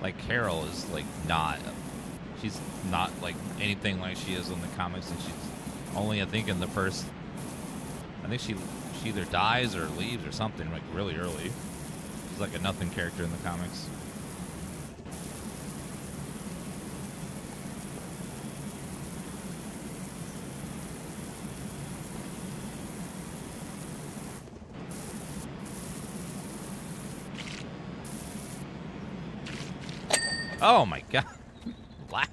Like Carol is like not. She's not like anything like she is in the comics, and she's only, I think, in the first. I think she either dies or leaves or something like really early. She's like a nothing character in the comics. Oh my god. Loud.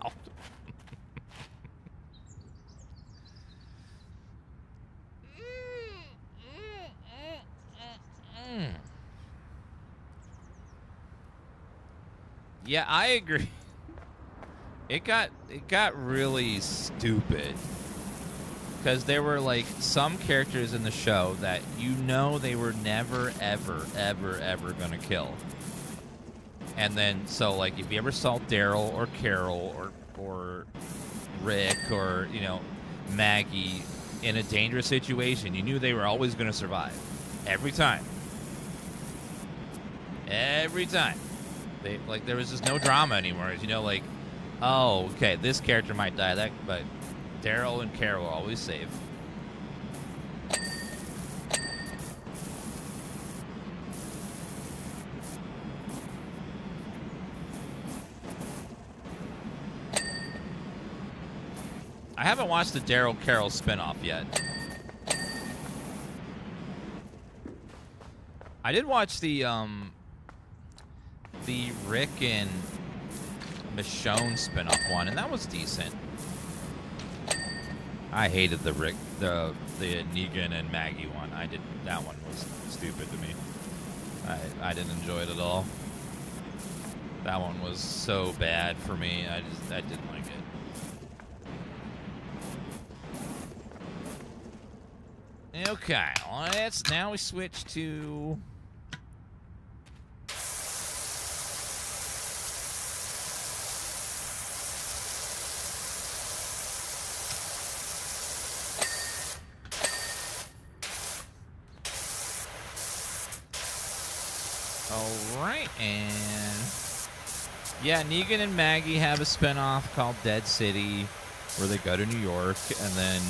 Yeah, I agree. It got really stupid because there were like some characters in the show that you know they were never ever gonna kill. And then, so, like, if you ever saw Daryl or Carol or Rick or, you know, Maggie in a dangerous situation, you knew they were always going to survive. Every time. Every time. They, like, there was just no drama anymore. You know, like, oh, okay, this character might die, but Daryl and Carol are always safe. I haven't watched the Daryl Carol spinoff yet. I did watch the Rick and Michonne spinoff one, and that was decent. I hated the Negan and Maggie one. That one was stupid to me. I didn't enjoy it at all. That one was so bad for me. I didn't like it. Okay, now we switch to alright, and yeah, Negan and Maggie have a spinoff called Dead City where they go to New York, and then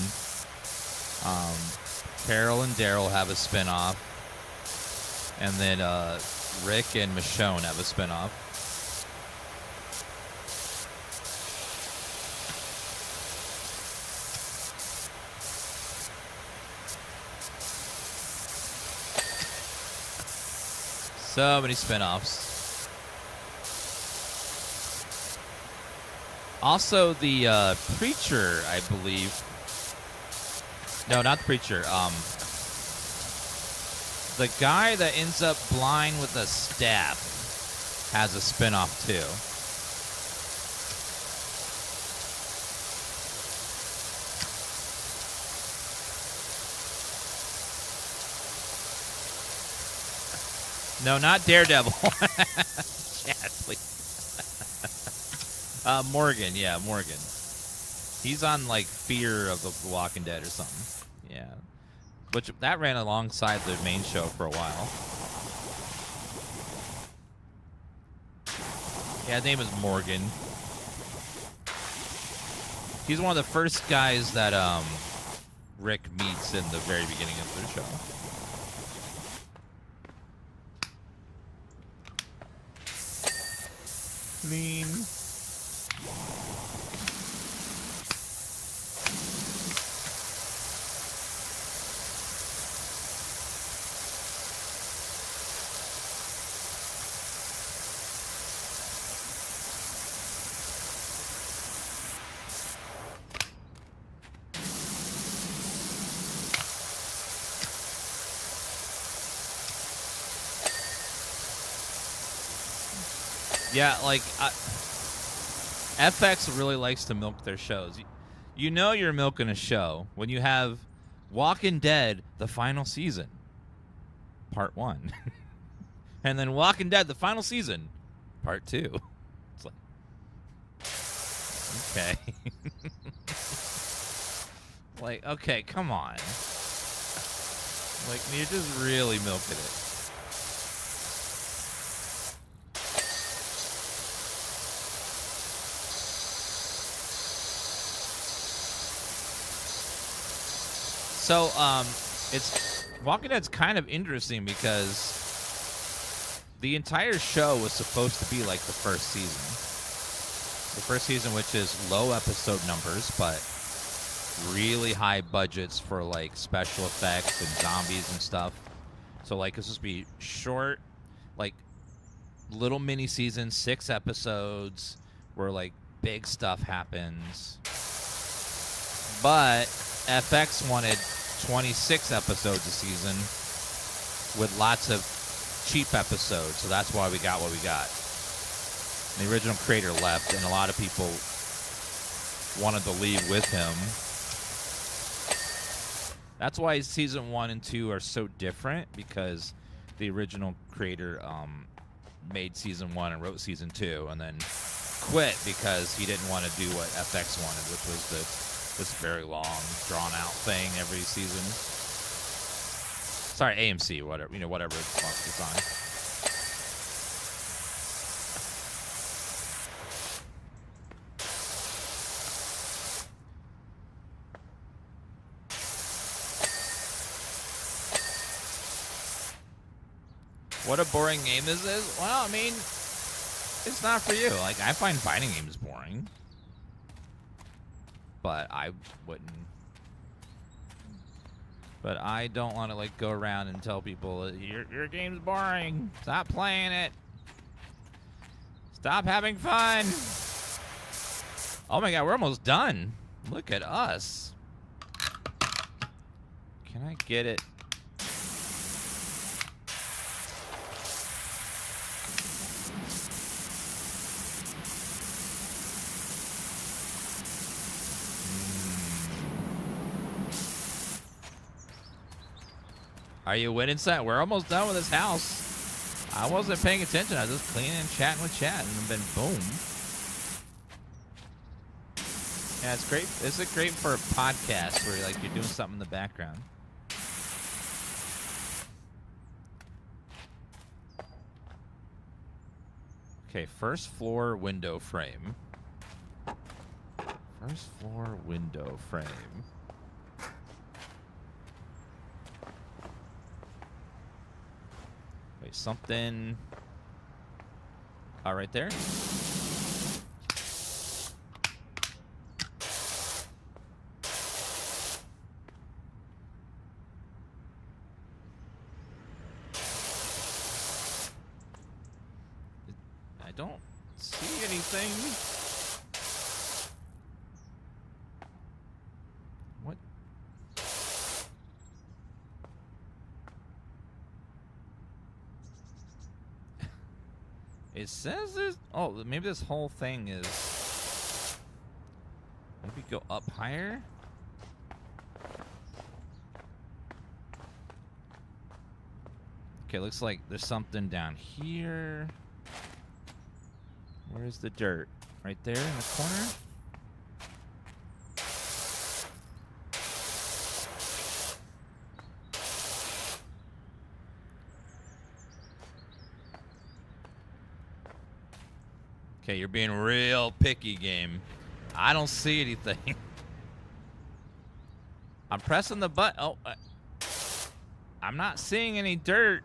Carol and Daryl have a spinoff, and then Rick and Michonne have a spinoff. So many spinoffs. Also, the Preacher, I believe. No, not the Preacher. The guy that ends up blind with a staff has a spinoff too. No, not Daredevil. Chad, please. Morgan, yeah, Morgan. He's on, like, Fear of the Walking Dead or something. Yeah. Which, that ran alongside the main show for a while. Yeah, his name is Morgan. He's one of the first guys that, Rick meets in the very beginning of the show. Clean. Yeah, like FX really likes to milk their shows. You know you're milking a show when you have Walking Dead, the final season, part 1. And then Walking Dead, the final season, part 2. It's like, okay. Like, okay, come on. Like, you're just really milking it. So, it's Walking Dead's kind of interesting because the entire show was supposed to be like the first season. The first season, which is low episode numbers, but really high budgets for like special effects and zombies and stuff. So, like, this would be short, like little mini seasons, 6 episodes, where like big stuff happens. But FX wanted 26 episodes a season with lots of cheap episodes, so that's why we got what we got. And the original creator left, and a lot of people wanted to leave with him. That's why season 1 and 2 are so different, because the original creator made season 1 and wrote season 2, and then quit because he didn't want to do what FX wanted, which was this very long, drawn-out thing every season. Sorry, AMC, whatever it's on. What a boring game is this? Well, I mean, it's not for you. Like, I find fighting games boring. But I wouldn't. But I don't want to like go around and tell people your game's boring. Stop playing it. Stop having fun. Oh my God, we're almost done. Look at us. Can I get it? Are you winning, set? We're almost done with this house. I wasn't paying attention. I was just cleaning and chatting with chat, and then boom. Yeah, it's great. This is great for a podcast where like you're doing something in the background. Okay, first floor window frame. First floor window frame. Wait, something. Oh, right there. I don't see anything. What? It says this. Oh, maybe this whole thing is. Maybe go up higher. Okay, looks like there's something down here. Where's the dirt? Right there in the corner? Okay, you're being real picky, game. I don't see anything. I'm pressing the button. Oh, I'm not seeing any dirt.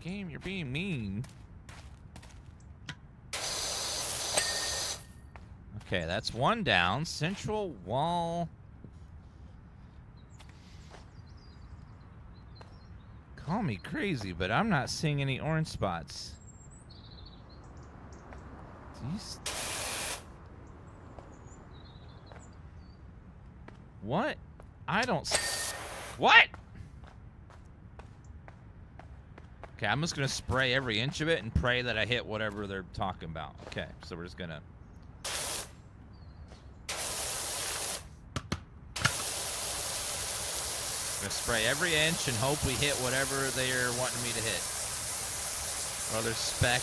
Game, you're being mean. Okay, that's one down. Central wall. Call me crazy, but I'm not seeing any orange spots. These... What? I don't... What? Okay, I'm just going to spray every inch of it and pray that I hit whatever they're talking about. Okay, so we're just going to... spray every inch and hope we hit whatever they're wanting me to hit. Or their spec.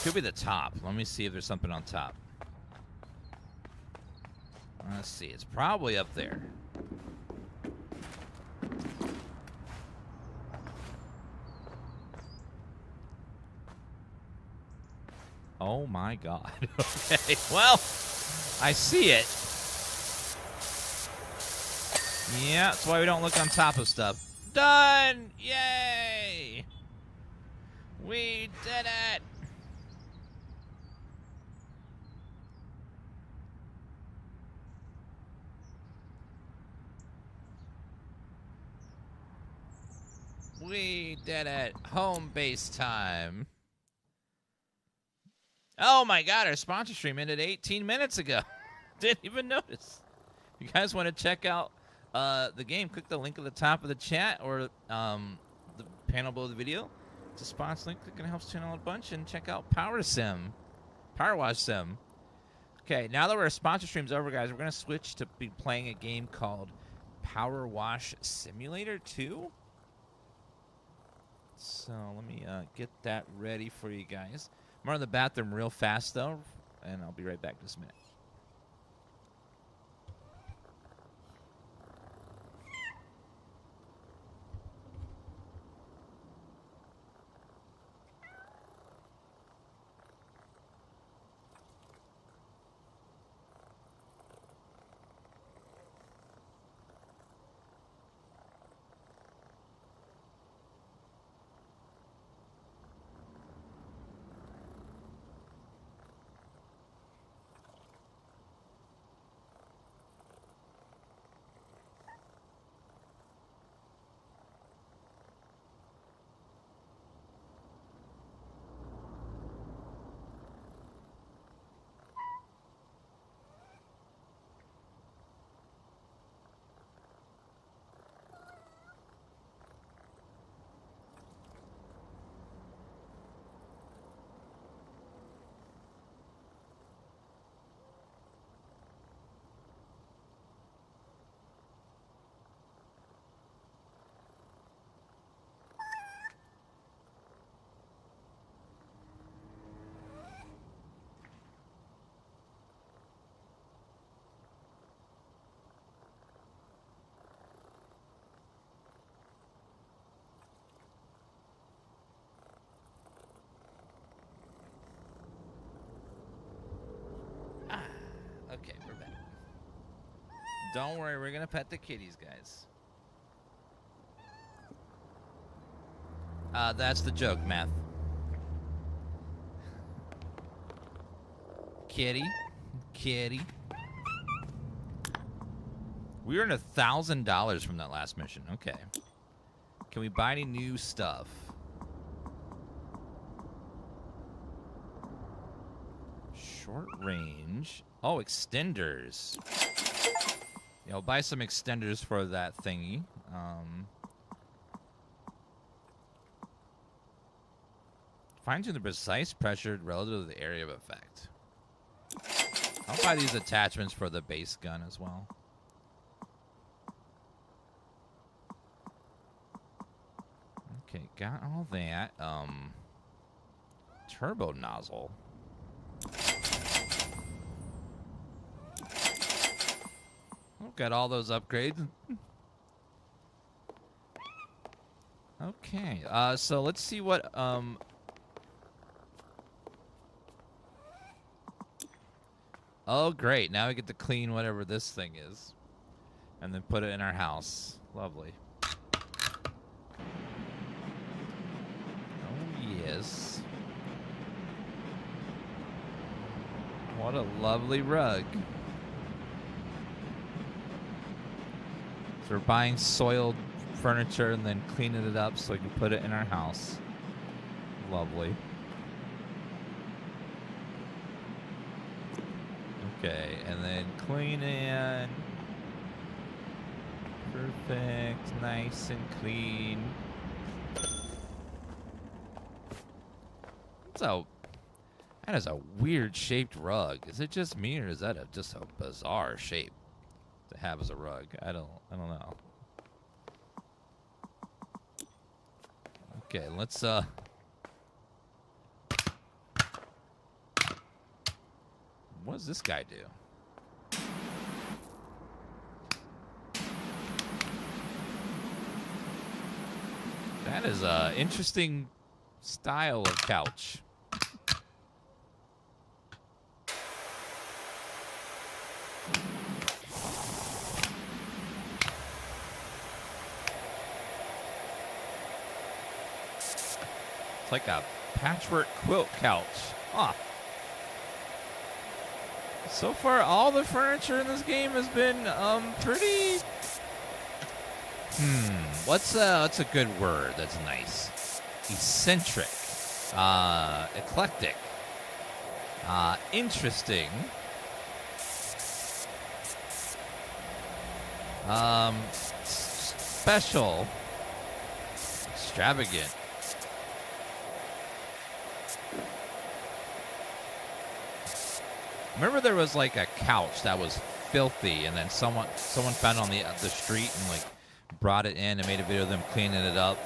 Could be the top. Let me see if there's something on top. Let's see. It's probably up there. Oh my God. Okay, well, I see it. Yeah, that's why we don't look on top of stuff. Done! Yay! We did it! We did it. Home base time. Oh my God, our sponsor stream ended 18 minutes ago. Didn't even notice. If you guys want to check out the game, click the link at the top of the chat or the panel below the video. It's a sponsor link. Click and it helps channel out a bunch. And check out PowerWash Sim. Okay, now that our sponsor stream's over, guys, we're going to switch to be playing a game called PowerWash Simulator 2. So let me get that ready for you guys. I'm going to the bathroom real fast, though, and I'll be right back in just a minute. Okay, we're back. Don't worry, we're gonna pet the kitties, guys. That's the joke, Math. Kitty. Kitty. We earned $1,000 from that last mission. Okay. Can we buy any new stuff? Short range. Oh, extenders. Yeah, I'll buy some extenders for that thingy. Fine-tune the precise pressure relative to the area of effect. I'll buy these attachments for the base gun as well. Okay, got all that. Turbo nozzle. Got all those upgrades. Okay. So let's see what Oh, great. Now we get to clean whatever this thing is. And then put it in our house. Lovely. Oh, yes. What a lovely rug. So we're buying soiled furniture and then cleaning it up so we can put it in our house. Lovely. Okay, and then clean it. Perfect, nice and clean. That is a weird shaped rug. Is it just me, or is that just a bizarre shape to have as a rug? I don't know. Okay, let's what does this guy do? That is a interesting style of couch. It's like a patchwork quilt couch. Huh. So far, all the furniture in this game has been pretty. What's a good word that's nice? Eccentric, eclectic, interesting, special, extravagant. Remember there was like a couch that was filthy, and then someone found it on the street and like brought it in and made a video of them cleaning it up.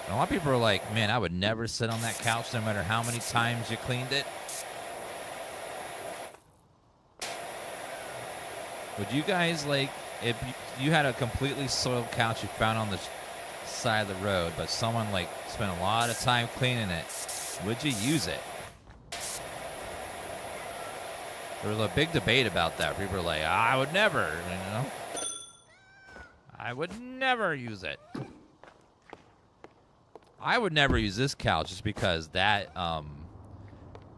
And a lot of people are like, man, I would never sit on that couch no matter how many times you cleaned it. Would you guys, like, if you had a completely soiled couch you found on the side of the road, but someone like spent a lot of time cleaning it, would you use it? There was a big debate about that. People were like, I would never, you know? I would never use it. I would never use this couch just because that,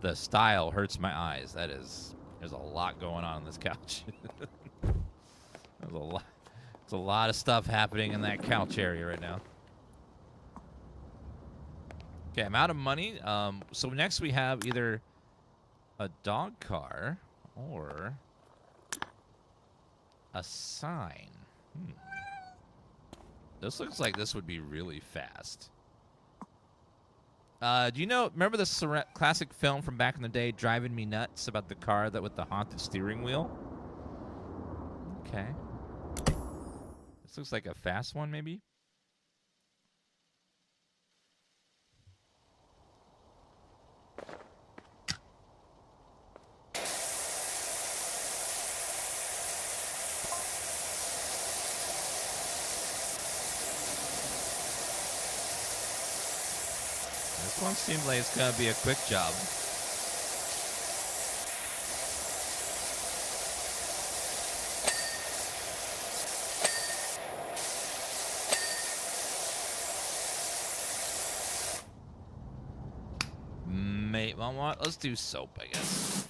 the style hurts my eyes. There's a lot going on this couch. There's a lot of stuff happening in that couch area right now. Okay, I'm out of money. So next we have either a dog car or a sign. This looks like this would be really fast. Do you remember the classic film from back in the day, Driving Me Nuts, about the car with the haunted steering wheel? Okay. This looks like a fast one, maybe? This one seems like it's going to be a quick job. Well, let's do soap, I guess.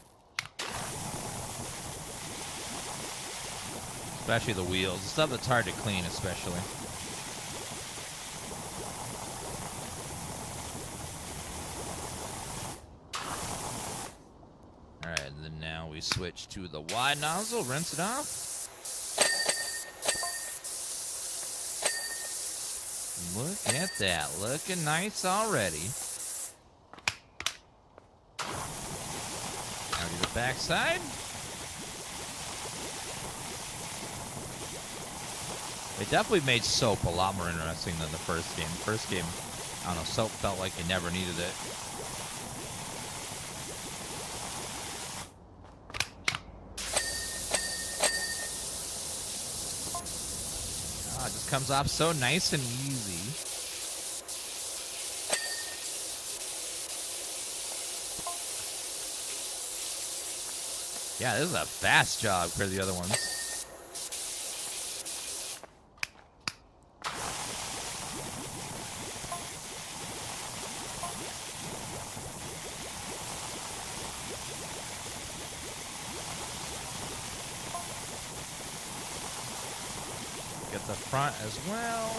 Especially the wheels. The stuff that's hard to clean, especially. Alright, and then now we switch to the wide nozzle, rinse it off. Look at that, looking nice already. Now to the back side. It definitely made soap a lot more interesting than the first game. The first game, I don't know, soap felt like you never needed it. It just comes off so nice and easy. Yeah, this is a fast job for the other ones. Get the front as well.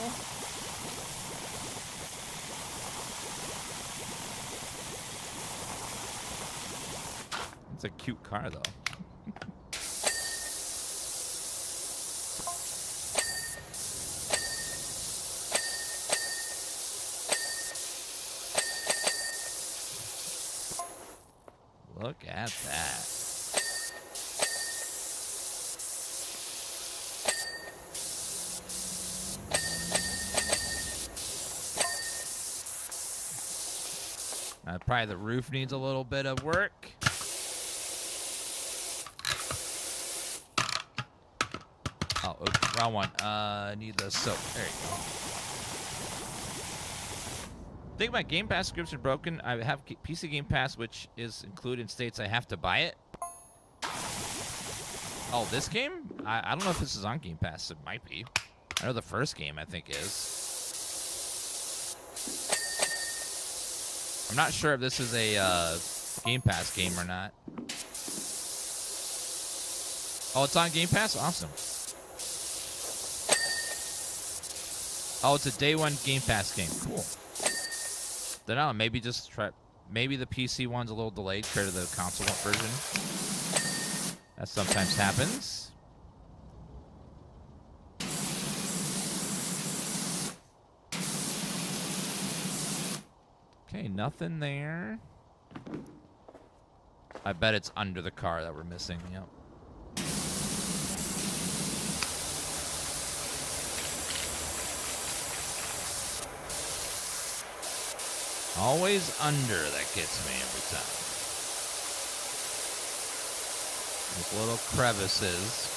It's a cute car, though. Look at that. Probably the roof needs a little bit of work. Oh, oops, wrong one. Need the soap. There you go. I think my Game Pass subscription broken. I have PC Game Pass, which is included in states I have to buy it. Oh, this game? I don't know if this is on Game Pass. It might be. I know the first game, I think, is. I'm not sure if this is a Game Pass game or not. Oh, it's on Game Pass? Awesome. Oh, it's a day one Game Pass game. Cool. Then I don't know, maybe just try. Maybe the PC one's a little delayed compared to the console version. That sometimes happens. Okay, nothing there. I bet it's under the car that we're missing. Yep. Always under that gets me every time. Those little crevices.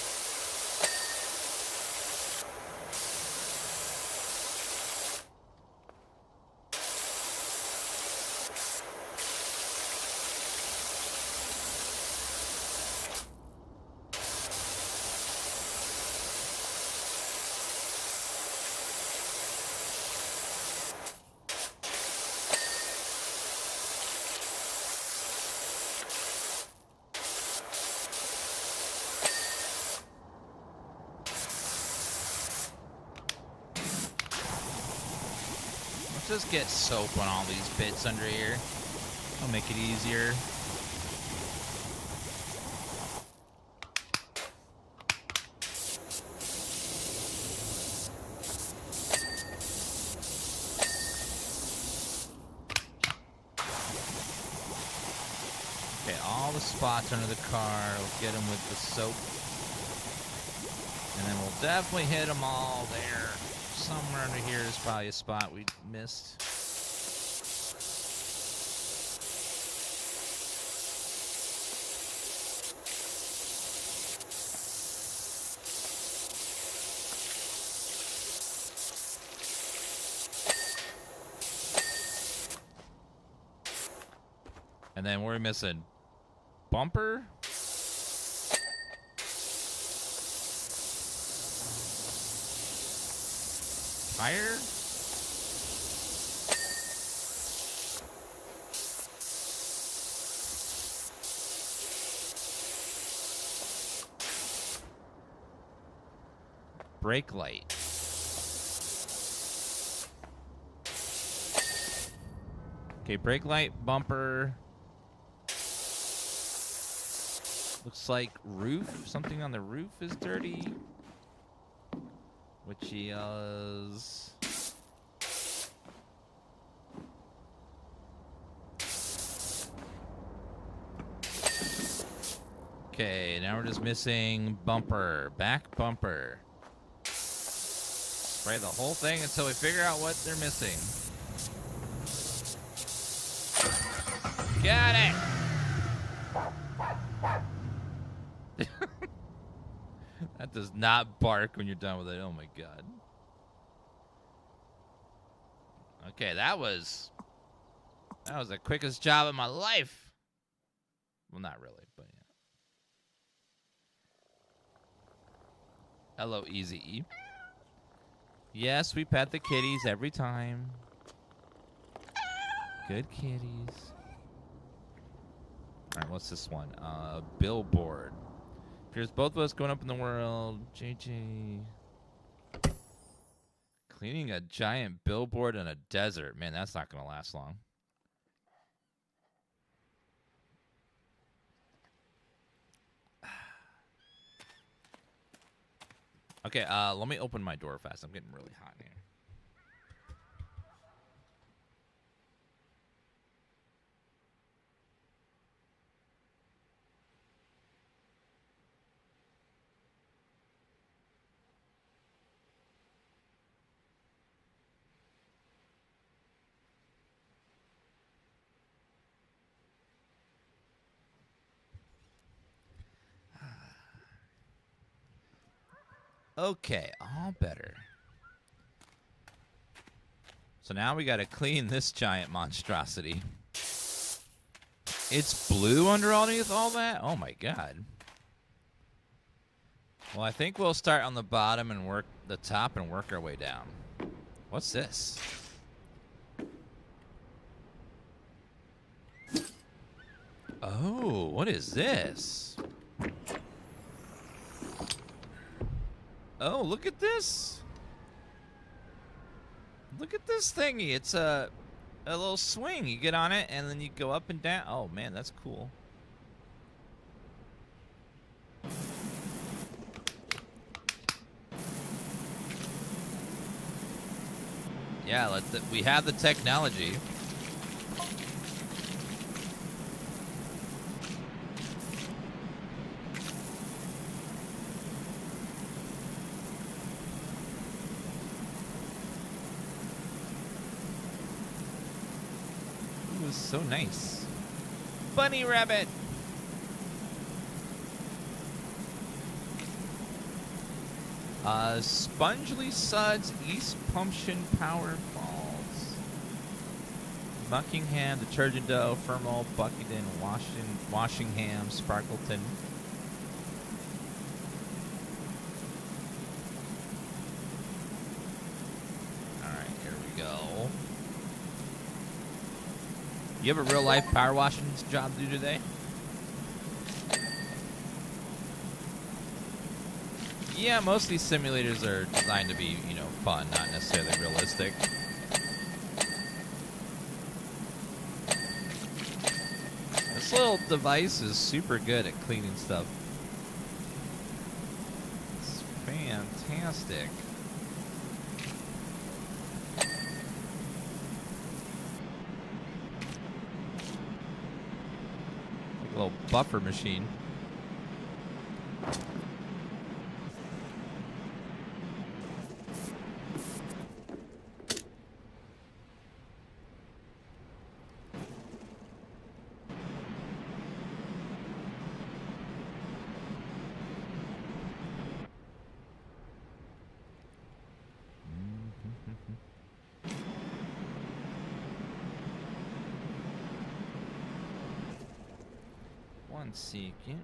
Just get soap on all these bits under here. I'll make it easier. Okay, all the spots under the car. We'll get them with the soap. And then we'll definitely hit them all there. Somewhere under here is probably a spot we missed. And then we're missing bumper. Tire? Brake light. Okay, brake light, bumper. Looks like roof. Something on the roof is dirty. Which is... Okay, now we're just missing bumper. Back bumper. Spray the whole thing until we figure out what they're missing. Got it! That does not bark when you're done with it. Oh my god. Okay, that was the quickest job of my life. Well, not really, but yeah. Hello, Easy. Yes, we pet the kitties every time. Good kitties. All right, what's this one? Billboard. Here's both of us going up in the world. JJ. Cleaning a giant billboard in a desert. Man, that's not going to last long. Okay, let me open my door fast. I'm getting really hot in here. Okay, all better. So now we got to clean this giant monstrosity. It's blue underneath all that? Oh my god. Well, I think we'll start on the bottom and work the top and work our way down. What's this? Oh, what is this? Oh, look at this. Look at this thingy. It's a little swing. You get on it, and then you go up and down. Oh, man, that's cool. Yeah, we have the technology. So nice. Bunny rabbit. Spongely Suds, East Pumpkin Power Falls. Buckingham, Detergent Dough, Fermal, Buckington, Washingham, Sparkleton. Alright, here we go. You have a real life power washing job to do today? Yeah, most of these simulators are designed to be, you know, fun, not necessarily realistic. This little device is super good at cleaning stuff. It's fantastic. Like a little buffer machine. One second.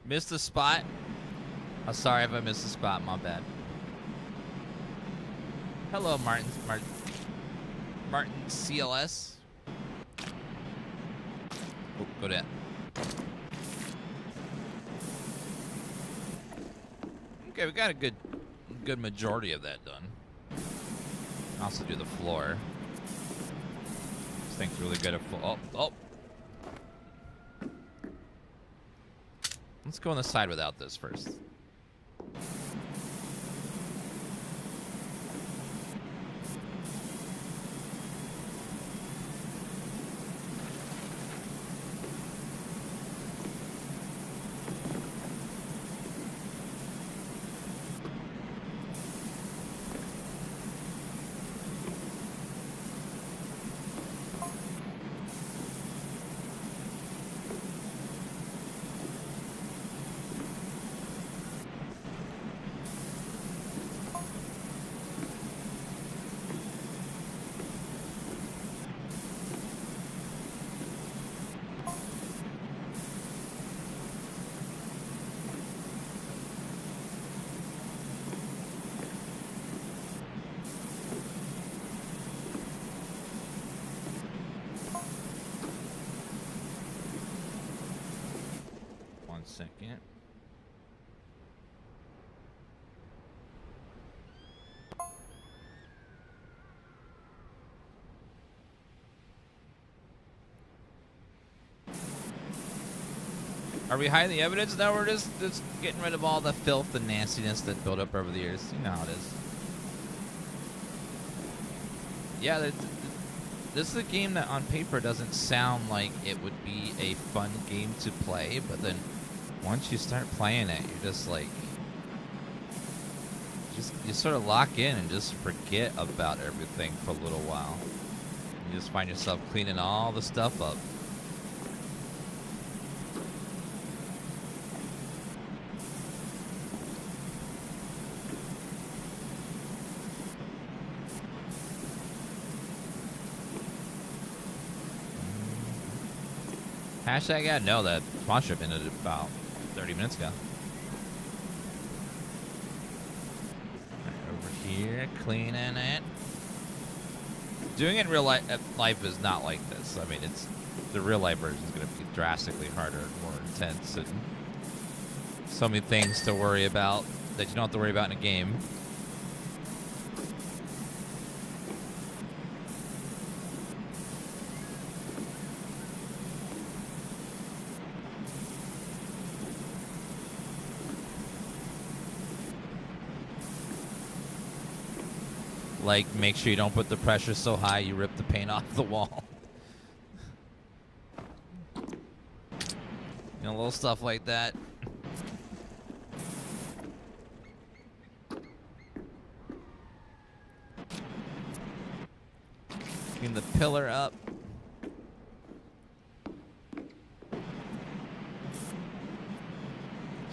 Missed the spot. I'm sorry if I missed the spot. My bad. Hello, Martin CLS. Oh, go down. Okay, we got a good majority of that done. Also do the floor. This thing's really good at oh. Let's go on the side without this first. 1 second. Are we hiding the evidence? No, we're just getting rid of all the filth and nastiness that built up over the years. You know how it is. Yeah, this is a game that on paper doesn't sound like it would be a fun game to play, but then once you start playing it, you're just like, you sort of lock in and just forget about everything for a little while. You just find yourself cleaning all the stuff up. Hashtag, yeah, no, that sponsorship ended about 30 minutes ago. Right, over here, cleaning it. Doing it in real life is not like this. I mean, the real life version is going to be drastically harder and more intense, and so many things to worry about that you don't have to worry about in a game. Like, make sure you don't put the pressure so high you rip the paint off the wall. You know, little stuff like that. Clean the pillar up. This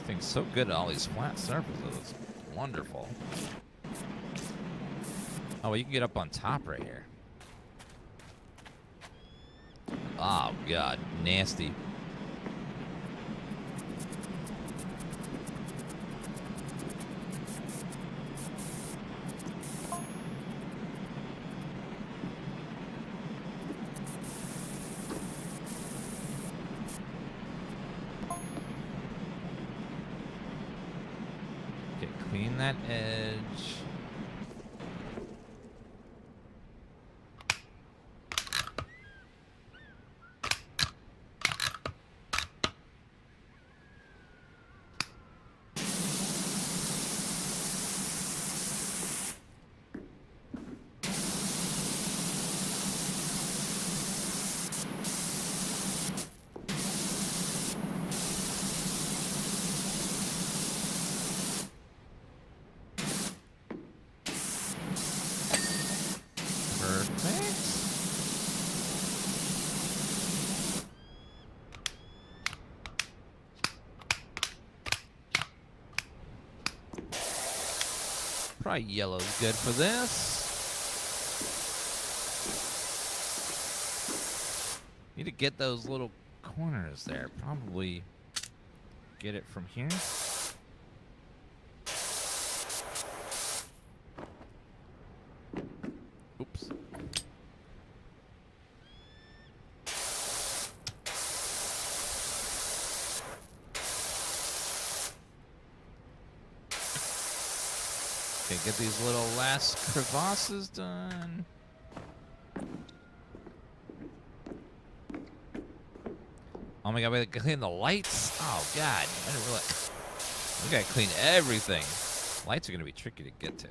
thing's so good at all these flat surfaces. It's wonderful. Oh, well, you can get up on top right here. Oh, God. Nasty. Okay, clean that edge. Probably yellow's good for this. Need to get those little corners there. Probably get it from here. Oops. Okay, get these little last crevasses done. Oh my God, we gotta clean the lights? Oh God, I didn't realize. We gotta clean everything. Lights are gonna be tricky to get to.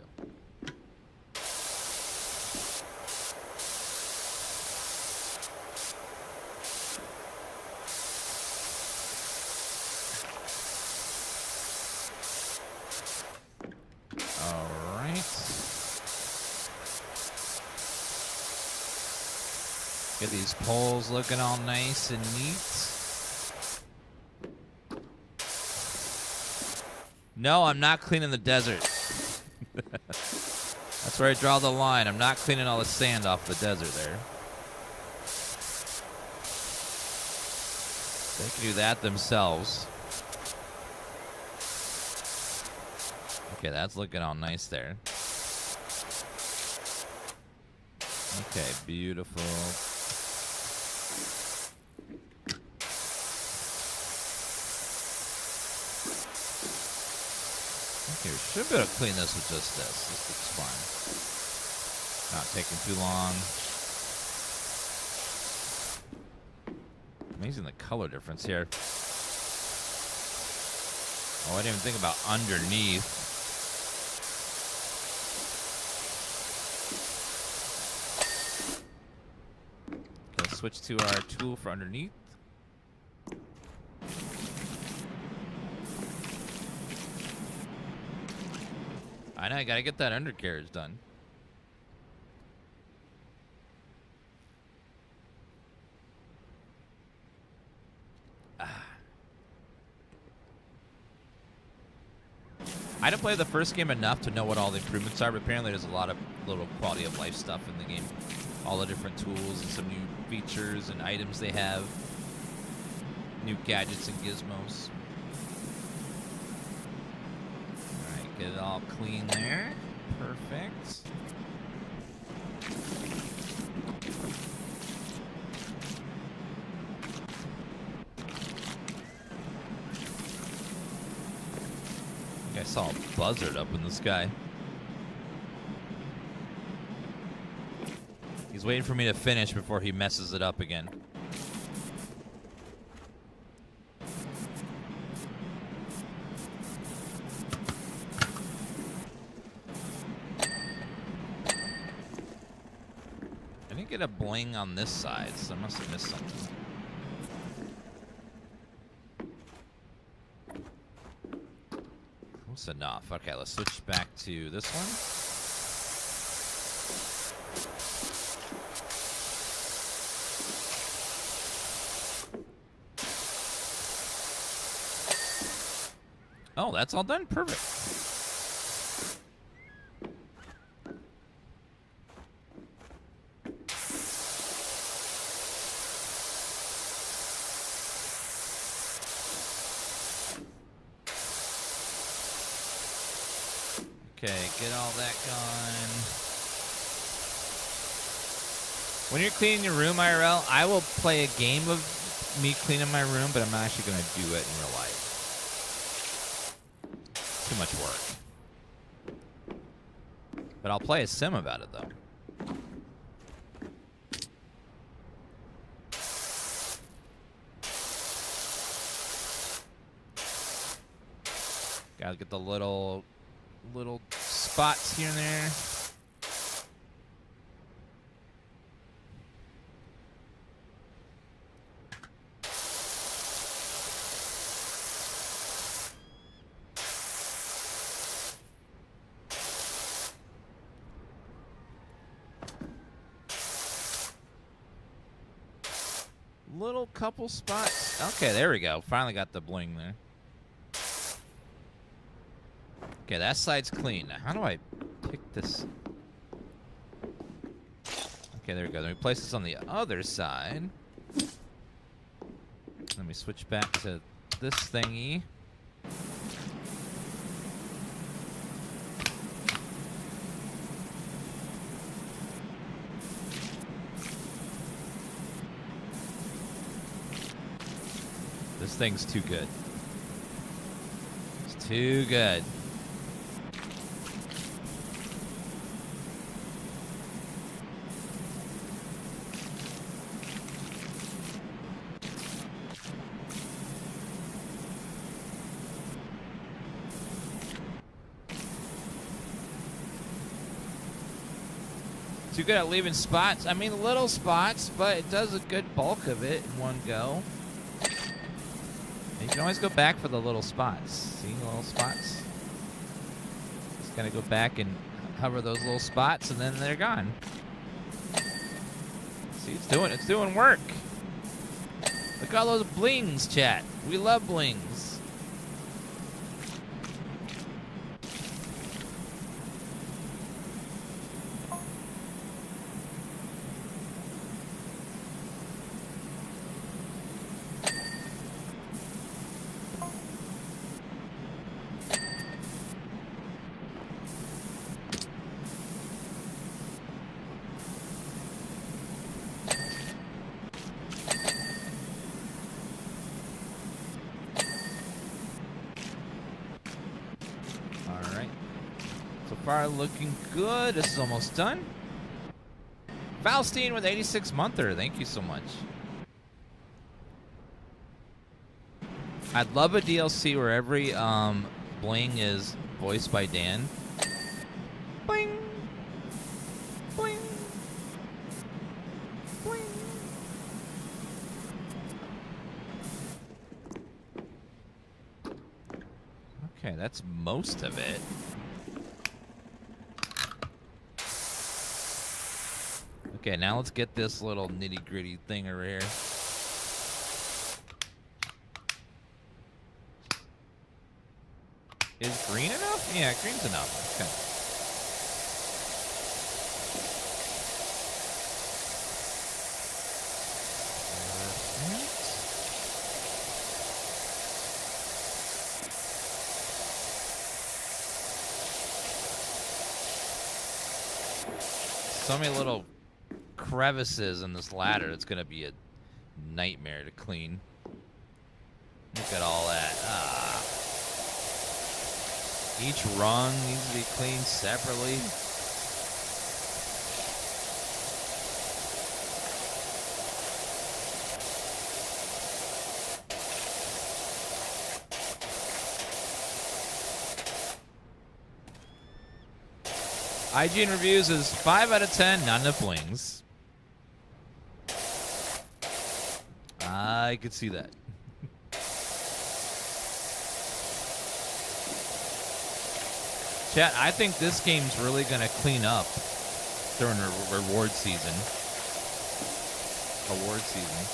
Get these poles looking all nice and neat. No, I'm not cleaning the desert. That's where I draw the line. I'm not cleaning all the sand off the desert there. They can do that themselves. Okay, that's looking all nice there. Okay, beautiful. Okay, we should be able to clean this with just this. This looks fine. Not taking too long. Amazing the color difference here. Oh, I didn't even think about underneath. Let's switch to our tool for underneath. I know, I gotta get that undercarriage done. I didn't play the first game enough to know what all the improvements are, but apparently there's a lot of little quality of life stuff in the game. All the different tools and some new features and items they have. New gadgets and gizmos. Alright, get it all clean there. Perfect. I saw a buzzard up in the sky. He's waiting for me to finish before he messes it up again. I didn't get a bling on this side, so I must have missed something. Close enough. Okay, let's switch back to this one. Oh, that's all done? Perfect. Okay, get all that gone. When you're cleaning your room, IRL, I will play a game of me cleaning my room, but I'm not actually going to do it in real life. Too much work. But I'll play a sim about it, though. Gotta get the little spots here and there. Little couple spots. Okay, there we go. Finally got the bling there. Okay, that side's clean. Now, how do I pick this? Okay, there we go. Then we place this on the other side. Let me switch back to this thingy. This thing's too good. It's too good. Too good at leaving spots. I mean, little spots, but it does a good bulk of it in one go. You can always go back for the little spots. See the little spots? Just gotta go back and hover those little spots, and then they're gone. See, it's doing work. Look at all those blings, chat. We love blings. far looking good. This is almost done. Valstein with 86 monther. Thank you so much. I'd love a DLC where every bling is voiced by Dan. Bling. Bling. Bling. Okay, that's most of it. Okay, now let's get this little nitty-gritty thing over here. Is green enough? Yeah, green's enough. Okay. So many little crevices in this ladder. It's going to be a nightmare to clean. Look at all that. Each rung needs to be cleaned separately. IGN reviews is 5 out of 10, not enough wings. I could see that. Chat, I think this game's really going to clean up during reward season. Award season.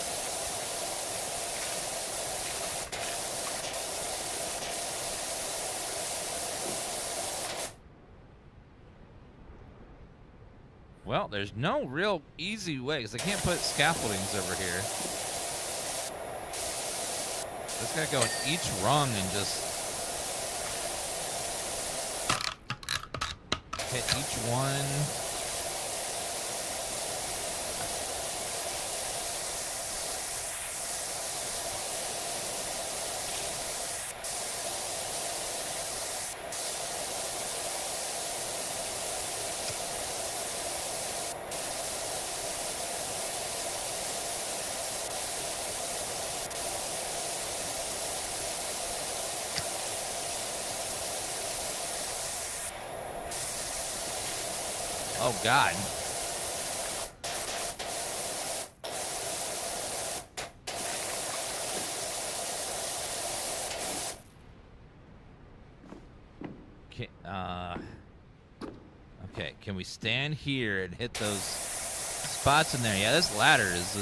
Well, there's no real easy way, because I can't put scaffoldings over here. Just gotta go in each rung and just hit each one. Oh, God. Okay, can we stand here and hit those spots in there? Yeah, this ladder is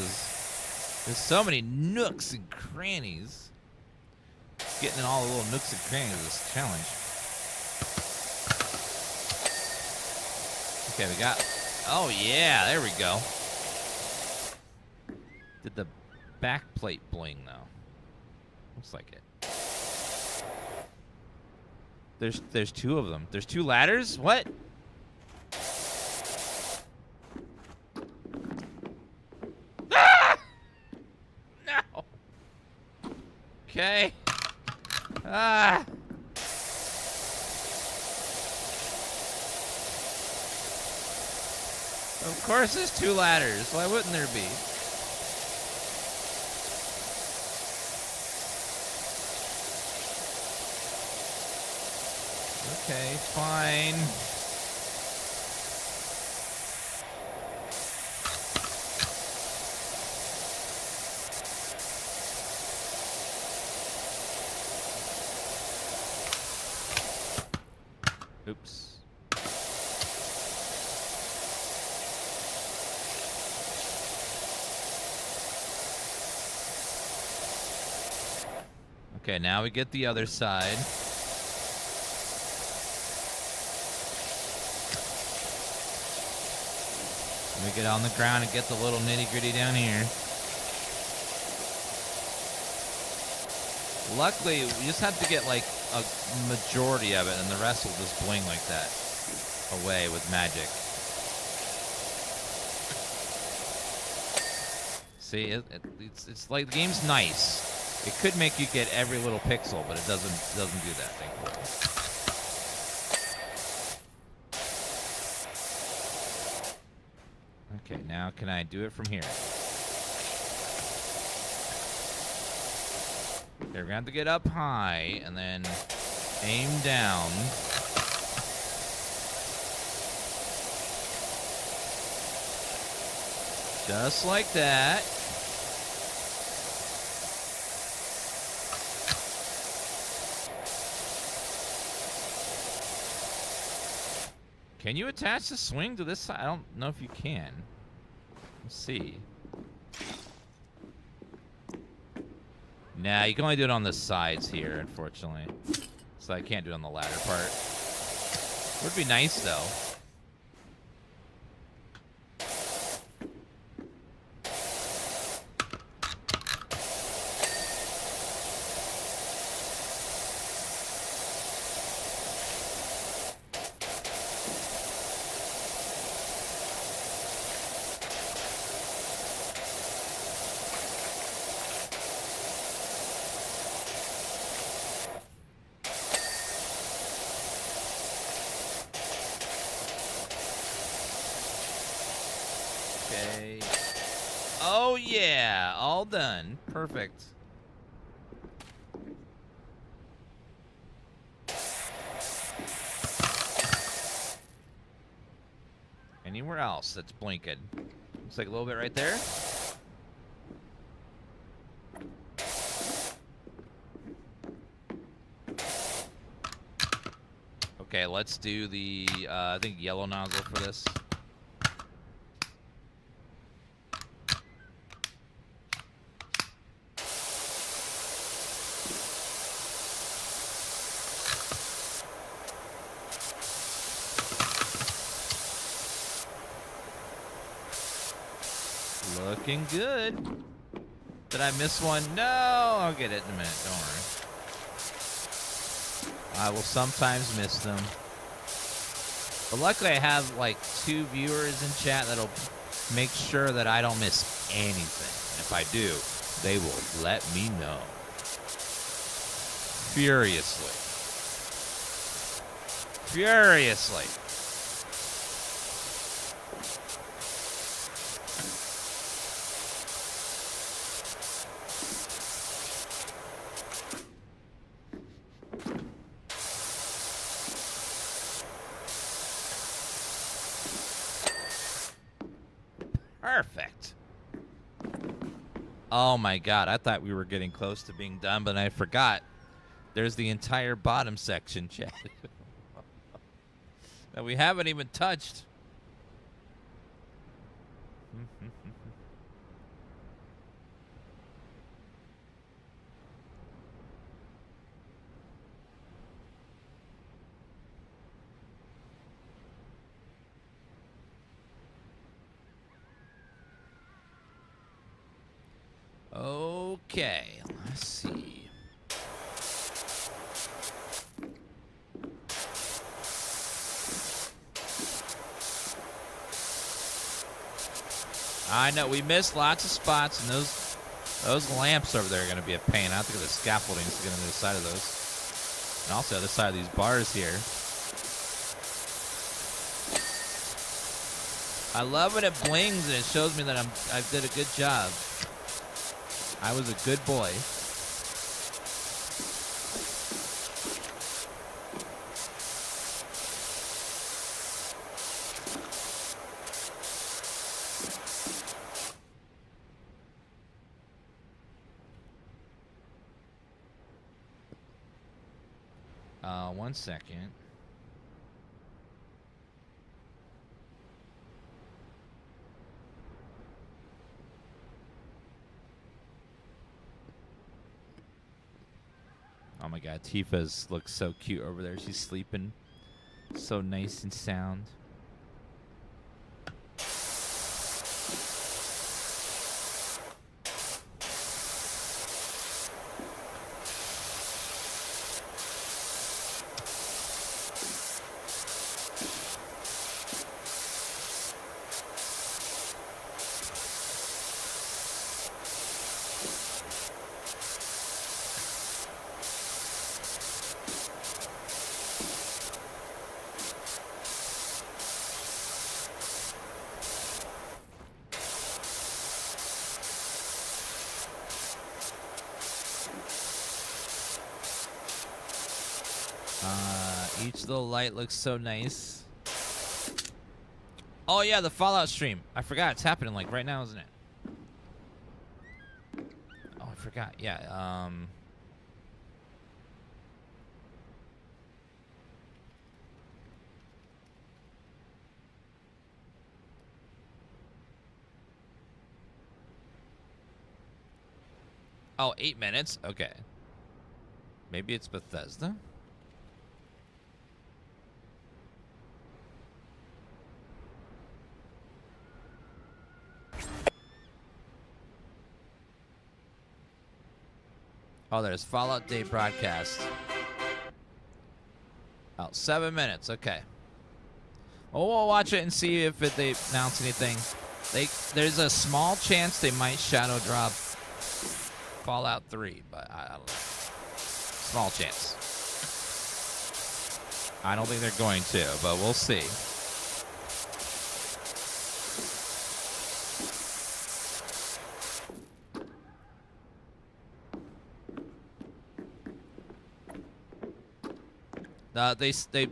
there's so many nooks and crannies. Getting in all the little nooks and crannies is this challenge. Okay, we got... Oh, yeah, there we go. Did the back plate bling, though? Looks like it. There's two of them. There's two ladders? What? Ah! No! Okay. Ah! Of course there's two ladders. Why wouldn't there be? Okay, fine. Oops. Okay, now we get the other side. We get on the ground and get the little nitty-gritty down here. Luckily, we just have to get like a majority of it, and the rest will just bling like that away with magic. See, it's like the game's nice. It could make you get every little pixel, but it doesn't do that, thankfully. Okay, now can I do it from here? Okay, we're gonna have to get up high and then aim down. Just like that. Can you attach the swing to this side? I don't know if you can. Let's see. Nah, you can only do it on the sides here, unfortunately. So I can't do it on the ladder part. Would be nice, though. Okay. Oh, yeah. All done. Perfect. Anywhere else that's blinking? Looks like a little bit right there. Okay, let's do the, I think, yellow nozzle for this. Looking good. Did I miss one? No! I'll get it in a minute. Don't worry. I will sometimes miss them. But luckily I have like 2 viewers in chat that'll make sure that I don't miss anything. And if I do, they will let me know. Furiously. Furiously. Perfect. Oh my god, I thought we were getting close to being done, but I forgot. There's the entire bottom section, chat. that we haven't even touched. Okay, let's see. I know we missed lots of spots, and those lamps over there are going to be a pain. I have to get the scaffolding to get on the other side of those, and also the other side of these bars here. I love when it blings and it shows me that I did a good job. I was a good boy. One second. Oh my god, Tifa's looks so cute over there. She's sleeping so nice and sound. Each little light looks so nice. Oh yeah, the Fallout stream. I forgot it's happening like right now, isn't it? Oh, I forgot. Yeah. Oh, 8 minutes? Okay. Maybe it's Bethesda? Oh, there's Fallout Day broadcast. Oh, 7 minutes. Okay. Well, we'll watch it and see if they announce anything. There's a small chance they might shadow drop Fallout 3, but I don't know. Small chance. I don't think they're going to, but we'll see. They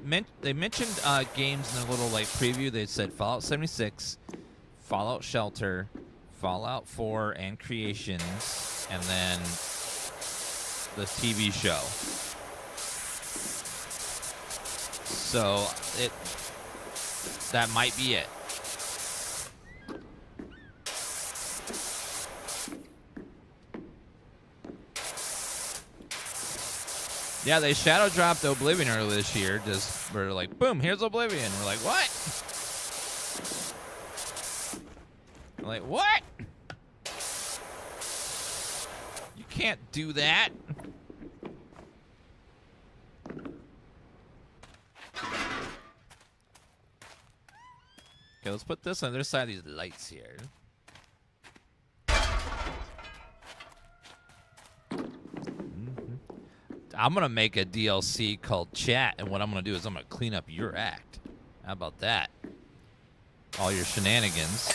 mentioned games in a little like preview. They said Fallout 76, Fallout Shelter, Fallout 4, and Creations, and then the TV show. So that might be it. Yeah, they shadow dropped Oblivion earlier this year. Just we're like, boom, here's Oblivion. We're like, what? We're like, what? You can't do that. Okay, let's put this on the other side of these lights here. I'm going to make a DLC called Chat, and what I'm going to do is I'm going to clean up your act. How about that? All your shenanigans.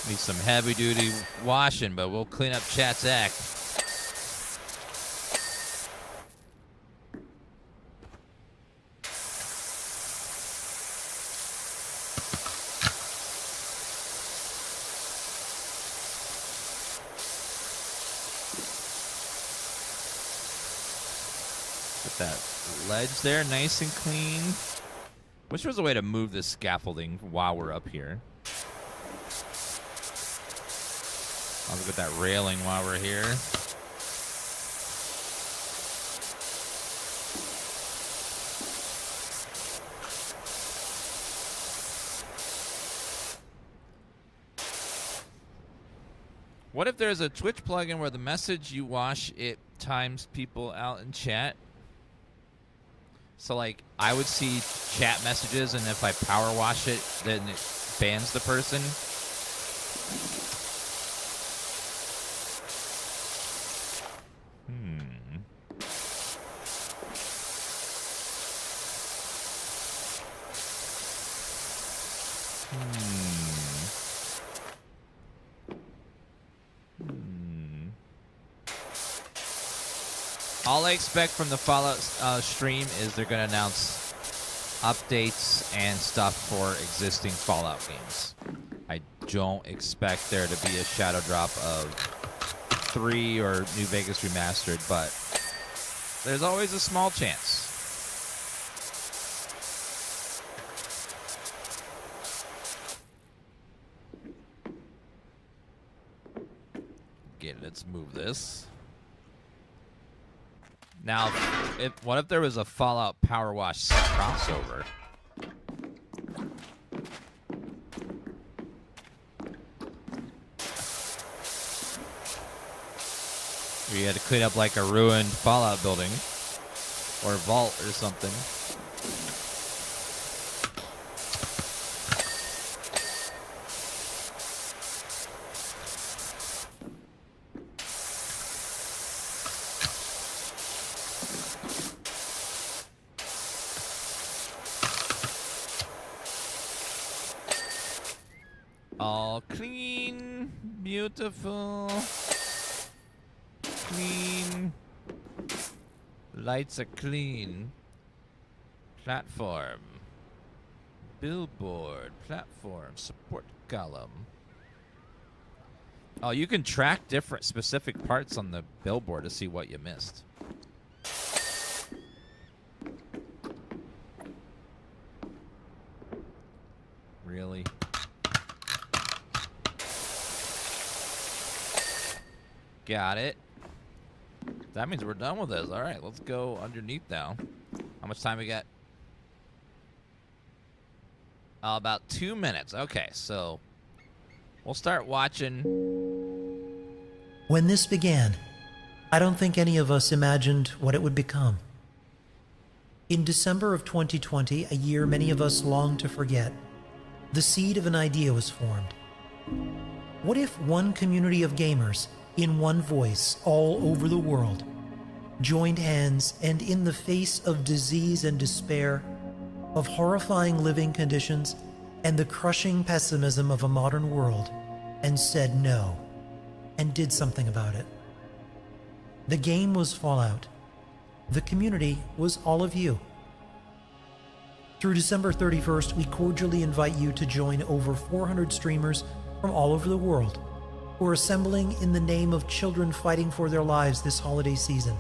Need some heavy-duty washing, but we'll clean up Chat's act. That ledge there, nice and clean. Wish there was a way to move this scaffolding while we're up here. I'll look at that railing while we're here. What if there's a Twitch plugin where the message you wash, it times people out in chat? So, like, I would see chat messages, and if I power wash it, then it bans the person. All I expect from the Fallout stream is they're going to announce updates and stuff for existing Fallout games. I don't expect there to be a shadow drop of 3 or New Vegas Remastered, but there's always a small chance. Okay, let's move this. Now, what if there was a Fallout PowerWash crossover? Where you had to clean up like a ruined Fallout building or vault or something. All clean, beautiful, clean. Lights are clean. Platform. Billboard. Platform. Support column. Oh, you can track different specific parts on the billboard to see what you missed. Really? Got it. That means we're done with this. All right, let's go underneath now. How much time we got? About 2 minutes. Okay, so we'll start watching. When this began, I don't think any of us imagined what it would become. In December of 2020, a year many of us long to forget, the seed of an idea was formed. What if one community of gamers, in one voice all over the world, joined hands and in the face of disease and despair, of horrifying living conditions and the crushing pessimism of a modern world, and said no, and did something about it? The game was Fallout. The community was all of you. Through December 31st, we cordially invite you to join over 400 streamers from all over the world who are assembling in the name of children fighting for their lives this holiday season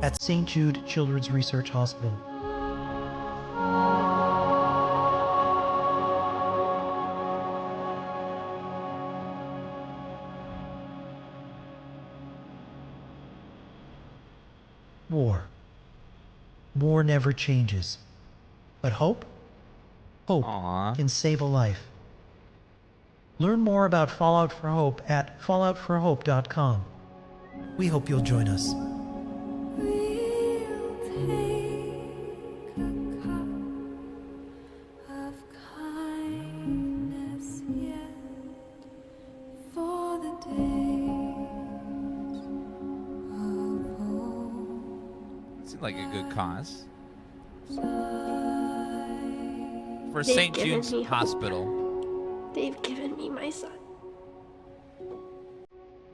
at St. Jude Children's Research Hospital. War never changes. But hope? Hope can save a life. Learn more about Fallout for Hope at falloutforhope.com. We hope you'll join us. We'll take a cup of kindness yet for the days of old. Seems like a good cause. For They've St. given Jude's me hope. Hospital. They've given me my son.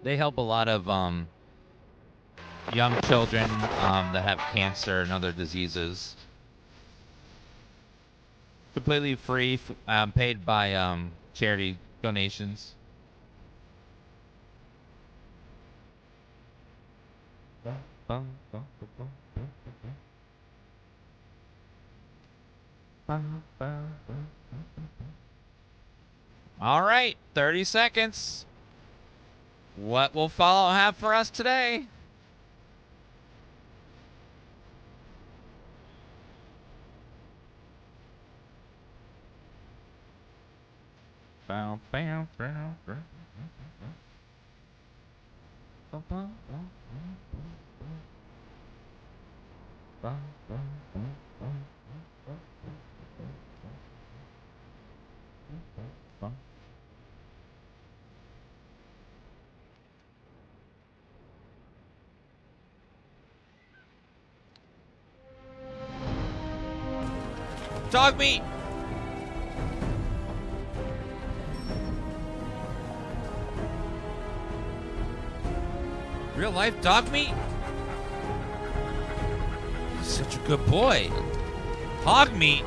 They help a lot of young children that have cancer and other diseases. Completely free, paid by charity donations. All right, 30 seconds. What will Fallout have for us today? Dog meat! Real life dog meat? He's such a good boy. Hog meat?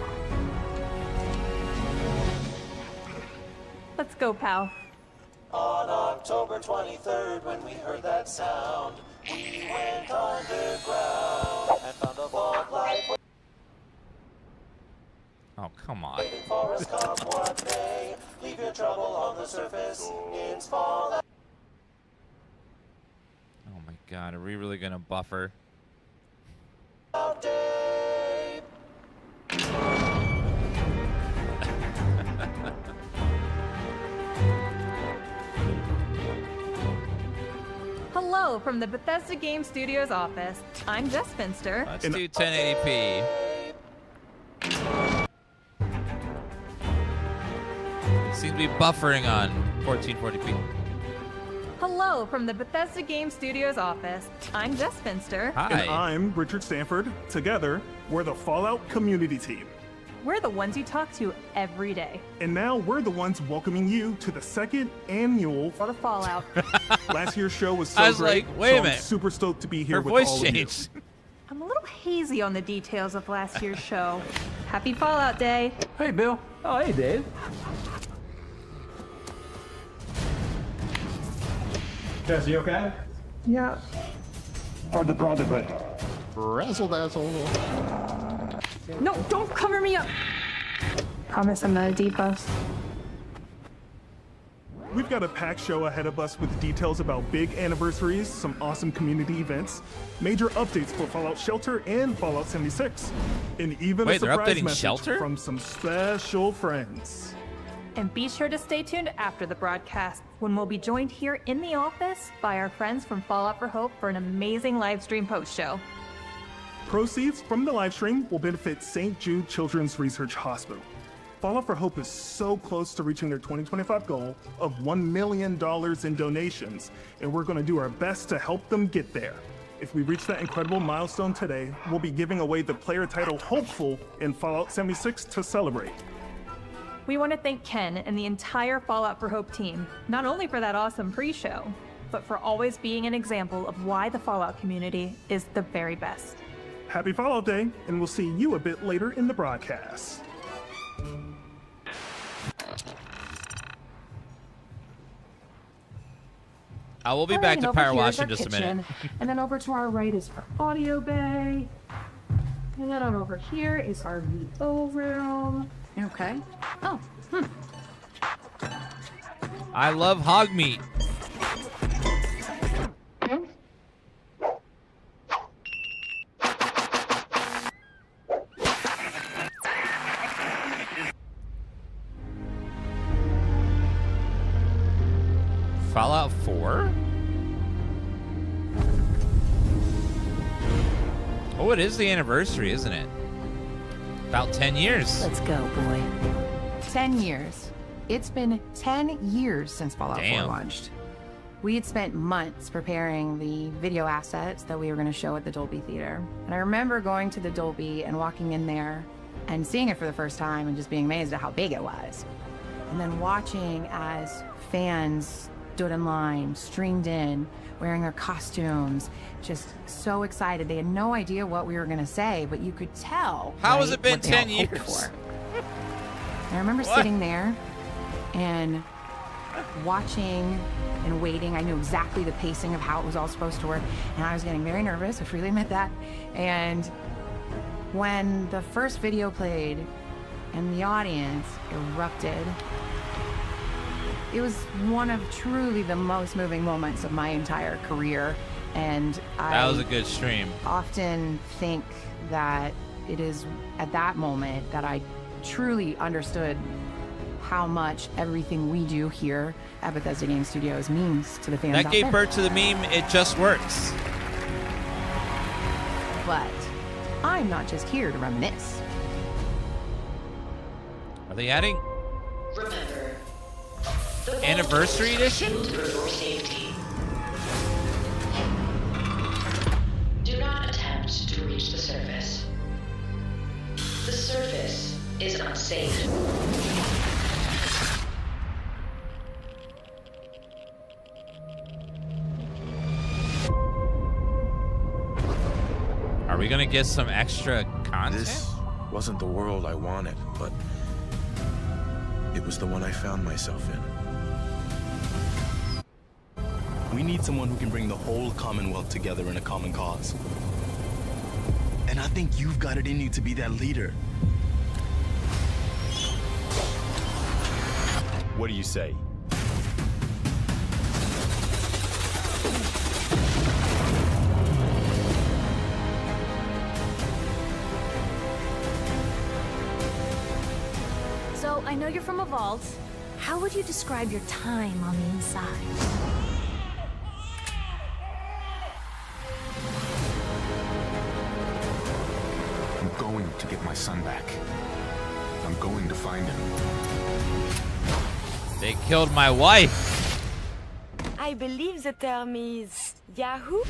Let's go, pal. On October 23rd, when we heard that sound, we went underground and found a vault life Oh, come on. waiting for us come one day. Leave your trouble on the surface, it's Fallout Oh my god, are we really gonna buffer? Day. Hello from the Bethesda Game Studios office. I'm Jess Finster. Let's do 1080p. It seems to be buffering on 1440p. Hello from the Bethesda Game Studios office. I'm Jess Finster. Hi. And I'm Richard Stanford. Together, we're the Fallout Community Team. we're the ones you talk to every day. And now we're the ones welcoming you to the second annual For the Fallout. Last year's show was so I was great. like, wait a so minute. I'm super stoked to be here Her with voice all of you. changed. I'm a little hazy on the details of last year's show. Happy Fallout Day. Hey, Bill. Oh, hey, Dave. Jesse, you okay? Yeah. How'd the Brotherhood? Razzle dazzle. No, don't cover me up. Promise I'm not a Teapot. We've got a packed show ahead of us with details about big anniversaries, some awesome community events, major updates for Fallout Shelter and Fallout 76, and even Wait, a they're surprise updating message Shelter? from some special friends. And be sure to stay tuned after the broadcast, when we'll be joined here in the office by our friends from Fallout for Hope for an amazing live stream post-show. Proceeds from the live stream will benefit St. Jude Children's Research Hospital. Fallout for Hope is so close to reaching their 2025 goal of $1 million in donations, and we're going to do our best to help them get there. If we reach that incredible milestone today, we'll be giving away the player title Hopeful in Fallout 76 to celebrate. We want to thank Ken and the entire Fallout for Hope team, not only for that awesome pre-show, but for always being an example of why the Fallout community is the very best. Happy Fallout Day, and we'll see you a bit later in the broadcast. I will be back to PowerWash in just a minute. And then over to our right is our audio bay. And then on over here is our VO room. Okay. Oh, I love hog meat. Fallout 4? Oh, it is the anniversary, isn't it? About 10 years. Let's go, boy. 10 years. It's been 10 years since Fallout 4 Damn. launched. We had spent months preparing the video assets that we were going to show at the Dolby Theater. And I remember going to the Dolby and walking in there and seeing it for the first time and just being amazed at how big it was. And then watching as fans stood in line, streamed in, wearing their costumes, just so excited. They had no idea what we were going to say, but you could tell. How has right, it been what they all 10 hoped years? for. I remember What? sitting there and watching and waiting. I knew exactly the pacing of how it was all supposed to work, and I was getting very nervous. I freely admit that. And when the first video played and the audience erupted, it was one of truly the most moving moments of my entire career. And That was a good stream. often think that it is at that moment that I truly understood how much everything we do here at Bethesda Game Studios means to the fans That out gave there. birth to the meme, it just works. But I'm not just here to reminisce. Are they adding Remember, Anniversary Edition? for safety. Do not attempt to reach the surface. The surface is unsafe. Are we gonna get some extra content? This wasn't the world I wanted, but it was the one I found myself in. We need someone who can bring the whole Commonwealth together in a common cause. And I think you've got it in you to be that leader. What do you say? So, I know you're from a vault. How would you describe your time on the inside? I'm going to get my son back. I'm going to find him. They killed my wife. I believe the term is Yahoo.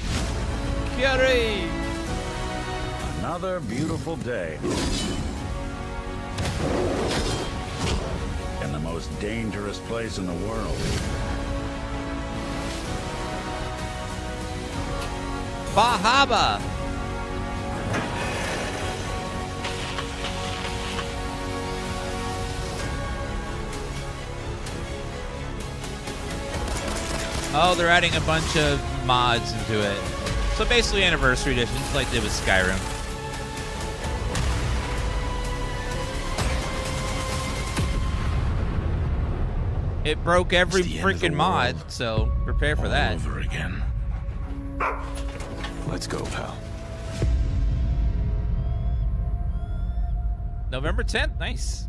Curie. Another beautiful day. In the most dangerous place in the world. Bahaba. Oh, they're adding a bunch of mods into it. So basically Anniversary Edition, like they did with Skyrim. It broke every freaking mod, so prepare for that. Over again. Let's go, pal. November 10th, nice.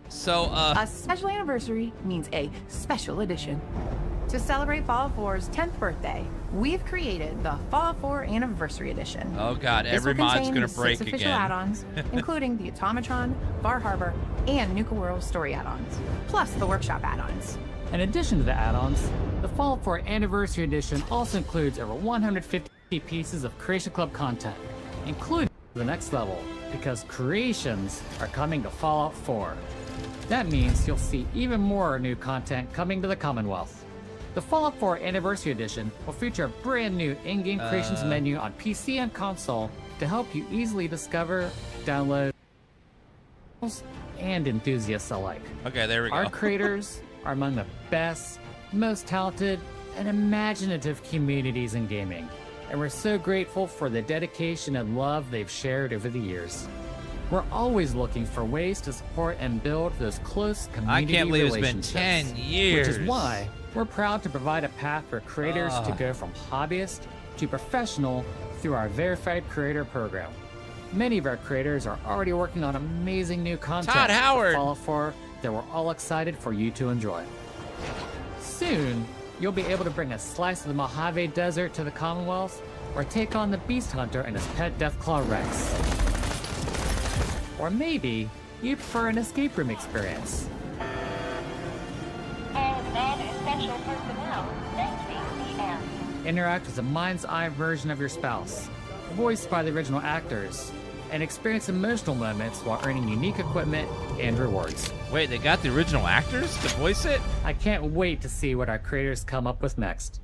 So, a special anniversary means a special edition. To celebrate Fallout 4's 10th birthday, we've created the Fallout 4 Anniversary Edition. Oh god, every mod's gonna break 6 official again. add-ons, including the Automatron, Bar Harbor, and Nuka World story add-ons, plus the Workshop add-ons. In addition to the add-ons, the Fallout 4 Anniversary Edition also includes over 150 pieces of Creation Club content, including the next level, because creations are coming to Fallout 4. That means you'll see even more new content coming to the Commonwealth. The Fallout 4 Anniversary Edition will feature a brand new in-game creations menu on PC and console to help you easily discover, download, and enthusiasts alike. Okay, there we go. Our creators are among the best, most talented, and imaginative communities in gaming, and we're so grateful for the dedication and love they've shared over the years. We're always looking for ways to support and build those close community relationships. I can't believe it's been 10 years. Which is why we're proud to provide a path for creators to go from hobbyist to professional through our Verified Creator program. Many of our creators are already working on amazing new content Todd Howard. for Fallout 4 that we're all excited for you to enjoy. Soon, you'll be able to bring a slice of the Mojave Desert to the Commonwealth or take on the Beast Hunter and his pet Deathclaw Rex. Or maybe you prefer an escape room experience. And non-essential personnel, safety the end. Interact with a mind's eye version of your spouse, voiced by the original actors, and experience emotional moments while earning unique equipment and rewards. Wait, they got the original actors to voice it? I can't wait to see what our creators come up with next.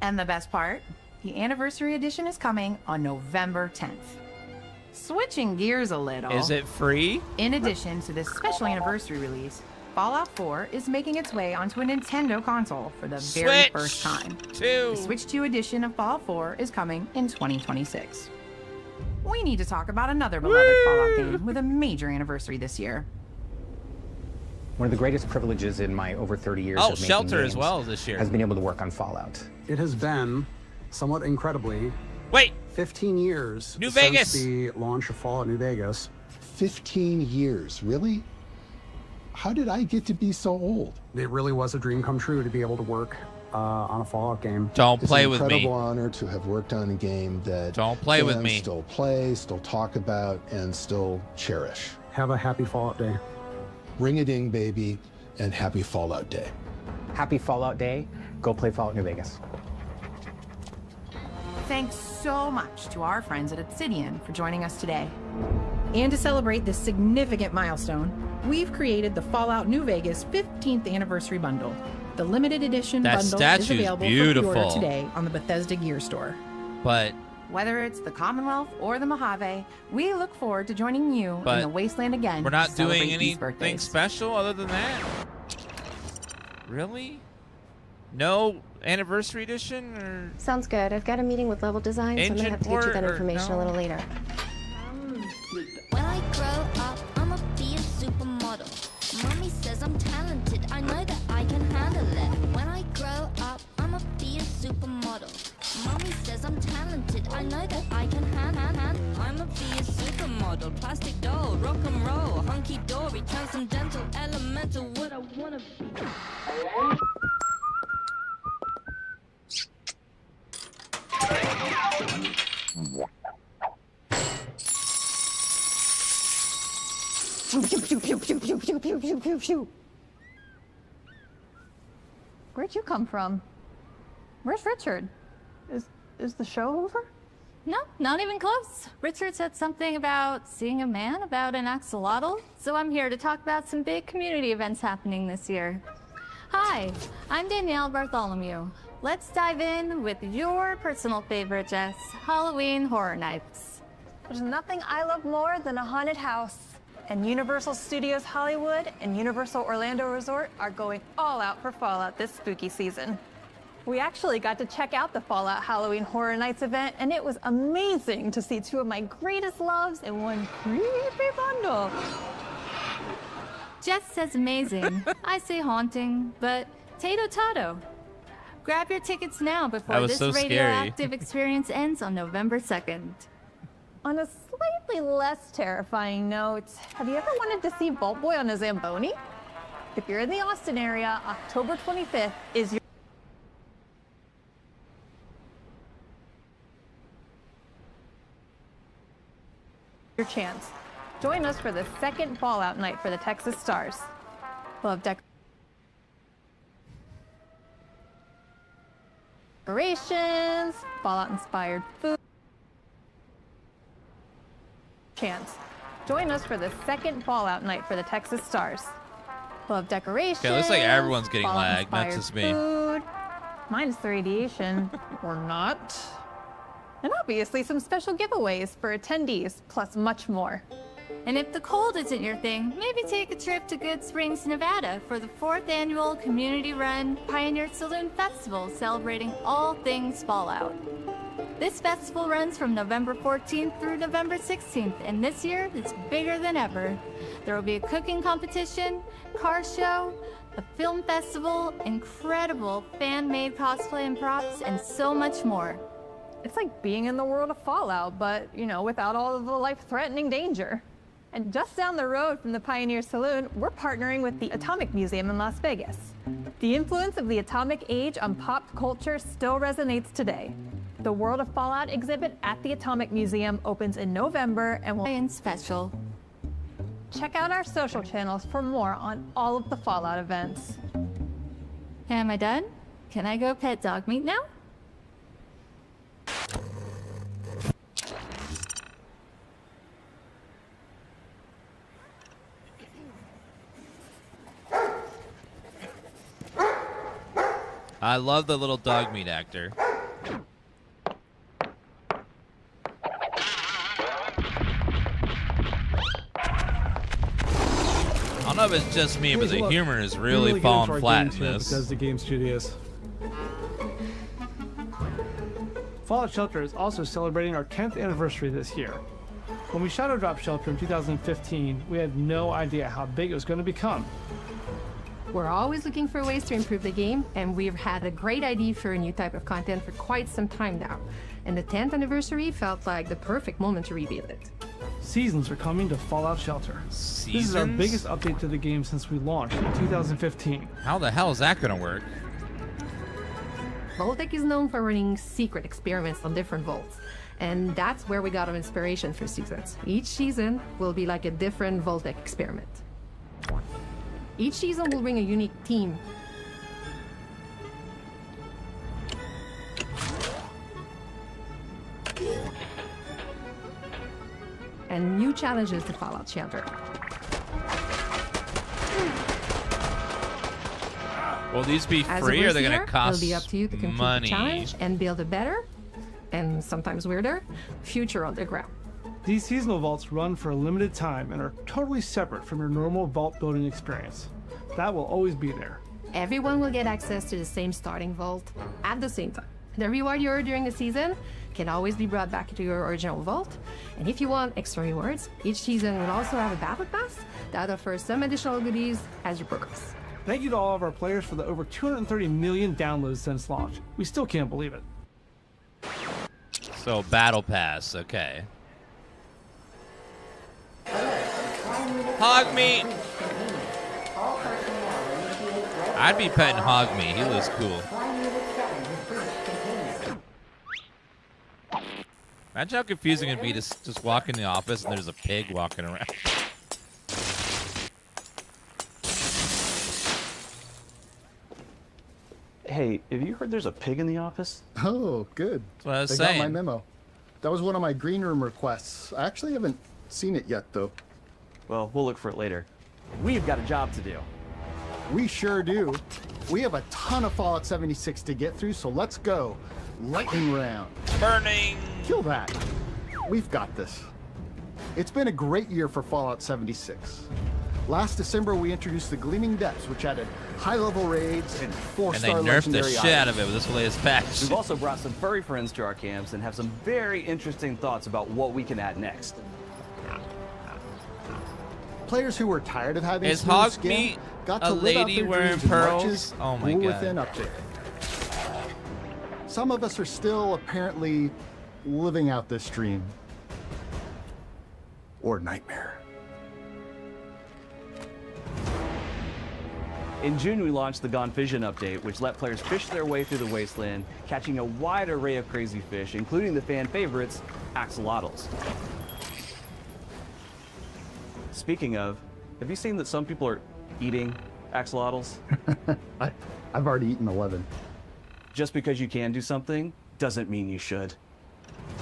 And the best part? The Anniversary Edition is coming on November 10th. Switching gears a little. Is it free? In addition to this special anniversary release, Fallout 4 is making its way onto a Nintendo console for the very first time. The Switch 2 edition of Fallout 4 is coming in 2026. We need to talk about another beloved Fallout game with a major anniversary this year. One of the greatest privileges in my over 30 years of making Shelter games as well this year has been able to work on Fallout. It has been, somewhat incredibly, 15 years New since Vegas. the launch of Fallout New Vegas. 15 years, really? How did I get to be so old? It really was a dream come true to be able to work on a Fallout game. Don't It's play an with me. incredible honor to have worked on a game that Don't play with fans me. still play, still talk about, and still cherish. Have a happy Fallout Day. Ring a ding, baby, and happy Fallout Day. Happy Fallout Day. Go play Fallout New Vegas. Thanks so much to our friends at Obsidian for joining us today. And to celebrate this significant milestone, we've created the Fallout New Vegas 15th Anniversary Bundle. The limited edition That bundle is statue's available for beautiful. pre-order today on the Bethesda Gear Store. But Whether it's the Commonwealth or the Mojave, we look forward to joining you in But the Wasteland again. we're to not celebrate doing these anything birthdays. special other than that? Really? No anniversary edition or Sounds good. I've got a meeting with Level Design, so I'm Engine gonna have to get you that port or information no? a little later. When I grow up, I'ma be a supermodel. Mommy says I'm talented, I know that I can handle it. When I grow up, I'ma be a supermodel. Mommy says I'm talented, I know that I can handle. I'ma be a supermodel, plastic doll, rock and roll, hunky dory, transcendental, elemental, what I wanna be. Where'd you come from? Where's Richard? Is the show over? No, not even close. Richard said something about seeing a man about an axolotl, so I'm here to talk about some big community events happening this year. Hi, I'm Danielle Bartholomew. Let's dive in with your personal favorite, Jess, Halloween Horror Nights. There's nothing I love more than a haunted house. And Universal Studios Hollywood and Universal Orlando Resort are going all out for Fallout this spooky season. We actually got to check out the Fallout Halloween Horror Nights event, and it was amazing to see two of my greatest loves in one creepy bundle. Jess says amazing. I say haunting, but tato. Grab your tickets now before this radioactive experience ends on November 2nd. On a slightly less terrifying note, have you ever wanted to see Vault Boy on a Zamboni? If you're in the Austin area, October 25th is your chance. Join us for the second Fallout night for the Texas Stars. We'll have decorations, Fallout-inspired food. Join us for the second Fallout night for the Texas Stars. We'll have decorations. Okay, looks like everyone's getting lagged, not just me. Food, minus the radiation, or not. And obviously some special giveaways for attendees, plus much more. And if the cold isn't your thing, maybe take a trip to Good Springs, Nevada for the 4th annual community-run Pioneer Saloon Festival celebrating all things Fallout. This festival runs from November 14th through November 16th, and this year it's bigger than ever. There will be a cooking competition, car show, a film festival, incredible fan-made cosplay and props, and so much more. It's like being in the world of Fallout, but, you know, without all of the life-threatening danger. And just down the road from the Pioneer Saloon, we're partnering with the Atomic Museum in Las Vegas. The influence of the atomic age on pop culture still resonates today. The World of Fallout exhibit at the Atomic Museum opens in November and will be special. Check out our social channels for more on all of the Fallout events. Am I done? Can I go pet dog meat now? I love the little dog meat actor. I don't know if it's just me, but the humor is really falling flat in this. Does the game studios. Fallout Shelter is also celebrating our 10th anniversary this year. When we shadow dropped Shelter in 2015, we had no idea how big it was going to become. We're always looking for ways to improve the game, and we've had a great idea for a new type of content for quite some time now. And the 10th anniversary felt like the perfect moment to reveal it. Seasons are coming to Fallout Shelter. Seasons? This is our biggest update to the game since we launched in 2015. How the hell is that going to work? Vault-Tec is known for running secret experiments on different vaults, and that's where we got our inspiration for seasons. Each season will be like a different Vault-Tec experiment. Each season will bring a unique theme. And new challenges to Fallout Shelter. Will these be free or are they going to cost it'll be up to you to complete money? The challenge and build a better, and sometimes weirder, future underground. These seasonal vaults run for a limited time and are totally separate from your normal vault building experience. That will always be there. Everyone will get access to the same starting vault at the same time. The reward you earn during the season can always be brought back to your original vault. And if you want extra rewards, each season will also have a battle pass that offers some additional goodies as you progress. Thank you to all of our players for the over 230 million downloads since launch. We still can't believe it. So, Battle Pass, okay. Hog meat! I'd be petting Hog meat. He looks cool. Imagine how confusing it'd be to just walk in the office and there's a pig walking around. Hey, have you heard there's a pig in the office? Oh, good. That's what I was they saying. got my memo. That was one of my green room requests. I actually haven't seen it yet, though. Well, we'll look for it later. We've got a job to do. We sure do. We have a ton of Fallout 76 to get through, so let's go. Lightning round. Burning! Kill that. We've got this. It's been a great year for Fallout 76. Last December, we introduced the Gleaming Depths, which added high-level raids and 4-star And they nerfed the legendary shit out of items. it with this latest patch. We've also brought some furry friends to our camps and have some very interesting thoughts about what we can add next. Players who were tired of having Is smooth Hog skin Meat got a to live out lady their wearing dreams in pearls? March's Oh my Cool God. Within update. Some of us are still apparently living out this dream. Or nightmare. In June, we launched the Gone Fishing update, which let players fish their way through the wasteland, catching a wide array of crazy fish, including the fan favorites, axolotls. Speaking of, have you seen that some people are eating axolotls? I've already eaten 11. Just because you can do something doesn't mean you should.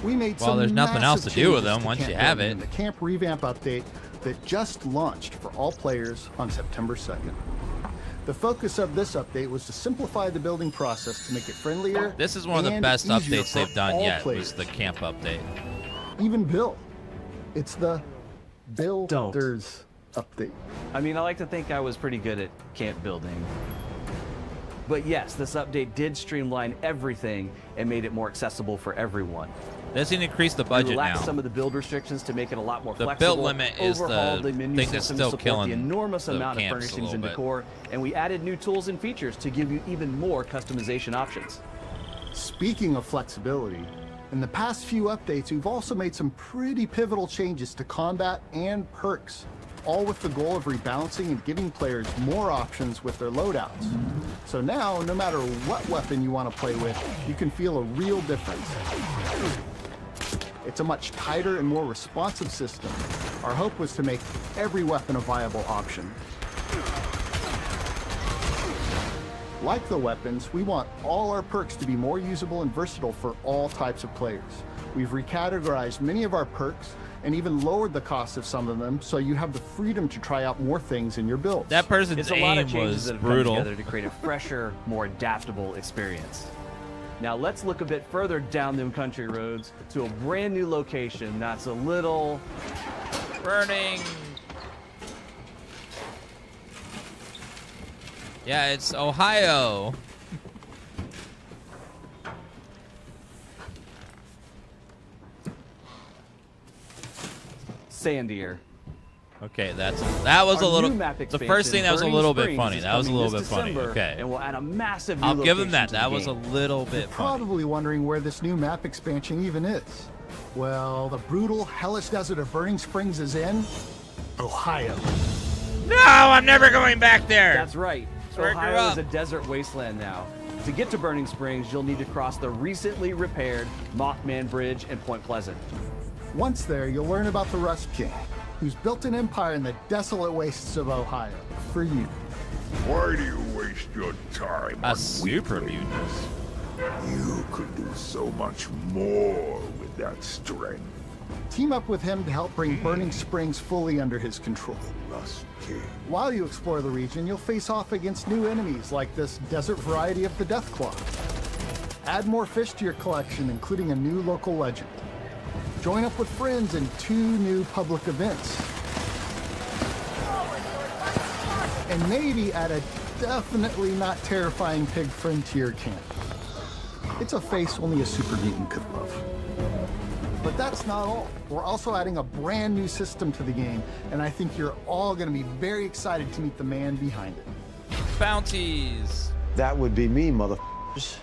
We made Well, some there's nothing else massive to do with changes them to once camp you have building it. in the camp revamp update that just launched for all players on September 2nd. The focus of this update was to simplify the building process to make it friendlier. This is one of the and best easier updates for they've done all yet, players. was the camp update. Even Bill. It's the Builders update. I mean, I like to think I was pretty good at camp building. But yes, this update did streamline everything and made it more accessible for everyone. Doesn't increase the We budget relaxed now. some of the build restrictions to make it a lot more The flexible. build limit is overhauled the menu thing that's system still to support killing the enormous the amount of camps a furnishings little and bit. decor, and we added new tools and features to give you even more customization options. Speaking of flexibility, in the past few updates, we've also made some pretty pivotal changes to combat and perks, all with the goal of rebalancing and giving players more options with their loadouts. So now, no matter what weapon you want to play with, you can feel a real difference. It's a much tighter and more responsive system. Our hope was to make every weapon a viable option. Like the weapons, we want all our perks to be more usable and versatile for all types of players. We've recategorized many of our perks and even lowered the cost of some of them, so you have the freedom to try out more things in your builds. That person's It's a lot of aim changes was that have brutal. come together to create a fresher, more adaptable experience. Now let's look a bit further down them country roads to a brand new location that's a little burning. Yeah, it's Ohio. sandier. Okay, that was Our a little. new map The expansion, first thing that was a Burning little bit Springs, funny. is That was a coming little this bit funny. December, Okay. and we'll add a massive new I'll give him location that. to the That was a game. little bit You're funny. probably wondering where this new map expansion even is. Well, the brutal, hellish desert of Burning Springs is in Ohio. No, I'm never going back there. That's right. That's where I grew Ohio is up. a desert wasteland now. To get to Burning Springs, you'll need to cross the recently repaired Mothman Bridge in Point Pleasant. Once there, you'll learn about the Rust King, who's built an empire in the desolate wastes of Ohio for you. Why do you waste your time A on super mutant. You could do so much more with that strength. Team up with him to help bring Burning Springs fully under his control. Rust King. While you explore the region, you'll face off against new enemies like this desert variety of the Deathclaw. Add more fish to your collection, including a new local legend. Join up with friends in 2 new public events. And maybe add a definitely not terrifying pig friend to your camp. It's a face only a super mutant could love. But that's not all. We're also adding a brand new system to the game, and I think you're all going to be very excited to meet the man behind it. Bounties. That would be me, motherfuckers.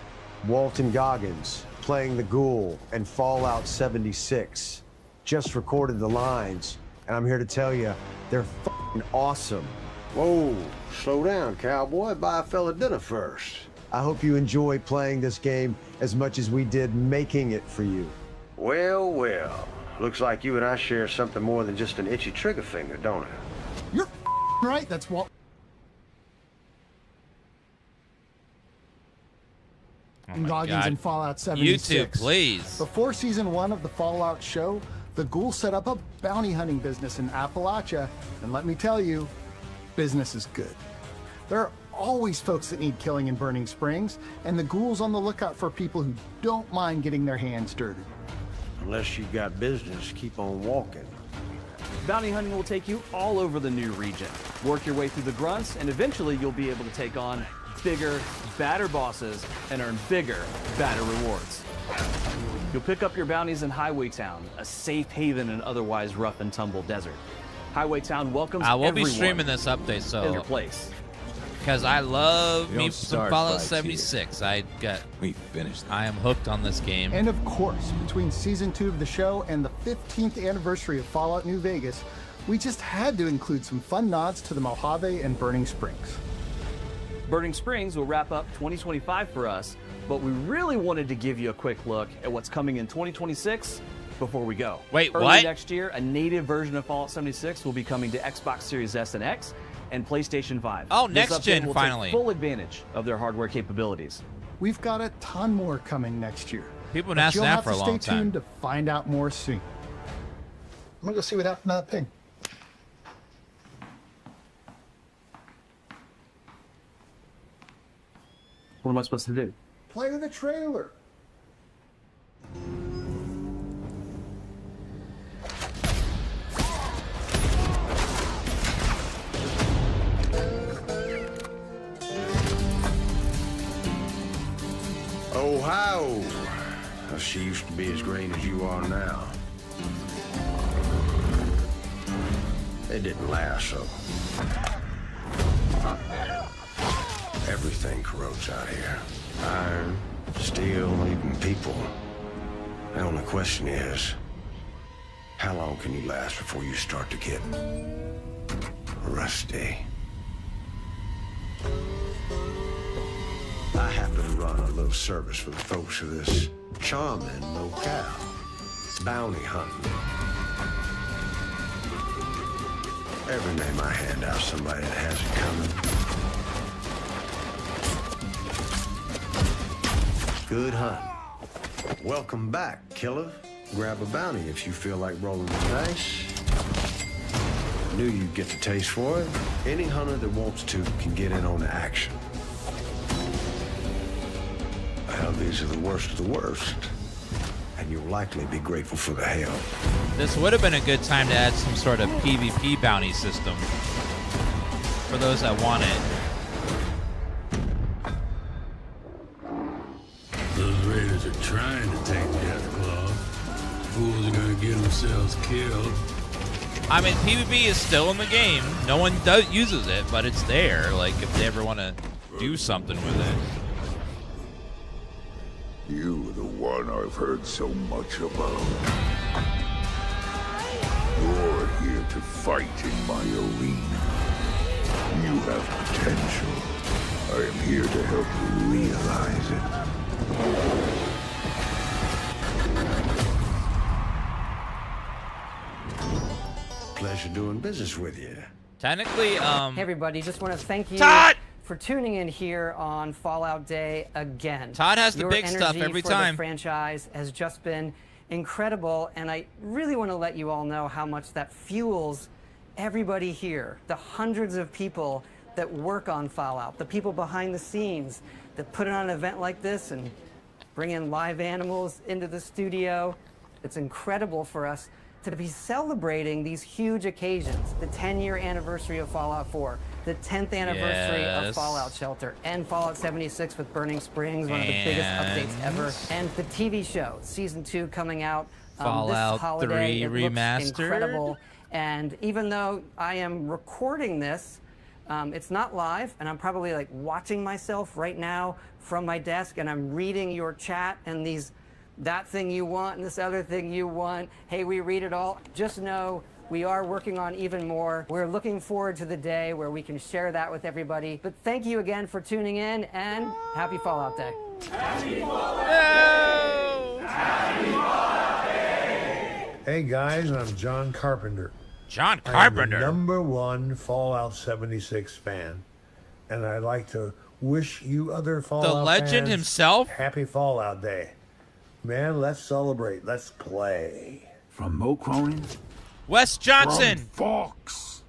Walton Goggins, playing the Ghoul in Fallout 76. Just recorded the lines, and I'm here to tell you, they're fucking awesome. Whoa, slow down, cowboy. Buy a fella dinner first. I hope you enjoy playing this game as much as we did making it for you. Well, well. Looks like you and I share something more than just an itchy trigger finger, don't it? You're right, that's Walt. and Goggins God. in Fallout 76. YouTube, please. Before Season 1 of the Fallout show, the ghouls set up a bounty hunting business in Appalachia, and let me tell you, business is good. There are always folks that need killing in Burning Springs, and the ghouls on the lookout for people who don't mind getting their hands dirty. Unless you got business, keep on walking. Bounty hunting will take you all over the new region. Work your way through the grunts, and eventually you'll be able to take on bigger, badder bosses and earn bigger, badder rewards. You'll pick up your bounties in Highway Town, a safe haven in otherwise rough and tumble desert. Highway Town welcomes I will be everyone streaming this update, so in their place. because I love We me don't some start Fallout fights 76. We finished. I am hooked on this game. And of course, between Season 2 of the show and the 15th anniversary of Fallout New Vegas, we just had to include some fun nods to the Mojave and Burning Springs. Burning Springs will wrap up 2025 for us, but we really wanted to give you a quick look at what's coming in 2026 before we go. Wait, Early what? next year, a native version of Fallout 76 will be coming to Xbox Series S and X and PlayStation 5. Oh, This next update gen, will finally. take full advantage of their hardware capabilities. We've got a ton more coming next year. People have But asked you'll that have for a to long stay time. tuned to find out more soon. I'm gonna go see what happened to that pig. What am I supposed to do? Play the trailer. Ohio! Well, she used to be as green as you are now. It didn't last, so. Everything corrodes out here. Iron, steel, even people. The only question is, how long can you last before you start to get rusty? I happen to run a little service for the folks of this charming locale. Bounty hunting. Every name I hand out, somebody that has it coming. Good hunt. Welcome back, killer. Grab a bounty if you feel like rolling the dice. Knew you'd get the taste for it. Any hunter that wants to can get in on the action. Well, these are the worst of the worst. And you'll likely be grateful for the help. This would have been a good time to add some sort of PvP bounty system for those that want it. Those raiders are trying to take Deathclaw. Fools are gonna get themselves killed. I mean, PvP is still in the game. No one uses it, but it's there. Like, if they ever want to do something with it. You, the one I've heard so much about. You're here to fight in my arena. You have potential. I am here to help you realize it. Pleasure doing business with you. Technically, Hey everybody, just want to thank you Todd! for tuning in here on Fallout Day again. Todd has the Your big stuff energy every for time. The franchise has just been incredible, and I really want to let you all know how much that fuels everybody here, the hundreds of people that work on Fallout, the people behind the scenes that put on an event like this and bring in live animals into the studio. It's incredible for us to be celebrating these huge occasions, the 10-year anniversary of Fallout 4, the 10th anniversary of Fallout Shelter, and Fallout 76 with Burning Springs, one of the biggest updates ever, and the TV show, Season 2 coming out Fallout this holiday. 3 it Remastered. looks incredible, and even though I am recording this, it's not live, and I'm probably like watching myself right now from my desk, and I'm reading your chat and these that thing you want and this other thing you want. Hey, we read it all. Just know we are working on even more. We're looking forward to the day where we can share that with everybody. But thank you again for tuning in, and happy Fallout Day. Happy Fallout Day! Happy Fallout Day! Hey guys, I'm John Carpenter. John Carpenter. I'm the #1 Fallout 76 fan, and I'd like to wish you other Fallout The legend fans himself? Happy Fallout Day. Man, let's celebrate. Let's play. From Mo Cronin? Wes Johnson! From Fox.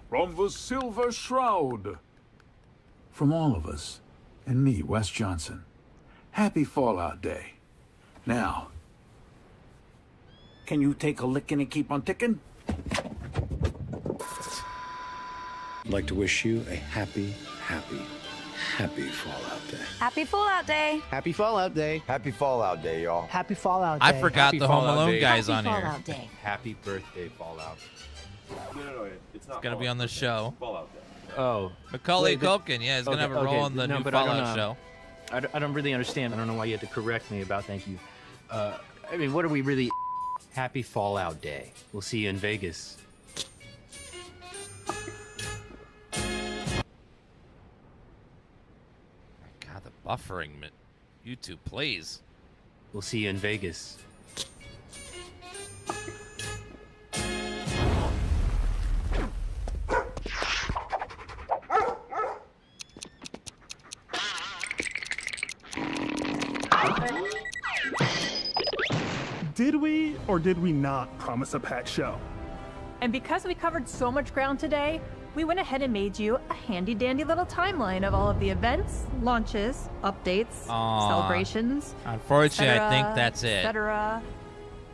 From the Silver Shroud. From all of us. And me, Wes Johnson. Happy Fallout Day. Now, can you take a licking and keep on ticking? I'd like to wish you a happy Fallout Day. Happy Fallout Day. Happy Fallout Day. Happy Fallout Day, y'all. Happy Fallout Day. I forgot Happy the Home Fallout Alone Day. guys Happy on Fallout here. Day. Happy birthday, Fallout. No, it's not. It's gonna be on the show. Fallout Day. Oh. Macaulay Culkin, yeah, he's gonna have a role in the new Fallout show. I don't really understand. I don't know why you had to correct me about thank you. I mean, what are we really... Happy Fallout Day. We'll see you in Vegas. God, the buffering YouTube plays. We'll see you in Vegas. Did we or did we not promise a packed show? And because we covered so much ground today, we went ahead and made you a handy-dandy little timeline of all of the events, launches, updates, Aw. celebrations. Unfortunately, I think etc., that's it. etc.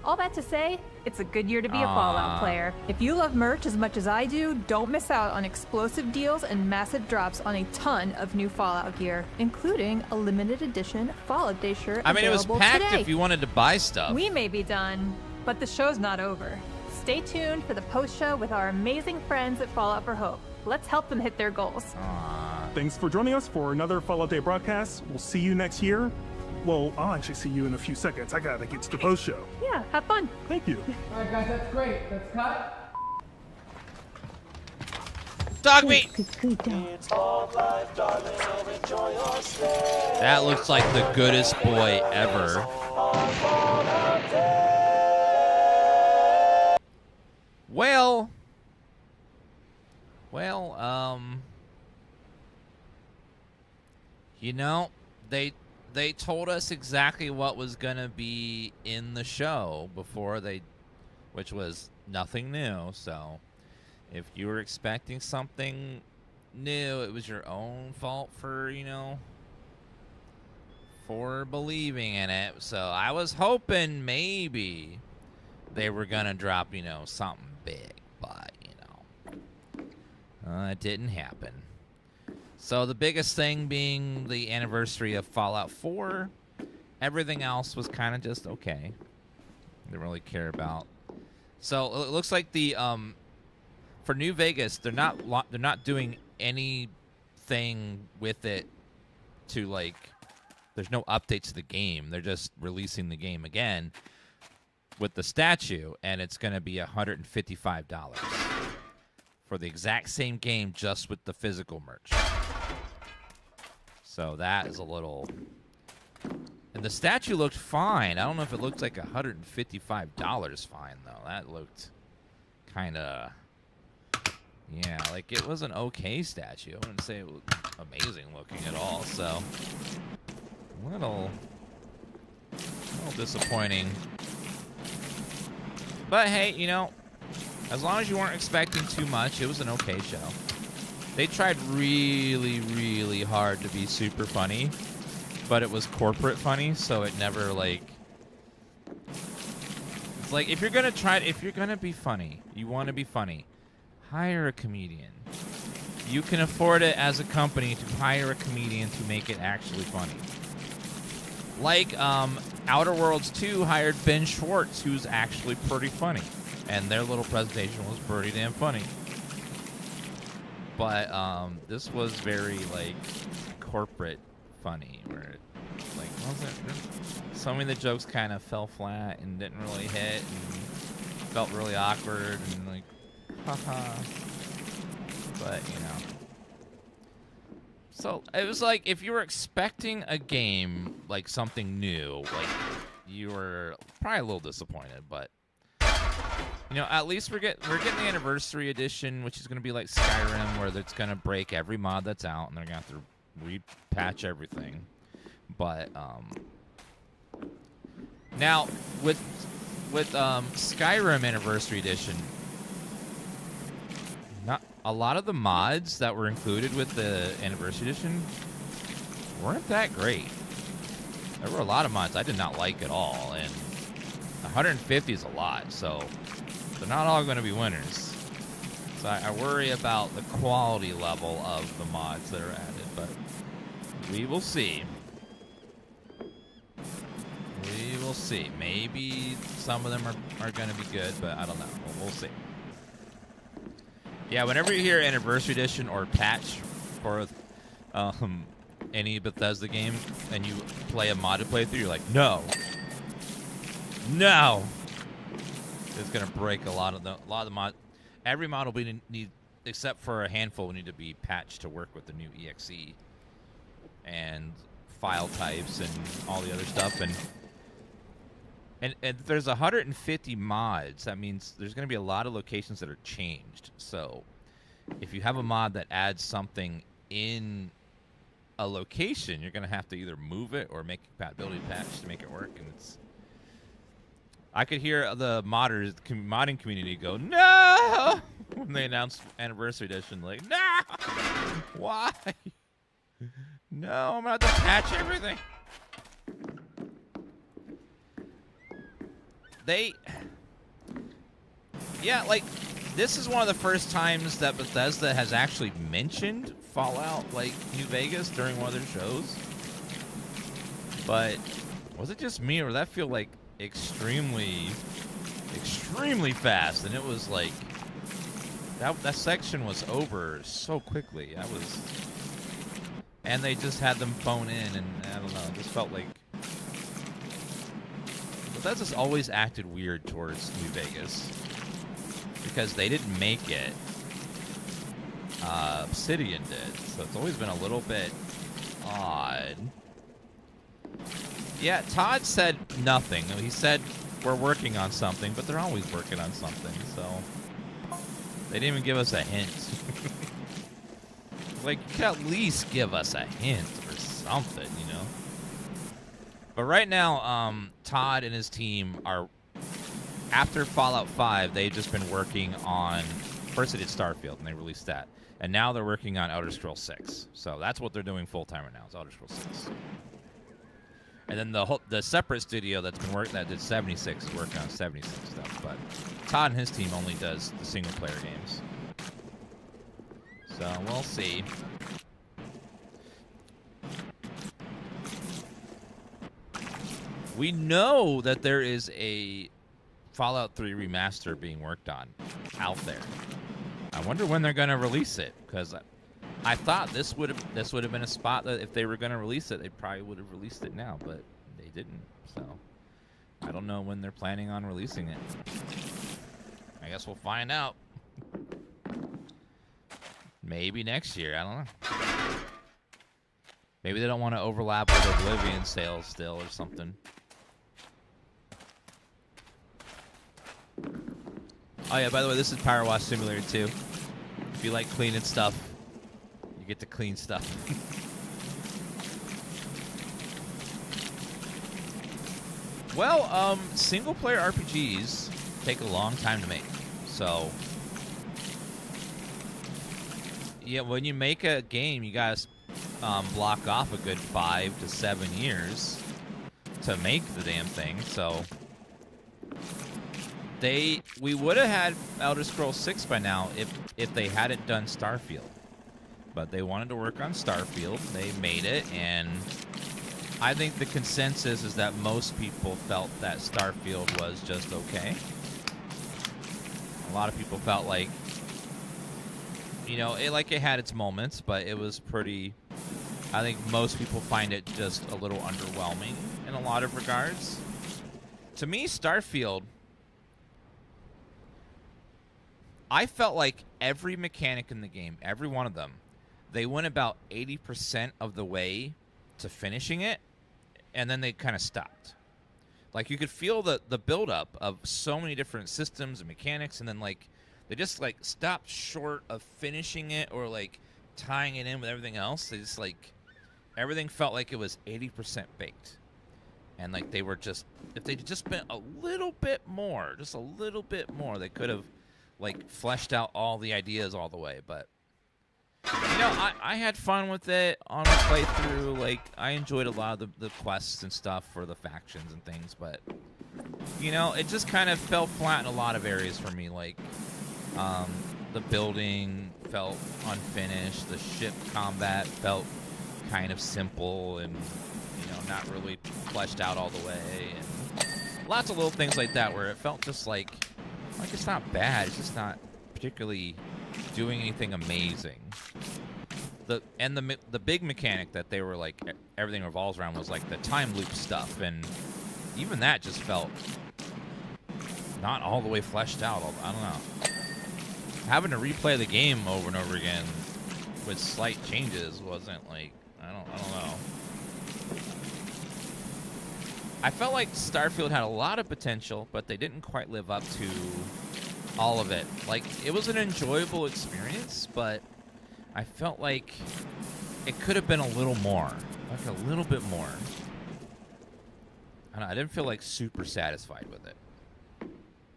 All that to say, it's a good year to be a Aw. Fallout player. If you love merch as much as I do, don't miss out on explosive deals and massive drops on a ton of new Fallout gear, including a limited edition Fallout Day shirt I mean, it was available packed today. if you wanted to buy stuff. We may be done, but the show's not over. Stay tuned for the post-show with our amazing friends at Fallout for Hope. Let's help them hit their goals. Thanks for joining us for another Fallout Day broadcast. We'll see you next year. Well, I'll actually see you in a few seconds. I gotta get to the post show. Yeah, have fun. Thank you. All right, guys, that's great. Let's cut. Dog meat! That looks like the goodest boy ever. Well, you know, they told us exactly what was gonna be in the show before which was nothing new. So if you were expecting something new, it was your own fault for believing in it. So I was hoping maybe they were gonna drop something big, but it didn't happen. So the biggest thing being the anniversary of Fallout 4. Everything else was kind of just okay. Didn't really care about. So it looks like the for New Vegas, they're not doing anything with it to like. There's no updates to the game. They're just releasing the game again with the statue, and it's going to be $155 for the exact same game, just with the physical merch. So that is a little... And the statue looked fine. I don't know if it looked like $155 fine, though. That looked kind of... Yeah, like it was an okay statue. I wouldn't say it was amazing looking at all, so... A little disappointing. But hey, as long as you weren't expecting too much, it was an okay show. They tried really, really hard to be super funny, but it was corporate funny, so it never like... It's like, if you're gonna be funny, you want to be funny, hire a comedian. You can afford it as a company to hire a comedian to make it actually funny. Like, Outer Worlds 2 hired Ben Schwartz, who's actually pretty funny. And their little presentation was pretty damn funny. But, this was very, like, corporate funny, where it, like, some of the jokes kind of fell flat and didn't really hit, and felt really awkward, and, like, haha. But, So, it was like, if you were expecting a game, like something new, like, you were probably a little disappointed, but, at least we're getting the anniversary edition, which is going to be like Skyrim, where it's going to break every mod that's out, and they're going to have to repatch everything. But now with Skyrim Anniversary Edition, not a lot of the mods that were included with the Anniversary Edition weren't that great. There were a lot of mods I did not like at all, and 150 is a lot, so they're not all going to be winners. So I worry about the quality level of the mods that are added, but we will see. We will see. Maybe some of them are going to be good, but I don't know. We'll see. Yeah, whenever you hear Anniversary Edition or patch for any Bethesda game and you play a modded playthrough, you're like, no. No! It's going to break a lot of the mod. Every mod will need, except for a handful, will need to be patched to work with the new EXE and file types and all the other stuff. And there's 150 mods. That means there's going to be a lot of locations that are changed. So if you have a mod that adds something in a location, you're going to have to either move it or make a compatibility patch to make it work. And I could hear the modding community go, no! When they announced Anniversary Edition. Like, no! Why? No, I'm going to have to patch everything. Yeah, like, this is one of the first times that Bethesda has actually mentioned Fallout, like, New Vegas during one of their shows. But was it just me, or did that feel like extremely fast? And it was like that section was over so quickly. And they just had them phone in, and I don't know, it just felt like Bethesda's always acted weird towards New Vegas because they didn't make it. Obsidian did, so it's always been a little bit odd. Yeah, Todd said nothing. He said we're working on something, but they're always working on something, so they didn't even give us a hint. Like, you could at least give us a hint or something, you know? But right now, Todd and his team are, after Fallout 5, they've just been working on, first they did Starfield, and they released that. And now they're working on Elder Scrolls 6. So that's what they're doing full-time right now, is Elder Scrolls 6. And then the separate studio that's been working, that did 76, is working on 76 stuff. But Todd and his team only does the single-player games. So we'll see. We know that there is a Fallout 3 remaster being worked on out there. I wonder when they're going to release it, because I thought this would have been a spot that if they were going to release it, they probably would have released it now, but they didn't. So I don't know when they're planning on releasing it. I guess we'll find out. Maybe next year. I don't know. Maybe they don't want to overlap with Oblivion sales still or something. Oh yeah, by the way, this is PowerWash Simulator 2. If you like cleaning stuff, you get to clean stuff. Well, single-player RPGs take a long time to make. So, yeah, when you make a game, you guys block off a good 5 to 7 years to make the damn thing. So, we would have had Elder Scrolls 6 by now if they hadn't done Starfield. But they wanted to work on Starfield. They made it, and I think the consensus is that most people felt that Starfield was just okay. A lot of people felt like, you know, it had its moments, but it was pretty. I think most people find it just a little underwhelming in a lot of regards. To me, Starfield, I felt like every mechanic in the game, every one of them, they went about 80% of the way to finishing it, and then they kind of stopped. Like, you could feel the buildup of so many different systems and mechanics, and then, like, they just, like, stopped short of finishing it or, like, tying it in with everything else. They just, like, everything felt like it was 80% baked. And like they were just, if they'd just been a little bit more, just a little bit more, they could have like fleshed out all the ideas all the way. But you know, I had fun with it on my playthrough. Like I enjoyed a lot of the quests and stuff for the factions and things. But you know, it just kind of fell flat in a lot of areas for me. Like the building felt unfinished. The ship combat felt kind of simple and, you know, not really fleshed out all the way. And lots of little things like that where it felt just like it's not bad. It's just not particularly doing anything amazing. The big mechanic that they were like everything revolves around was like the time loop stuff, and even that just felt not all the way fleshed out. I don't know. Having to replay the game over and over again with slight changes wasn't like, I don't know. I felt like Starfield had a lot of potential, but they didn't quite live up to all of it. Like, it was an enjoyable experience, but I felt like it could have been a little more. Like a little bit more. I don't know, I didn't feel like super satisfied with it.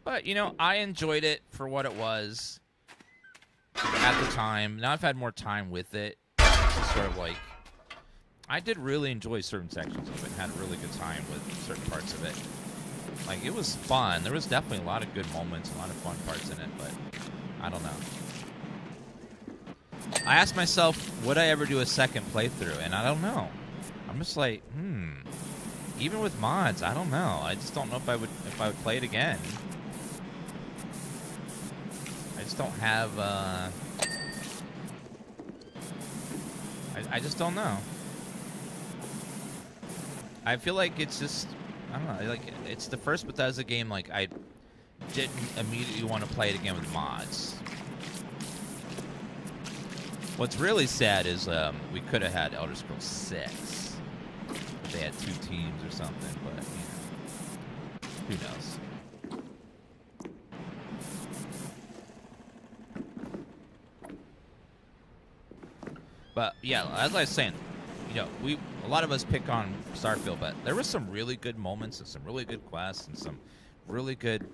But, you know, I enjoyed it for what it was at the time. Now I've had more time with it. It's sort of like, I did really enjoy certain sections of it. Had a really good time with certain parts of it. Like, it was fun. There was definitely a lot of good moments, a lot of fun parts in it, but I don't know. I asked myself, would I ever do a second playthrough? And I don't know. I'm just like, even with mods, I don't know. I just don't know if I would play it again. I just don't have, I just don't know. I feel like it's just, I don't know, like, it's the first Bethesda game, like, I didn't immediately want to play it again with mods. What's really sad is we could have had Elder Scrolls 6. If they had 2 teams or something, but, you know, who knows. But yeah, as I was saying, you know, a lot of us pick on Starfield, but there were some really good moments and some really good quests and some really good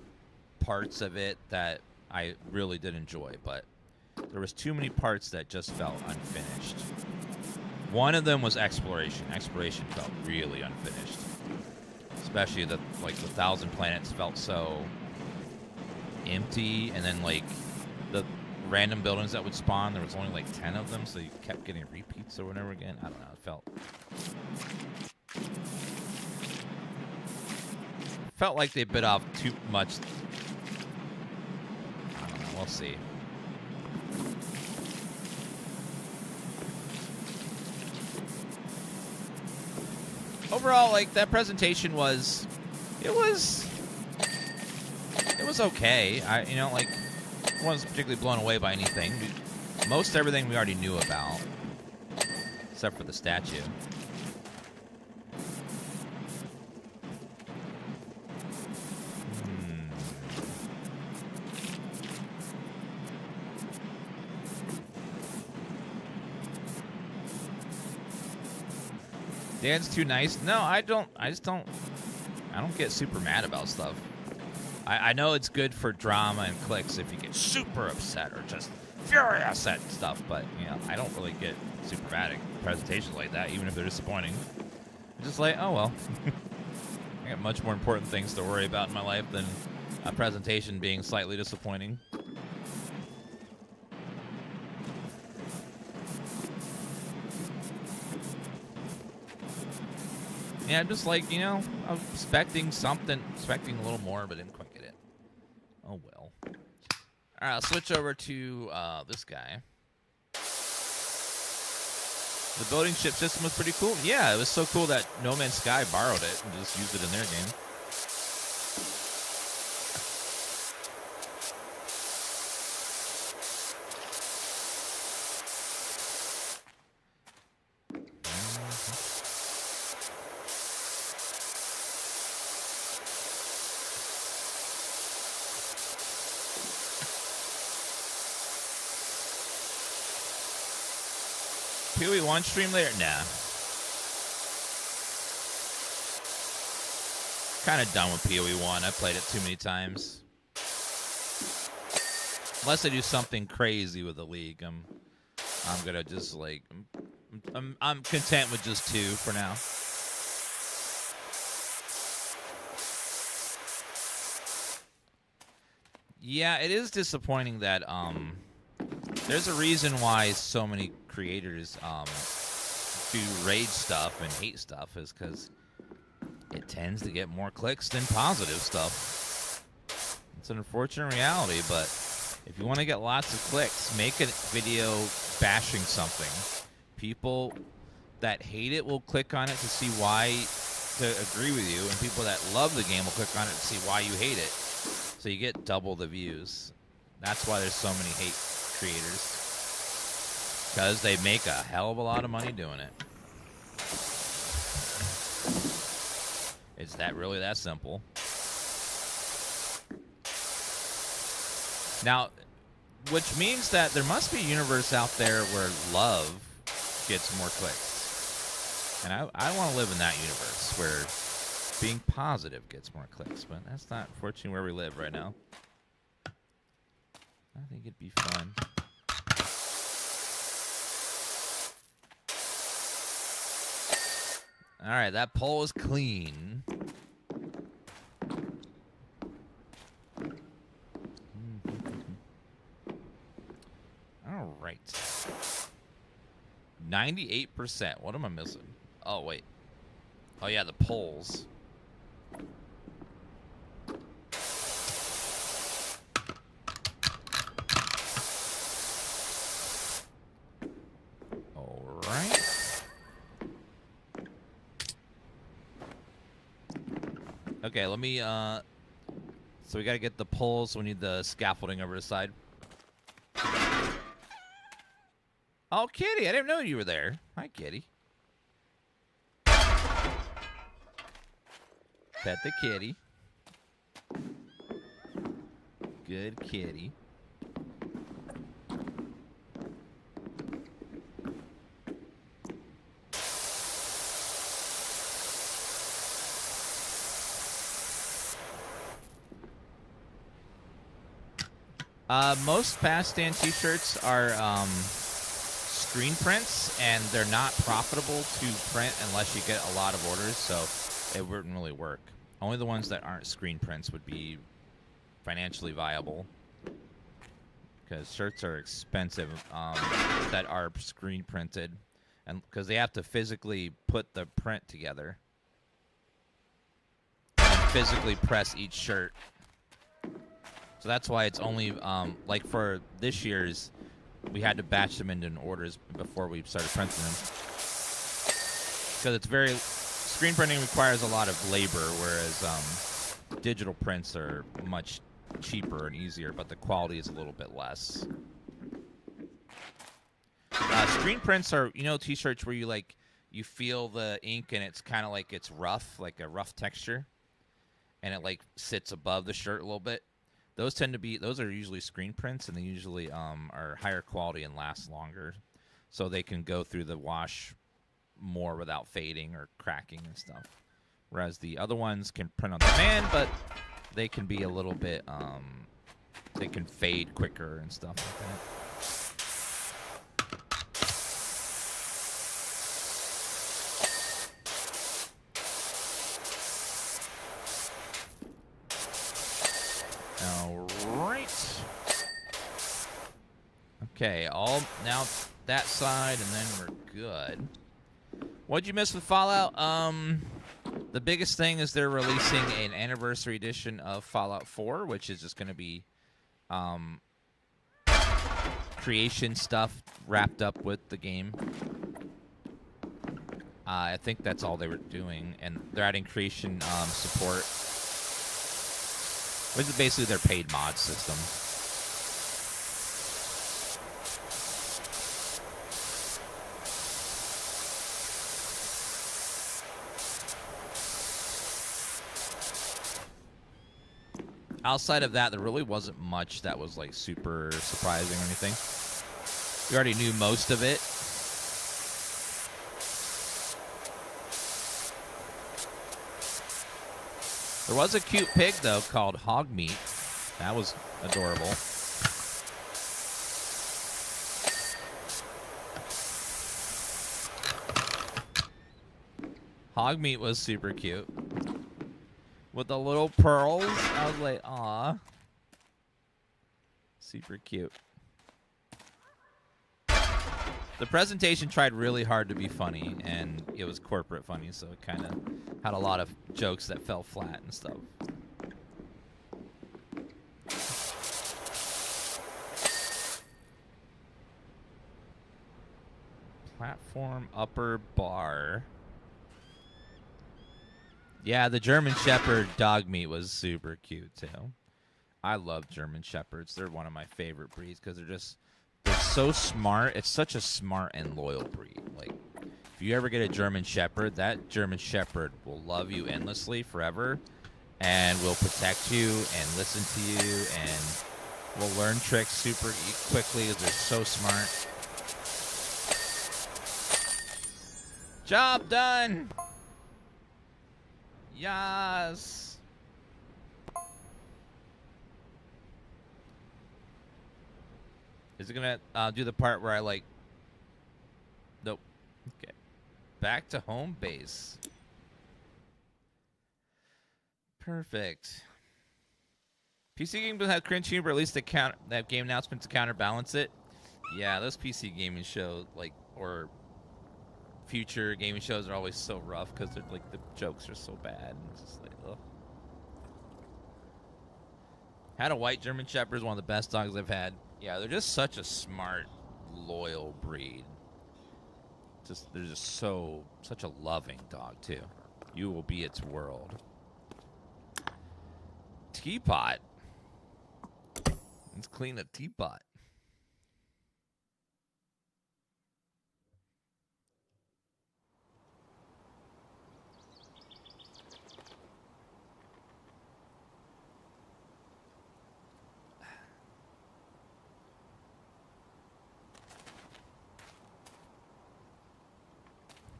parts of it that I really did enjoy, but there was too many parts that just felt unfinished. One of them was exploration. Exploration felt really unfinished. Especially the 1,000 planets felt so empty, and then like the random buildings that would spawn, there was only like 10 of them, so you kept getting repeats over and over again. I don't know, it felt like they bit off too much. I don't know, we'll see. Overall, like, that presentation was okay. You know, like, I wasn't particularly blown away by anything. Most everything we already knew about, except for the statue. Dan's too nice. No, I don't get super mad about stuff. I know it's good for drama and clicks if you get super upset or just furious at stuff, but, you know, I don't really get super mad at presentations like that, even if they're disappointing. I'm just like, oh well. I got much more important things to worry about in my life than a presentation being slightly disappointing. Yeah, I'm just like, you know, I was expecting a little more, but didn't quite get it. Oh well. Alright, I'll switch over to this guy. The building ship system was pretty cool. Yeah, it was so cool that No Man's Sky borrowed it and just used it in their game. PoE1 stream later? Nah. Kind of done with PoE1. I played it too many times. Unless I do something crazy with the league, I'm gonna just like I'm content with just 2 for now. Yeah, it is disappointing that there's a reason why so many creators do rage stuff and hate stuff is because it tends to get more clicks than positive stuff. It's an unfortunate reality, but if you want to get lots of clicks, make a video bashing something. People that hate it will click on it to see why, to agree with you, and people that love the game will click on it to see why you hate it. So you get double the views. That's why there's so many hate creators. Because they make a hell of a lot of money doing it. It's really that simple. Now, which means that there must be a universe out there where love gets more clicks. And I want to live in that universe where being positive gets more clicks, but that's not, fortunately, where we live right now. I think it'd be fun. All right, that pole is clean. All right. 98%. What am I missing? Oh, wait. Oh, yeah, the poles. All right. Okay, let me, so we gotta get the poles, so we need the scaffolding over the side. Oh, Kitty, I didn't know you were there. Hi, Kitty. Pet the kitty. Good kitty. Most fast stand t-shirts are screen prints, and they're not profitable to print unless you get a lot of orders, so it wouldn't really work. Only the ones that aren't screen prints would be financially viable, because shirts are expensive that are screen printed, and because they have to physically put the print together and physically press each shirt. So that's why it's only, like for this year's, we had to batch them into orders before we started printing them. Because it's very, screen printing requires a lot of labor, whereas digital prints are much cheaper and easier, but the quality is a little bit less. Screen prints are, you know, t-shirts where you feel the ink and it's kind of like it's rough, like a rough texture, and it like sits above the shirt a little bit. Those are usually screen prints, and they usually are higher quality and last longer, so they can go through the wash more without fading or cracking and stuff. Whereas the other ones can print on demand, but they can be a little bit, they can fade quicker and stuff like that. Okay, now that side, and then we're good. What'd you miss with Fallout? The biggest thing is they're releasing an anniversary edition of Fallout 4, which is just going to be creation stuff wrapped up with the game. I think that's all they were doing, and they're adding creation support, which is basically their paid mod system. Outside of that, there really wasn't much that was like super surprising or anything. We already knew most of it. There was a cute pig, though, called Hog Meat. That was adorable. Hog Meat was super cute. With the little pearls. I was like, aw. Super cute. The presentation tried really hard to be funny, and it was corporate funny, so it kind of had a lot of jokes that fell flat and stuff. Platform upper bar. Yeah, the German Shepherd dog meat was super cute, too. I love German Shepherds. They're one of my favorite breeds because they're so smart. It's such a smart and loyal breed. Like, if you ever get a German Shepherd, that German Shepherd will love you endlessly forever and will protect you and listen to you and will learn tricks super quickly because they're so smart. Job done! Yes! Is it gonna do the part where I like... Nope. Okay. Back to home base. Perfect. PC Gaming had cringe humor, at least they have game announcements to counterbalance it. Yeah, those PC gaming shows, like, or future gaming shows are always so rough because they're like the jokes are so bad. And it's just like, ugh. Had a white German Shepherd, is one of the best dogs I've had. Yeah, they're just such a smart, loyal breed. They're just such a loving dog too. You will be its world. Teapot. Let's clean a teapot.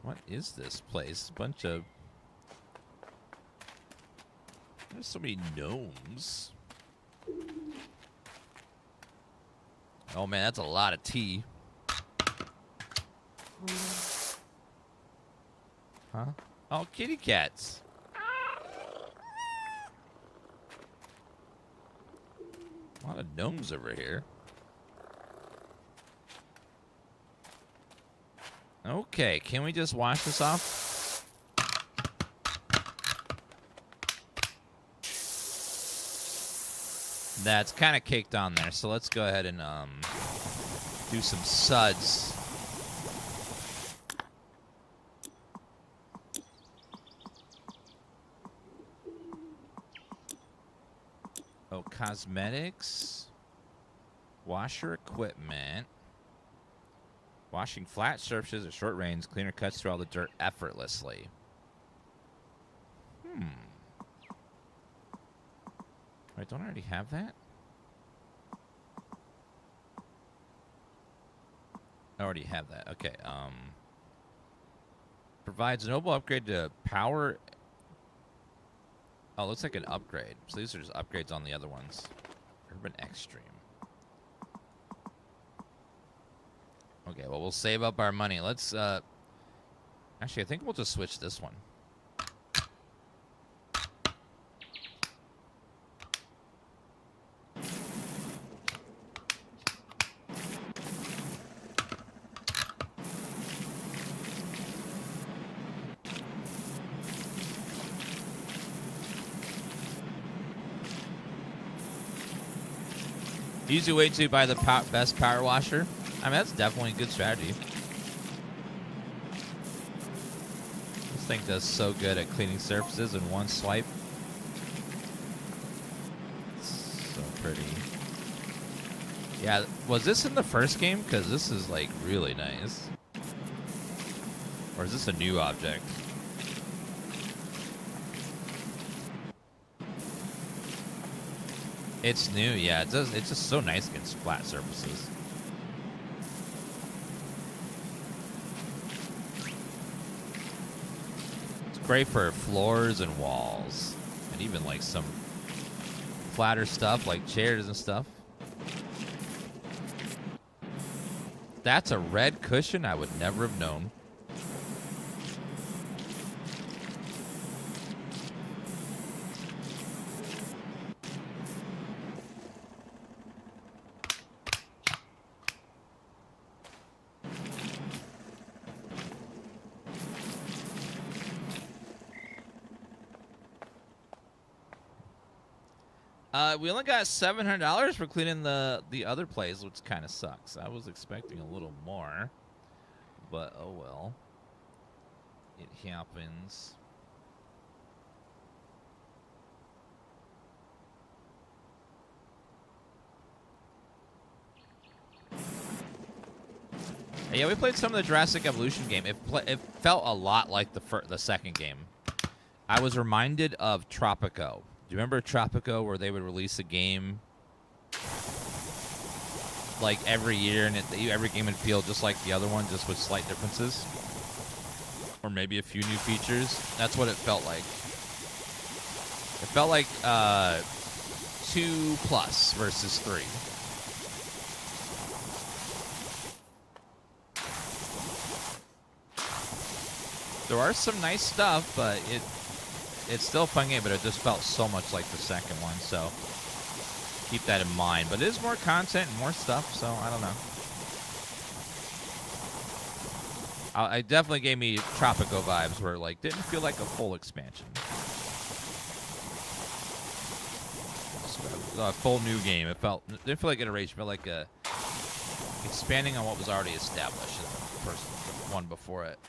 What is this place? A bunch of... There's so many gnomes. Oh man, that's a lot of tea. Huh? Oh, kitty cats. A lot of gnomes over here. Okay, can we just wash this off? That's kind of caked on there, so let's go ahead and do some suds. Oh, cosmetics. Washer equipment. Washing flat surfaces at short range, cleaner cuts through all the dirt effortlessly. Wait, don't I already have that? I already have that. Okay. Provides a noble upgrade to power. Oh, looks like an upgrade. So these are just upgrades on the other ones. Urban Extreme. Okay, well, we'll save up our money. Let's, actually, I think we'll just switch this one. Easy way to buy the best power washer. I mean, that's definitely a good strategy. This thing does so good at cleaning surfaces in one swipe. So pretty. Yeah, was this in the first game? Because this is, like, really nice. Or is this a new object? It's new, yeah. It does. It's just so nice against flat surfaces. It's great for floors and walls. And even like some flatter stuff like chairs and stuff. That's a red cushion I would never have known. We only got $700 for cleaning the other place, which kind of sucks. I was expecting a little more, but oh well. It happens. Yeah, we played some of the Jurassic Evolution game. It felt a lot like the second game. I was reminded of Tropico. Do you remember Tropico, where they would release a game like every year, and every game would feel just like the other one, just with slight differences, or maybe a few new features? That's what it felt like. It felt like 2+ versus 3. There are some nice stuff, but it's still a fun game, but it just felt so much like the second one, so keep that in mind. But it is more content and more stuff, so I don't know. It definitely gave me Tropico vibes, where like didn't feel like a full expansion. A full new game. Didn't feel like iteration. It felt like expanding on what was already established in the first one before it.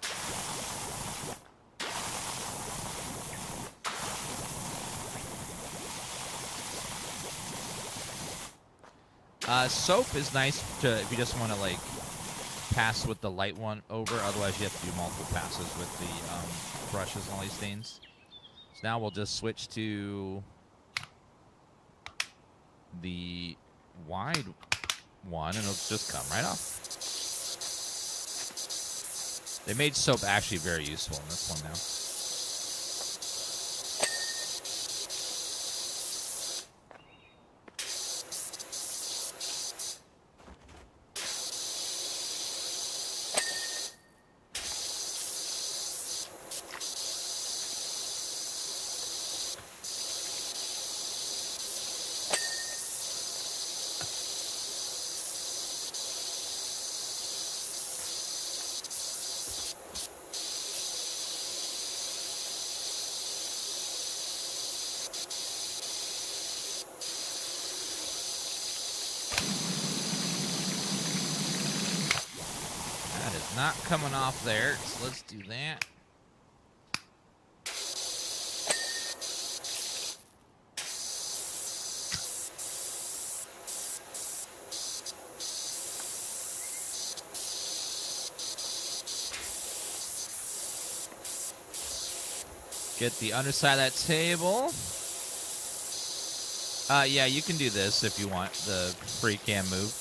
Soap is nice if you just want to like pass with the light one over. Otherwise, you have to do multiple passes with the brushes and all these things. So now we'll just switch to the wide one, and it'll just come right off. They made soap actually very useful in this one now. Not coming off there, so let's do that. Get the underside of that table. Yeah, you can do this if you want the free cam move.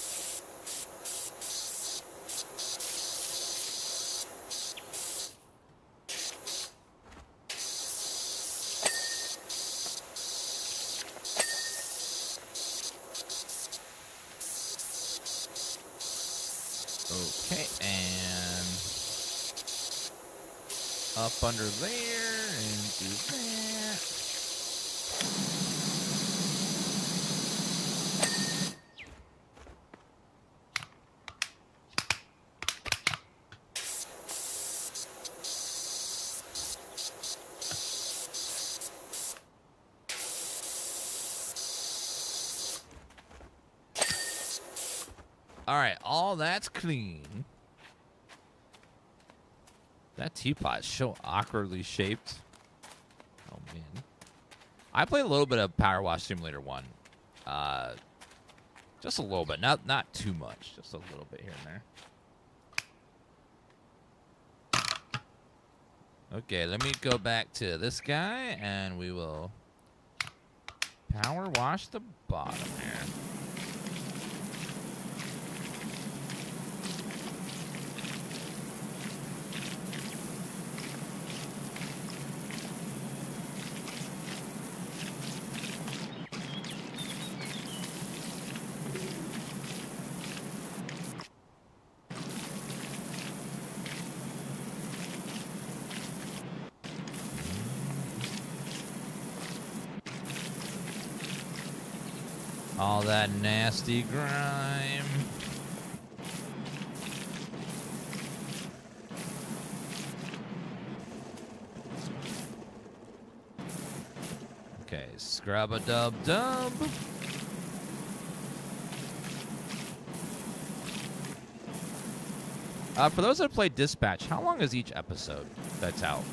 Okay, and up under there, and do that. All right, all that's clean. That teapot is so awkwardly shaped. Oh, man. I played a little bit of PowerWash Simulator 1. Just a little bit. Not too much. Just a little bit here and there. Okay, let me go back to this guy, and we will power wash the bottom here. All that nasty grime. Okay, scrub-a-dub-dub. For those that play Dispatch, how long is each episode that's out?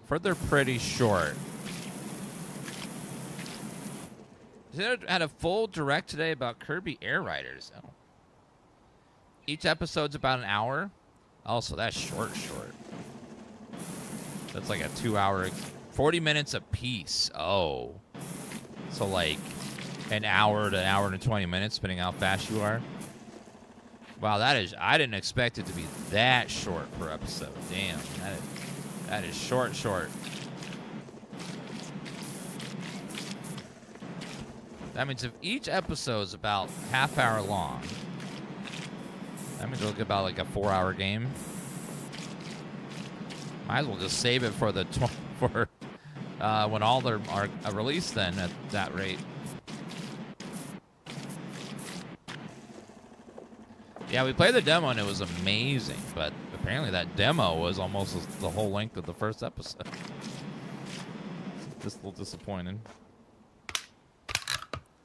For they're pretty short. They had a full direct today about Kirby Air Riders. Oh. Each episode's about an hour. Also, that's short. That's like a 2-hour, 40 minutes a piece. Oh. So like an hour to an hour and 20 minutes, depending how fast you are. Wow, that is, I didn't expect it to be that short per episode. Damn, that is short. That means if each episode is about half-hour long, that means we'll get about like a 4-hour game. Might as well just save it for the when all are released then at that rate. Yeah, we played the demo and it was amazing, but apparently that demo was almost the whole length of the first episode. Just a little disappointing.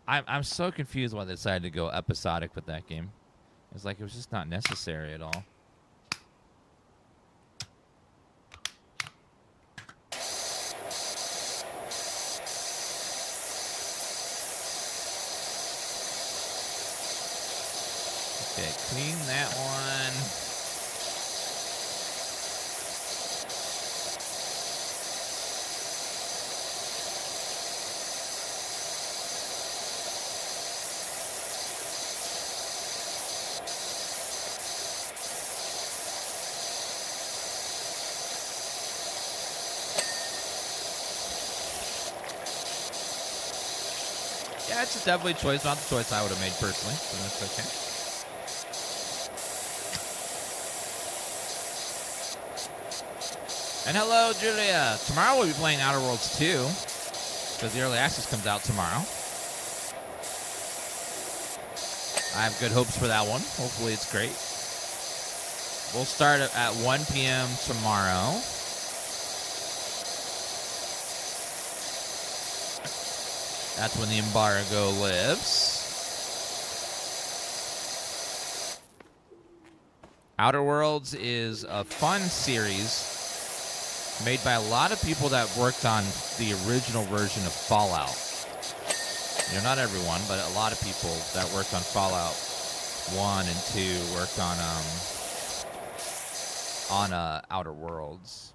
I'm so confused why they decided to go episodic with that game. It's like it was just not necessary at all. Okay, clean that one. Yeah, it's definitely a choice, not the choice I would have made personally, so that's okay. And hello, Julia. Tomorrow we'll be playing Outer Worlds 2, because the early access comes out tomorrow. I have good hopes for that one. Hopefully it's great. We'll start at 1 p.m. tomorrow. That's when the embargo lives. Outer Worlds is a fun series made by a lot of people that worked on the original version of Fallout. You know, not everyone, but a lot of people that worked on Fallout 1 and 2 worked on Outer Worlds.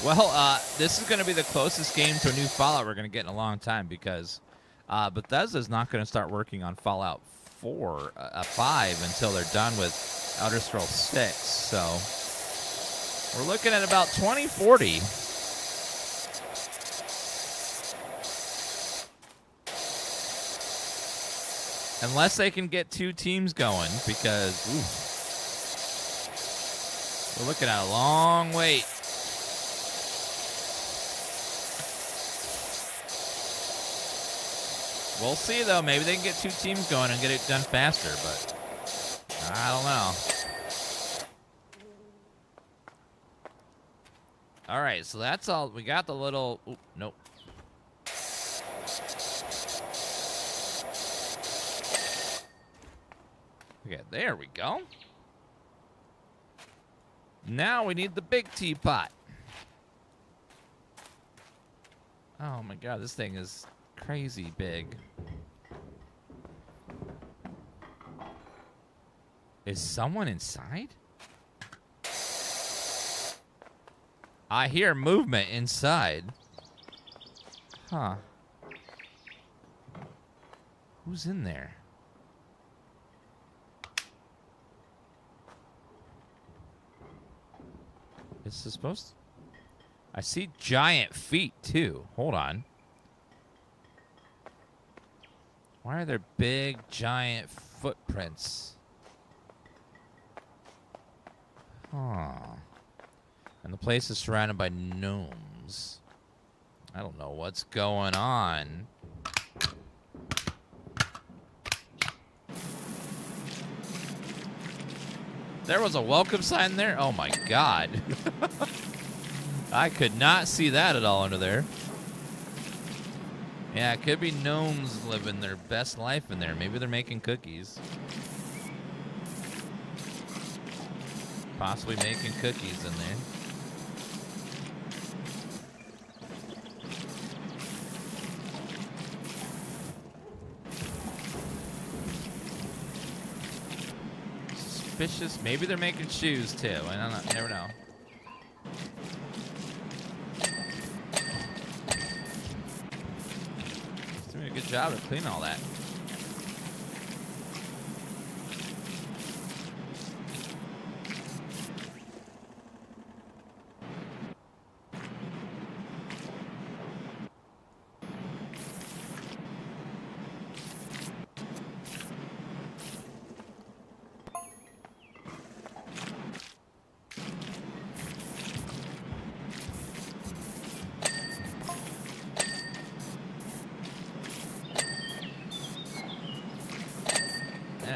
Well, this is going to be the closest game to a new Fallout we're going to get in a long time, because Bethesda's not going to start working on Fallout 5 until they're done with Elder Scrolls 6. So we're looking at about 2040. Unless they can get 2 teams going, because we're looking at a long wait. We'll see, though. Maybe they can get 2 teams going and get it done faster, but I don't know. All right, so that's all. We got the little... Ooh, nope. Okay, there we go. Now we need the big teapot. Oh, my God. This thing is crazy big. Is someone inside? I hear movement inside. Huh. Who's in there? This is supposed to... I see giant feet, too. Hold on. Why are there big, giant footprints? Huh. And the place is surrounded by gnomes. I don't know what's going on. There was a welcome sign there? Oh my god. I could not see that at all under there. Yeah, it could be gnomes living their best life in there. Maybe they're making cookies. Possibly making cookies in there. Suspicious. Maybe they're making shoes too. I don't know. You never know. He's doing a good job of cleaning all that.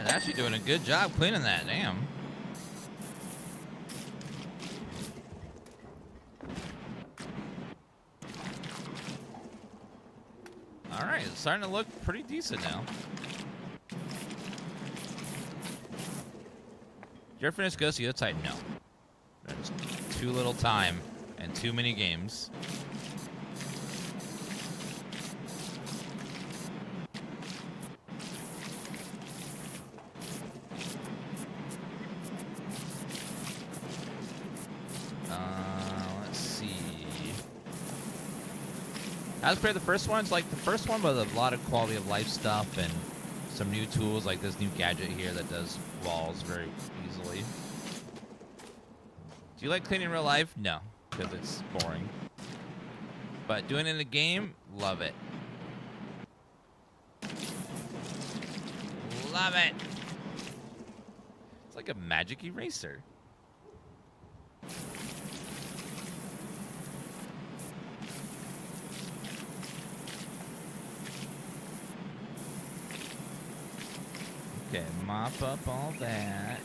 Actually doing a good job cleaning that, damn. Alright, it's starting to look pretty decent now. Did you ever finish Ghost of Yotide? No. There's too little time and too many games. As per the first one, it's like the first one with a lot of quality of life stuff and some new tools, like this new gadget here that does walls very easily. Do you like cleaning in real life? No, because it's boring. But doing it in a game, love it. Love it. It's like a magic eraser. Okay, mop up all that.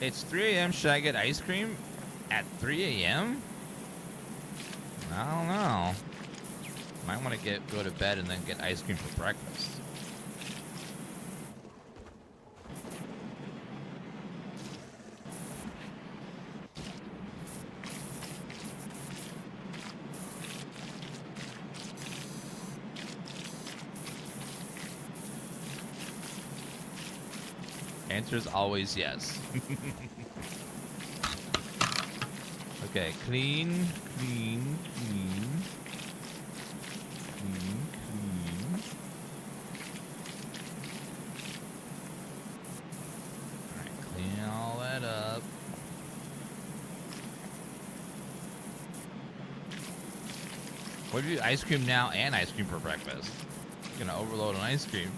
It's 3 a.m. Should I get ice cream at 3 a.m.? I don't know. Might want to go to bed and then get ice cream for breakfast. Answer is always yes. Okay, clean. Alright, clean all that up. What if you do ice cream now and ice cream for breakfast? You're gonna overload on ice cream.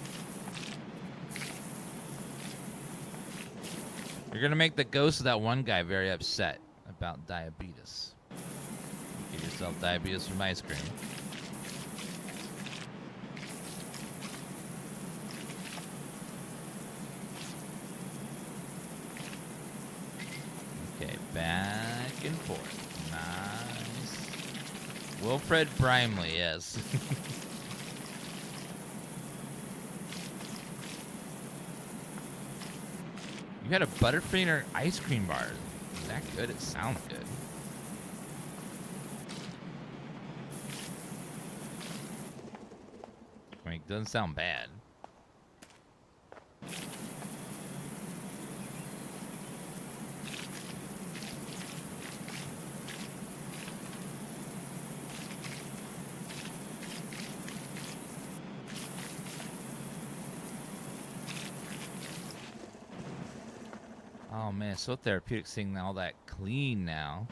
You're gonna make the ghost of that one guy very upset about diabetes. Get yourself diabetes from ice cream. Okay, back and forth. Nice. Wilfred Brimley, yes. You had a Butterfinger ice cream bar. Is that good? It sounds good. I mean, it doesn't sound bad. Oh man, so therapeutic seeing all that clean now.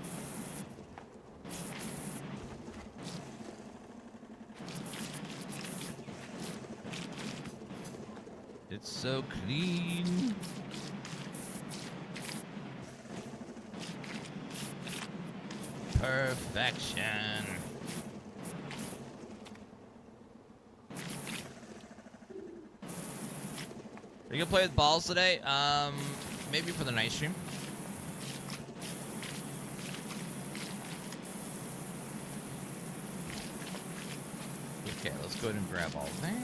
It's so clean. Perfection. Are you gonna play with balls today? Maybe for the night stream. Okay, let's go ahead and grab all that.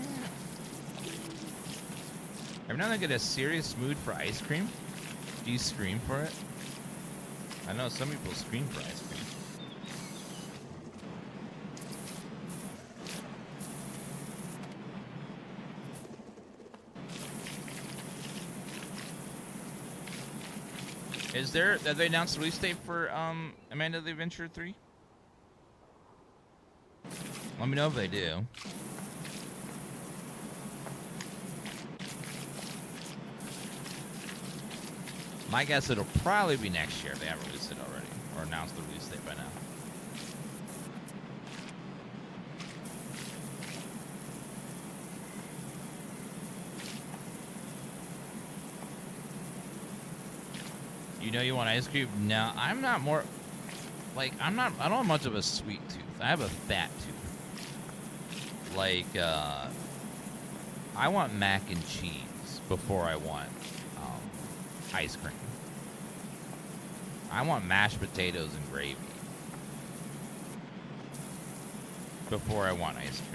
Every now and then I get a serious mood for ice cream. Do you scream for it? I know some people scream for ice cream. Is there, have they announced the release date for Amanda the Adventure 3? Let me know if they do. My guess it'll probably be next year if they haven't released it already, or announced the release date by now. You know you want ice cream? No, I'm not more, like, I don't have much of a sweet tooth. I have a fat tooth. Like, I want mac and cheese before I want ice cream. I want mashed potatoes and gravy before I want ice cream.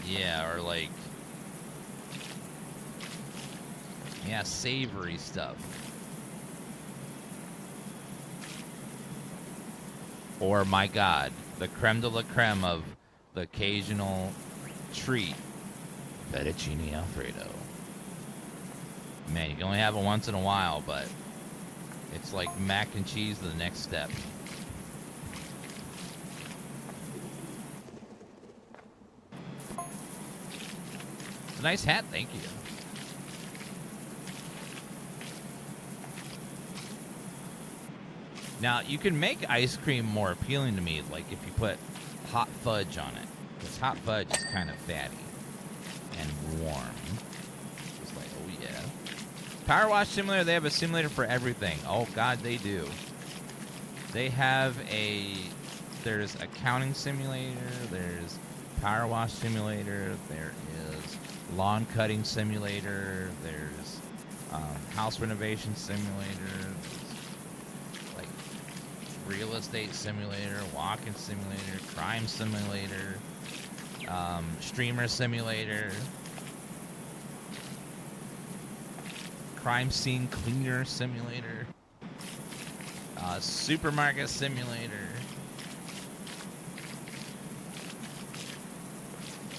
Yeah, or like, yeah, savory stuff. Or, my God, the creme de la creme of the occasional treat, fettuccine Alfredo. Man, you can only have it once in a while, but it's like mac and cheese the next step. It's a nice hat, thank you. Now, you can make ice cream more appealing to me, like if you put hot fudge on it. Because hot fudge is kind of fatty and warm. It's like, oh yeah. PowerWash Simulator, they have a simulator for everything. Oh God, they do. They have there's accounting simulator, there's PowerWash Simulator, there is lawn cutting simulator, there's house renovation simulator, like real estate simulator, walking simulator, crime simulator, streamer simulator, crime scene cleaner simulator, supermarket simulator,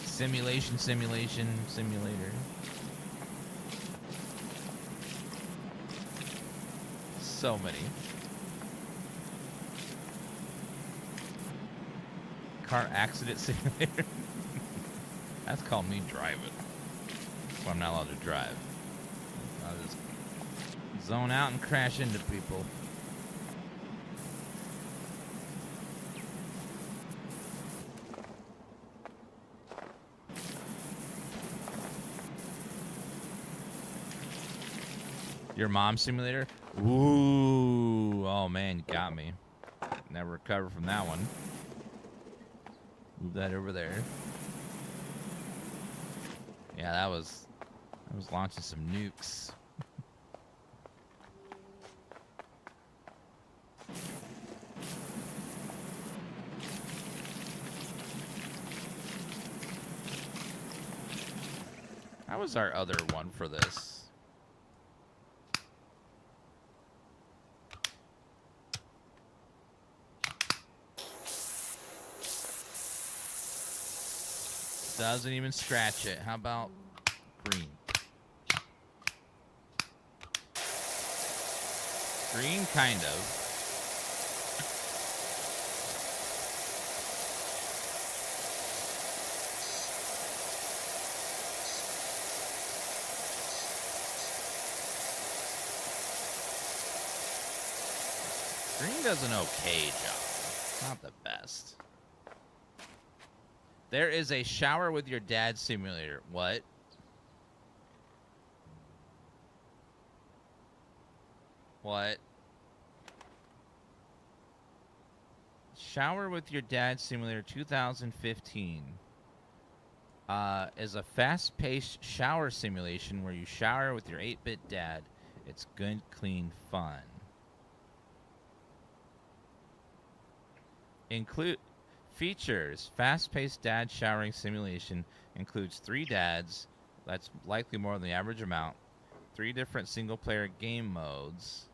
simulator. So many. Car accident simulator. That's called me driving. Well, I'm not allowed to drive. I'll just zone out and crash into people. Your mom simulator? Ooh. Oh, man, you got me. Never recovered from that one. Move that over there. Yeah, that was launching some nukes. How was our other one for this? Doesn't even scratch it. How about green? Green, kind of. Green does an okay job. Not the best. There is a shower with your dad simulator. What? What? Shower with Your Dad Simulator 2015 is a fast-paced shower simulation where you shower with your 8-bit dad. It's good, clean fun. Features fast-paced dad showering simulation. Includes 3 dads. That's likely more than the average amount. 3 different single-player game modes.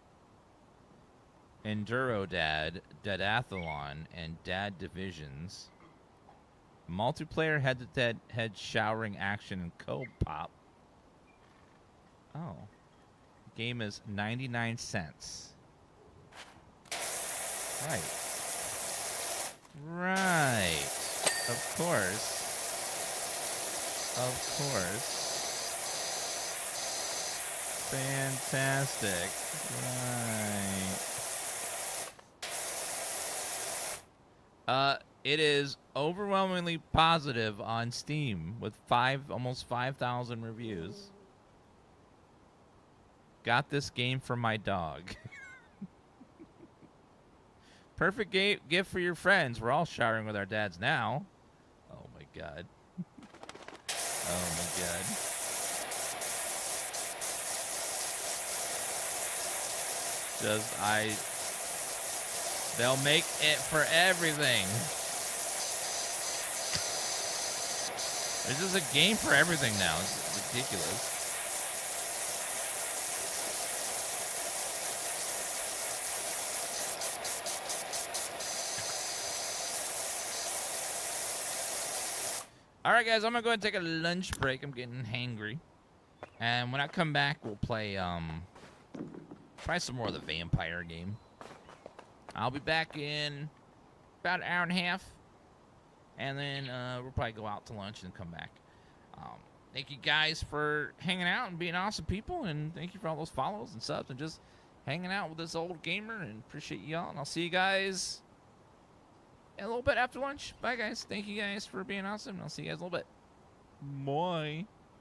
Enduro Dad, Dadathlon, and Dad Divisions. Multiplayer head-to-head showering action and co-op. Oh. Game is 99 cents. Right. Right. Of course. Of course. Fantastic. Right. It is overwhelmingly positive on Steam with almost 5,000 reviews. Got this game for my dog. Perfect gift for your friends. We're all showering with our dads now. Oh my god. Oh my god. They'll make it for everything. There's just a game for everything now. It's ridiculous. All right, guys, I'm going to go ahead and take a lunch break. I'm getting hangry. And when I come back, we'll play probably some more of the vampire game. I'll be back in about an hour and a half. And then we'll probably go out to lunch and come back. Thank you guys for hanging out and being awesome people. And thank you for all those follows and subs and just hanging out with this old gamer. And appreciate y'all. And I'll see you guys a little bit after lunch. Bye, guys. Thank you guys for being awesome. I'll see you guys a little bit. Bye.